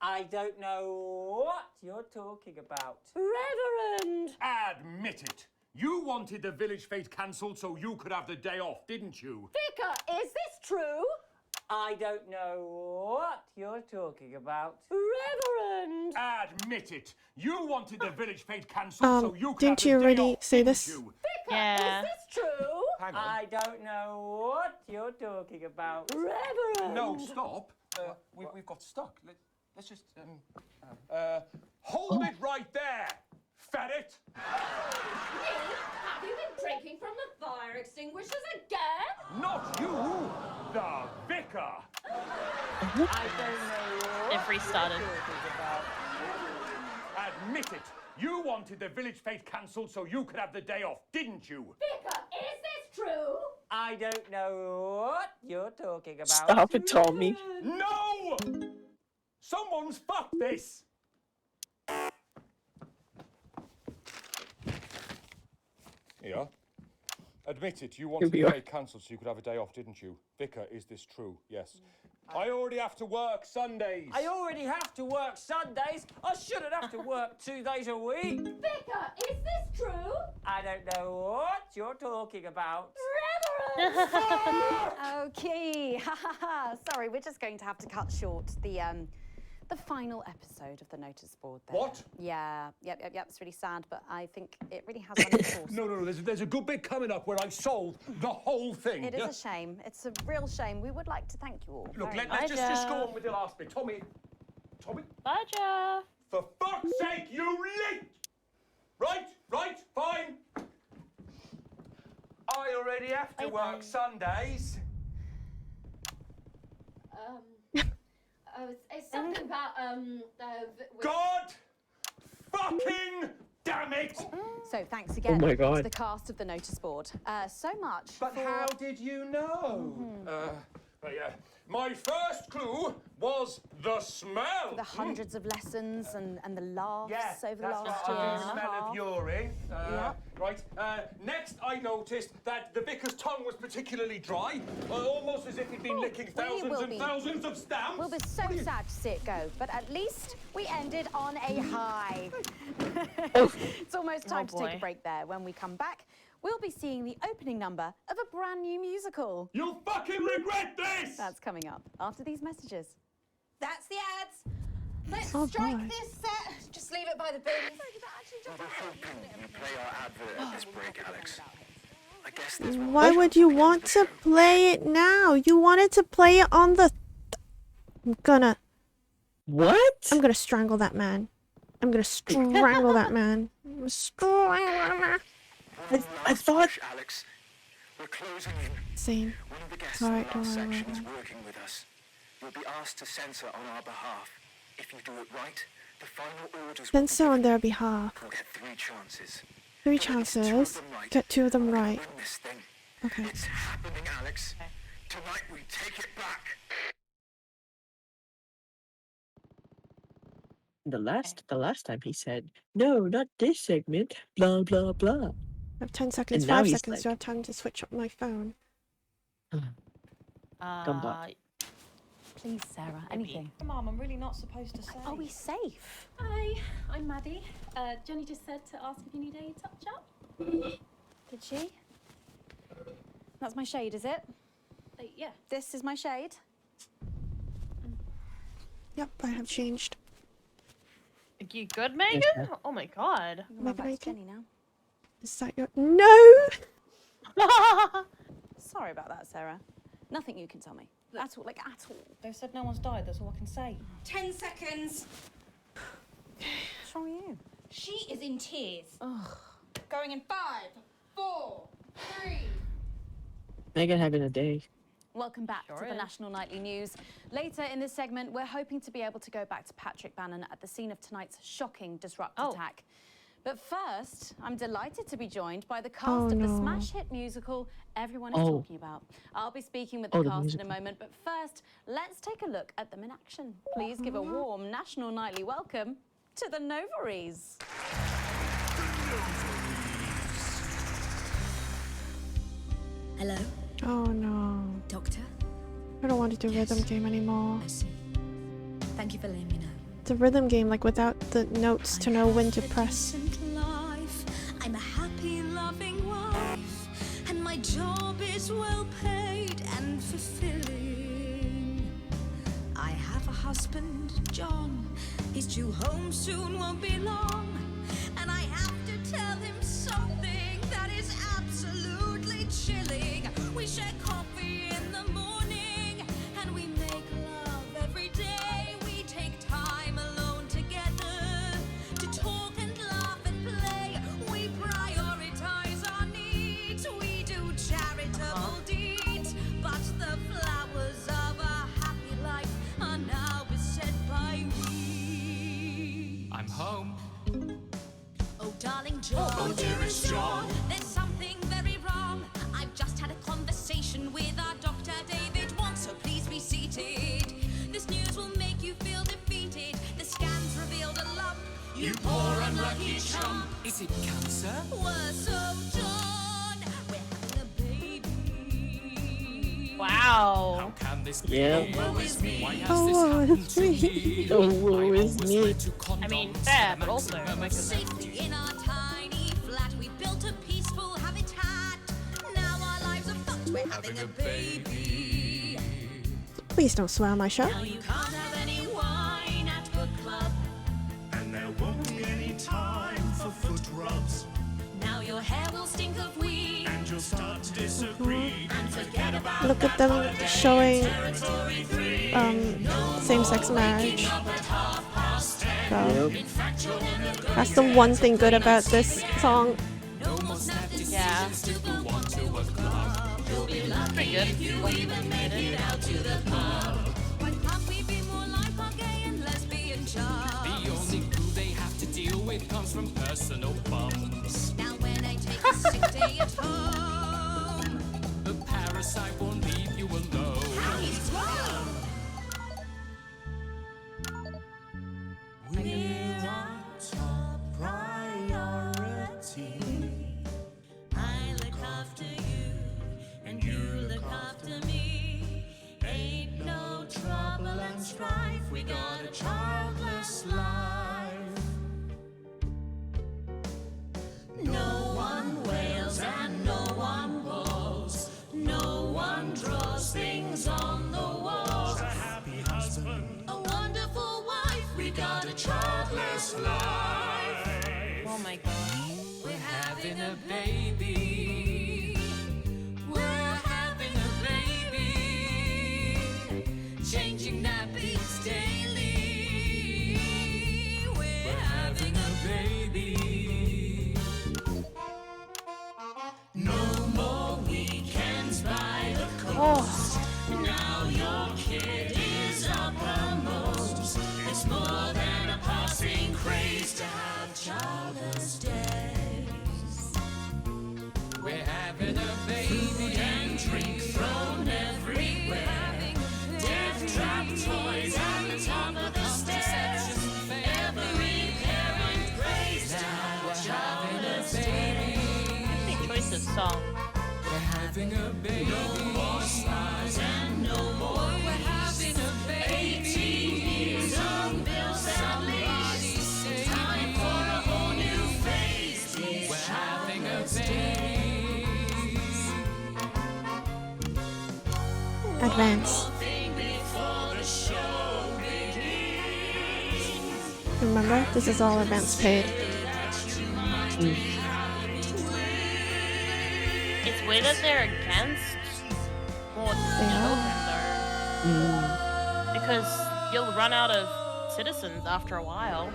I don't know what you're talking about. Reverend! Admit it. You wanted the village fete cancelled so you could have the day off, didn't you? Vicar, is this true? I don't know what you're talking about. Reverend! Admit it. You wanted the village fete cancelled so you could didn't have you the day already off, say didn't this? you? Vicar, Yeah. is this true? Hang on. I don't know what you're talking about. Reverend! No, stop. We've got stuck. Let's just hold it right there, ferret. Me? Have you been drinking from the fire extinguishers again? Not you, the vicar. I don't know what It restarted. you're talking about. Admit it. You wanted the village fete cancelled so you could have the day off, didn't you? Vicar, is this true? I don't know what you're talking about. Stop it, Tommy. No! Someone's fucked this. Yeah. Admit it, you wanted we the are. fete cancelled so you could have a day off, didn't you? Vicar, is this true? Yes. I already have to work Sundays. I already have to work Sundays. I shouldn't have to work 2 days a week. Vicar, is this true? I don't know what you're talking about. Reverend! Okay, sorry, we're just going to have to cut short the final episode of the notice board there. What? Yeah, yep, it's really sad, but I think it really has run its course. No, there's a good bit coming up where I solve the whole thing. It is a shame. It's a real shame. We would like to thank you all. Look, very let's much. just go on with the last bit. Tommy. Bye, Jeff. For fuck's sake, you late! Right, fine. I already have to work Sundays. It's something about, God fucking damn it! So thanks again my to God. the cast of the notice board. So much But for... how did you know? My first clue was the smell. the hundreds of lessons and the laughs Yeah, over the that's last right. year I and do a smell of half. urine. Yeah. Right. Next, I noticed that the vicar's tongue was particularly dry, almost as if he'd been licking thousands and thousands of stamps. We'll be so sad to see it go, but at least we ended on a high. It's almost time to take boy. a break there. When we come back, we'll be seeing the opening number of a brand new musical. You'll fucking regret this! That's coming up after these messages. That's the ads. Let's Oh, strike boy. this set. Just leave it by the bin. Well, we're hoping you play our advert at this break, Alex. I guess there's one Why would you want to play it now? You wanted to play it on the... I'm gonna strangle that man. I'm gonna strangle that man. I'm gonna strangle that man. I thought... Alex, we're closing in. Same. One of the guests Alright, in our don't worry section is about working with us. You'll be asked to censor on our behalf. If you do it right, the final orders will Censor on their behalf. We'll get 3 chances. 3 chances. Get 2 of them right. Win this thing. Okay. It's happening, Alex. Tonight we take it back. The last time he said, no, not this segment, blah, blah, blah. I have 10 seconds, And now 5 he's seconds. like- Do I have time to switch up my phone? Gumball. Please, Sarah, anything. Mum, I'm really not supposed to say. Are we safe? Hi, I'm Maddie. Jenny just said to ask if you need a touch-up. Did she? That's my shade, is it? Yeah. This is my shade? Yep, I have changed. You good, Megan? Oh my god. Jenny now. Is that your... No! Sorry about that, Sarah. Nothing you can tell me. At all, at all. They said no one's died, that's all I can say. 10 seconds. What's wrong with you? She is in tears. Ugh. Going in 5, 4, 3. Megan having a day. Welcome back to the National Nightly News. Later in this segment, we're hoping to be able to go back to Patrick Bannon at the scene of tonight's shocking disrupt attack. But first, I'm delighted to be joined by the cast of the smash hit musical everyone is talking about. I'll be speaking with the cast in a moment, but first, let's take a look at them in action. Please give a warm National Nightly welcome to the Novaries. Hello? Oh no. Doctor? I don't want to do rhythm game anymore. Thank you for letting me know. It's a rhythm game, like without the notes to know when to press. Life. I'm a happy, loving wife, and my job is well paid and fulfilling. I have a husband, John. He's due home soon, won't be long, and I have to tell him something that is absolutely chilling. We share coffee in the morning, and we make love every day. We take time alone together to talk and laugh and play. We prioritize our needs. We do charitable deeds. But the flowers of a happy life are now beset by weeds. I'm home. Oh, darling John. Oh, dearest John. There's something very wrong. I've just had a conversation with our doctor, David Wong, so please be seated. This news will make you feel defeated. The scans revealed a lump. You poor unlucky chump. Is it cancer? Worse, so John, we're having a baby. Wow. How can this be? Yeah. Woe is me. Why has Oh, this woe happened is to me. me? Oh, woe is me. I mean, fair, but also Safely in our tiny flat, we built a peaceful habitat. Now our lives are fucked. We're having a baby. Please don't swear on my show. Now you can't have any wine at book club. And there won't be any time for foot rubs. Now your hair will stink of weed. And you'll start to disagree. And forget about Look at them showing same-sex marriage. So that's the one thing good about this song. Yeah. Pretty good. Why can't we be more like our gay and lesbian chums? The only glue they have to deal with comes from personal bums. Now when I take a sick day at home, The parasite won't leave you alone. he's wrong. We're our top priority. I look after you, and you look after me. Ain't no trouble and strife. We got a childless life. No one wails and no one woes. No one draws things on the walls. A happy husband. A wonderful wife. We got a childless life. Oh my god. We're having Having a baby. We're having a baby. Changing nappies daily. We're having a baby. No more weekends by the coast. Now your kid is uppermost. It's more than a passing craze to have childless days. We're having a baby. Food and drink thrown everywhere. Death trap toys at the top of the stairs. Every parent prays to have childless days. Choices song. We're having a baby. No more smiles and no more. We're having a baby. advance. Remember, this is all advance paid. It's weird that they're against more children, though. Because you'll run out of citizens after a while.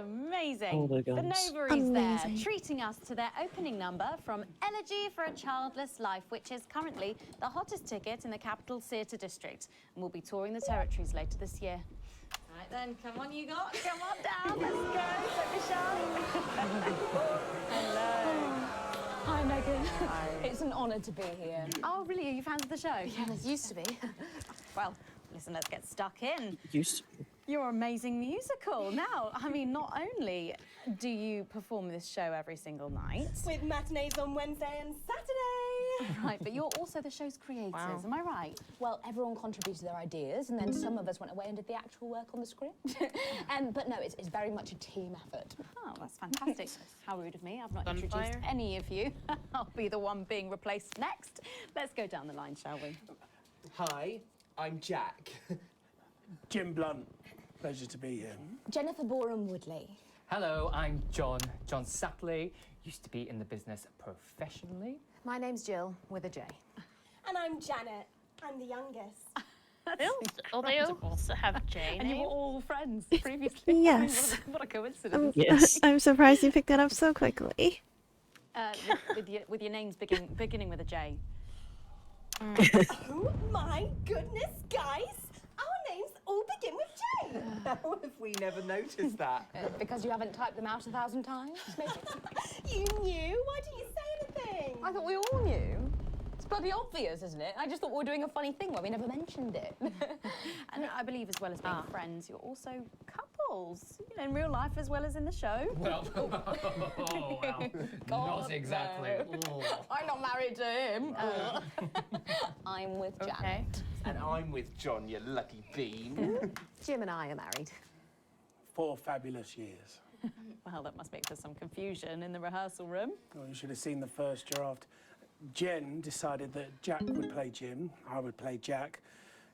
Amazing. Oh my The goodness. Novaries there, treating us to their opening number from Elegy for a Childless Life, which is currently the hottest ticket in the capital theatre district, and will be touring the territories later this year. Right then, come on, you got, come on down, let's go, don't be shy. Hello. Hi, Megan. Hi. It's an honour to be here. Oh, really? Are you fans of the show? Yes. Used to be. Well, listen, let's get stuck in. Used to be. Your amazing musical. Now, I mean, not only do you perform this show every single night, With matinees on Wednesday and Saturday. right, but you're also the show's creators, am I right? Well, everyone contributed their ideas, and then some of us went away and did the actual work on the script. But no, it's very much a team effort. Oh, that's fantastic. How rude of me. I've not Gunfire. introduced any of you. I'll be the one being replaced next. Let's go down the line, shall we? Hi, I'm Jack. Jim Blunt. Pleasure to be here. Jennifer Boreham-Woodley. Hello, I'm John Satley. Used to be in the business professionally. My name's Jill, with a J. And I'm Janet. I'm the youngest. They also have J And you were names. all friends previously. Yes. What a coincidence. Yes. I'm surprised you picked that up so quickly. With your names beginning with a J. Oh my goodness, guys! Our names all begin with J. How have we never noticed that? Because you haven't typed them out 1,000 times, maybe? You knew? Why didn't you say anything? I thought we all knew. It's bloody obvious, isn't it? I just thought we were doing a funny thing where we never mentioned it. And I believe, as well as being friends, you're also couples, you know, in real life as well as in the show. Well, not exactly. No. I'm not married to him. I'm with Janet. And I'm with John, you lucky bean. Jim and I are married. 4 fabulous years. Well, that must make for some confusion in the rehearsal room. Well, you should have seen the first draft. Jen decided that Jack would play Jim, I would play Jack.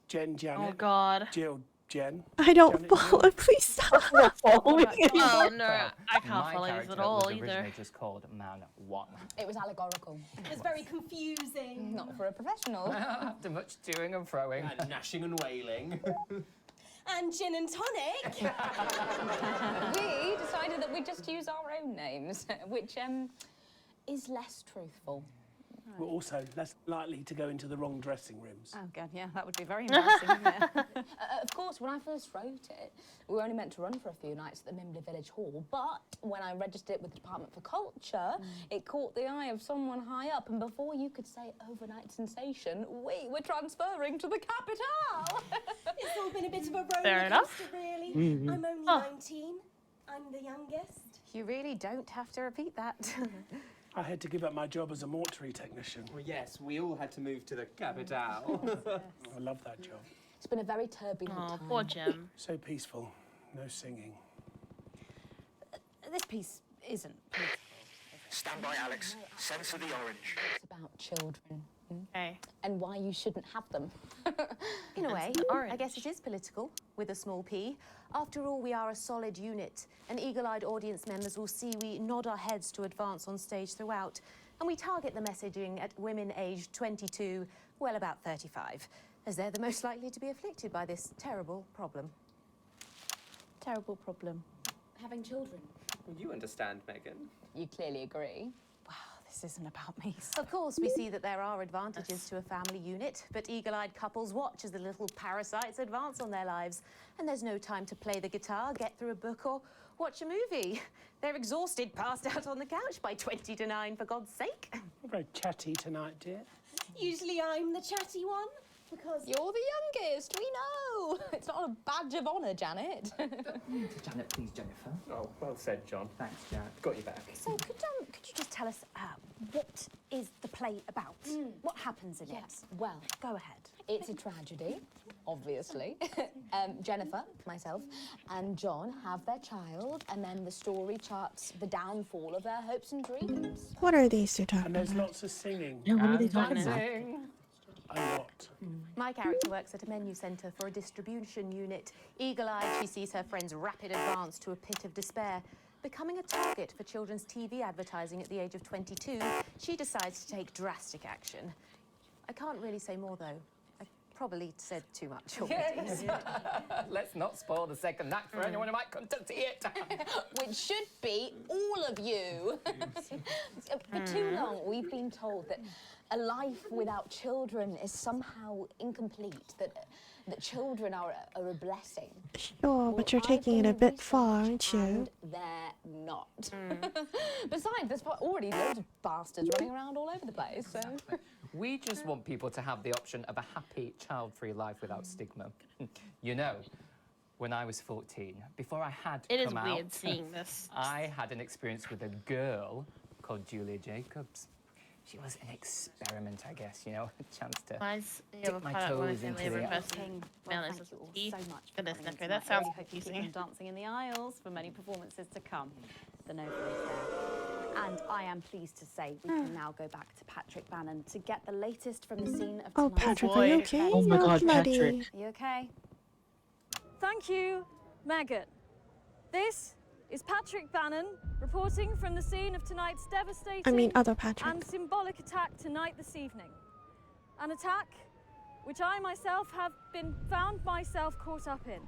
Jen, Janet. Oh, God. Jill, Jen. I don't Janet, follow. Jill. Please stop. Oh, no, I can't My follow these character at all was either. originally just called Man 1. It was allegorical. It's very confusing. Not for a professional. After much toing and froing. And gnashing and wailing. And gin and tonic. We decided that we'd just use our own names, which is less truthful. We're also less likely to go into the wrong dressing rooms. Oh, God, yeah, that would be very embarrassing, wouldn't it? Of course, when I first wrote it, we were only meant to run for a few nights at the Mimbley Village Hall, but when I registered it with the Department for Culture, it caught the eye of someone high up, and before you could say overnight sensation, we were transferring to the capital. It's all been a bit of a roller Fair enough. coaster, really. Mhm. I'm only 19. I'm the youngest. You really don't have to repeat that. I had to give up my job as a mortuary technician. Well, yes, we all had to move to the capital. I love that job. It's been a very turbulent Oh, time. poor Jim. So peaceful, no singing. This piece isn't political. Stand by, Alex. Censor the orange. It's about children. Okay. And why you shouldn't have them. In a way, the orange. I guess it is political, with a small p. After all, we are a solid unit, and eagle-eyed audience members will see we nod our heads to advance on stage throughout, and we target the messaging at women aged 22, well, about 35, as they're the most likely to be afflicted by this terrible problem. Terrible problem. Having children. Well, you understand, Megan. You clearly agree. This isn't about me. Of course, we see that there are advantages to a family unit, but eagle-eyed couples watch as the little parasites advance on their lives. And there's no time to play the guitar, get through a book, or watch a movie. They're exhausted, passed out on the couch by 20 to 9, for God's sake. You're very chatty tonight, dear. Usually I'm the chatty one, because You're the youngest, we know. It's not a badge of honour, Janet. Janet, please, Jennifer. Oh, well said, John. Thanks, Jack. Got your back. So could you just tell us what is the play about? What happens in it? Well, Go ahead. it's a tragedy. obviously. Jennifer, myself, and John have their child, and then the story charts the downfall of their hopes and dreams. What are these two talking And there's about? lots of singing. Yeah, what are they talking about? A lot. My character works at a menu centre for a distribution unit. Eagle-eyed, she sees her friend's rapid advance to a pit of despair. Becoming a target for children's TV advertising at the age of 22, she decides to take drastic action. I can't really say more, though. I probably said too much already. Let's not spoil the second act for anyone who might come to see it. Which should be all of you. For too long, we've been told that a life without children is somehow incomplete, that children are a blessing. Sure, but you're taking it a bit far, aren't you? And they're not. Besides, there's already loads of bastards running around all over the place, so... We just want people to have the option of a happy, child-free life without stigma. You know, when I was 14, before I had come out... It is weird seeing this. I had an experience with a girl called Julia Jacobs. She was an experiment, I guess, you know, a chance to dip my toes into the... Well, thank you all so much for coming in tonight. That sounds I really hope you keep confusing. them dancing in the aisles for many performances to come. The note is there. And I am pleased to say we can now go back to Patrick Bannon to get the latest from the scene of Oh, tonight's Patrick, are you okay? Oh my You're God, bloody. Patrick. You okay? Thank you, Megan. This is Patrick Bannon reporting from the scene of tonight's devastating I mean, other Patrick. and symbolic attack tonight this evening. An attack which I myself have been found myself caught up in.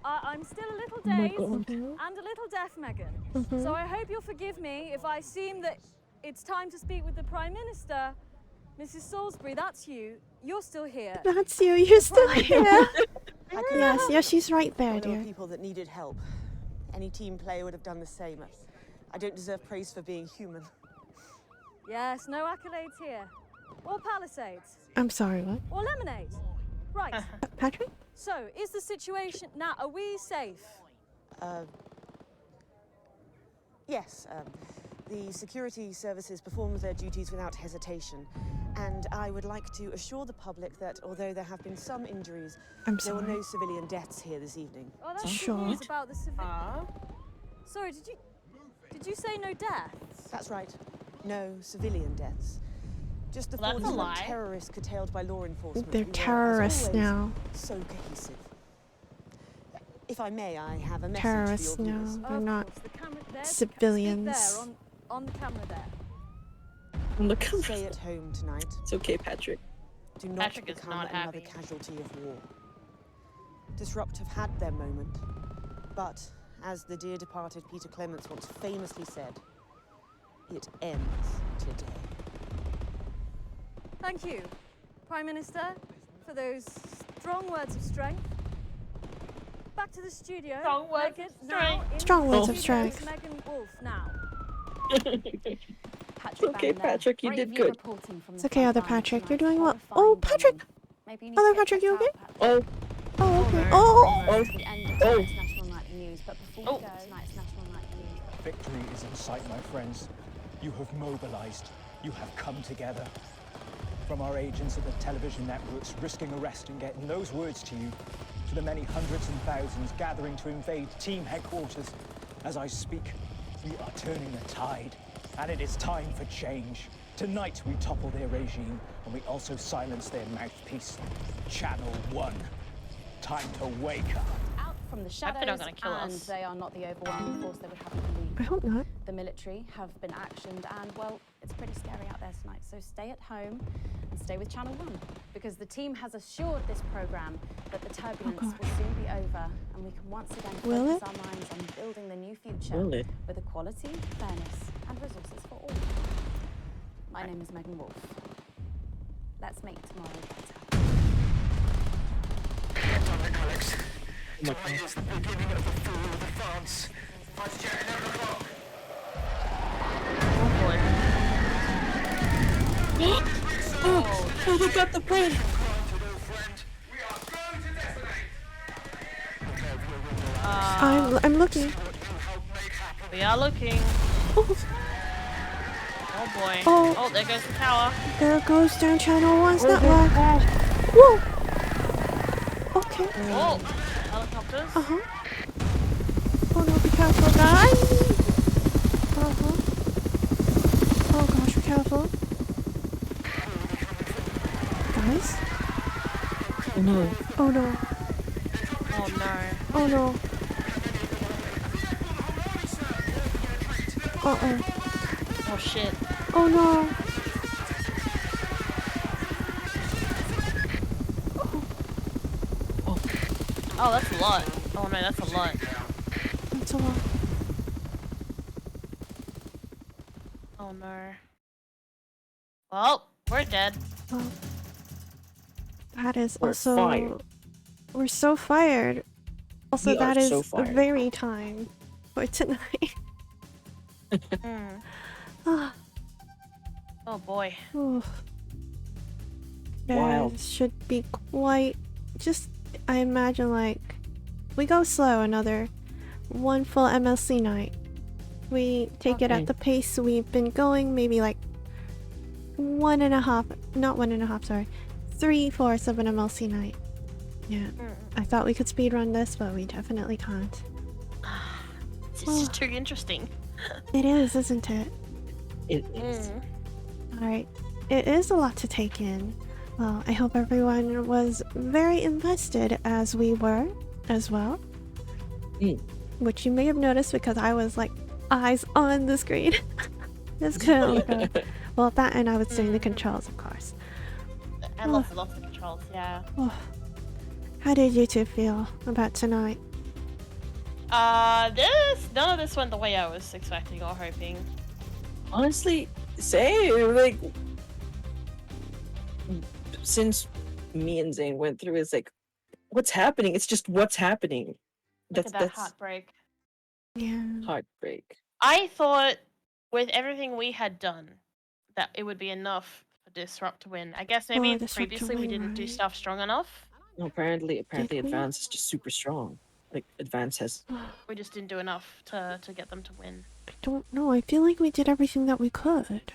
I'm still a little dazed and a little deaf, Megan. So I hope you'll forgive me if I seem that it's time to speak with the Prime Minister. Mrs. Salisbury, that's you. You're still here. That's you. You're still here. Yes, yes, she's right there, There were dear. people that needed help. Any team player would have done the same. I don't deserve praise for being human. Yes, no accolades here. Or Palisades. I'm sorry, what? Or lemonade. Right. Patrick? So, is the situation now? Are we safe? Yes, the security services performed their duties without hesitation, and I would like to assure the public that although there have been some injuries, there were no civilian deaths here this evening. Oh, that's good news about the Sorry, did you say no deaths? That's right. No civilian deaths. Just the Well, that's a fraudulent lie. terrorists curtailed by law enforcement. They're who were, as terrorists always, now. So cohesive. If I may, I have a message Terrorists for your now. viewers. They're not The camera there. civilians. Speak there, on the camera there. Look, Stay at home tonight. it's okay, Patrick. Do not Patrick is become not another happy. casualty of war. Disrupt have had their moment, but as the dear departed Peter Clements once famously said, it ends today. Thank you, Prime Minister, for those strong words of strength. Back to the studio. Strong words Megan, of now strength. in Strong words the of studio is strength. Megan Wolf now. Patrick Okay, Bannon there. Patrick, you did Bravely good. reporting from It's the okay, front other lines Patrick. You're tonight. doing well. Horrifying Oh, Patrick! bombing. Maybe you need to Other get Patrick, you checked okay? out, Patrick. Oh, okay. We're Oh! almost to the end of tonight's National Nightly News, but before we go, tonight's National Nightly News. Victory is in sight, my friends. You have mobilized. You have come together. From our agents at the television networks risking arrest and getting those words to you, to the many hundreds and thousands gathering to invade team headquarters. As I speak, we are turning the tide, and it is time for change. Tonight we topple their regime, and we also silence their mouthpiece. Channel 1. Time to wake up. Out from the they're shadows, not gonna kill and us. they are not the overwhelming force they would have you believe. I hope not. The military have been actioned, and well, it's pretty scary out there tonight. So stay at home and stay with Channel 1, because the team has assured this program that the turbulence will soon be over, and we can once again Will focus our minds on building the new future Will it? with equality, fairness, and resources for all. My name is Megan Wolf. Let's make tomorrow better. Alex, tonight is the beginning of the fall of the France. Fighter jet at 11 o'clock. Oh, they got the plane. I'm looking. We are looking. Oh, Oh boy. Oh. Oh, there goes the tower. there goes down Channel 1's Oh, network. Whoa! Okay. Oh, helicopters. Uh-huh. Oh no, be careful, guys! Uh-huh. Oh gosh, be careful. Guys? Oh no. Oh no. Oh no. Oh no. Uh-oh. Oh shit. Oh no. Oh, that's a lot. Oh no, that's a lot. That's a lot. Oh no. Well, we're dead. Well, that is We're also... fired. We're so fired. Also, We that are is so a fired. very time for tonight. Ah. Oh boy. Oof. Wild. There should be quite... Just, I imagine, like... We go slow another one full MLC night. We take it at the pace we've been going, maybe like 3/4 of an MLC night. Yeah. I thought we could speedrun this, but we definitely can't. This is too interesting. It is, isn't it? It is. Alright. It is a lot to take in. Well, I hope everyone was very invested as we were as well. Which you may have noticed because I was like eyes on the screen. That's kind of like well, that and I was doing the controls, of course. And lots of controls, yeah. Oh. How did you two feel about tonight? None of this went the way I was expecting or hoping. Honestly, same. Like, since me and Zane went through, it's like, what's happening? It's just what's happening. Look at that heartbreak. Yeah. Heartbreak. I thought with everything we had done that it would be enough for Disrupt to win. I guess maybe previously we didn't do stuff strong enough. No, apparently Advance is just super strong. Like, Advance has... We just didn't do enough to get them to win. I don't know. I feel like we did everything that we could.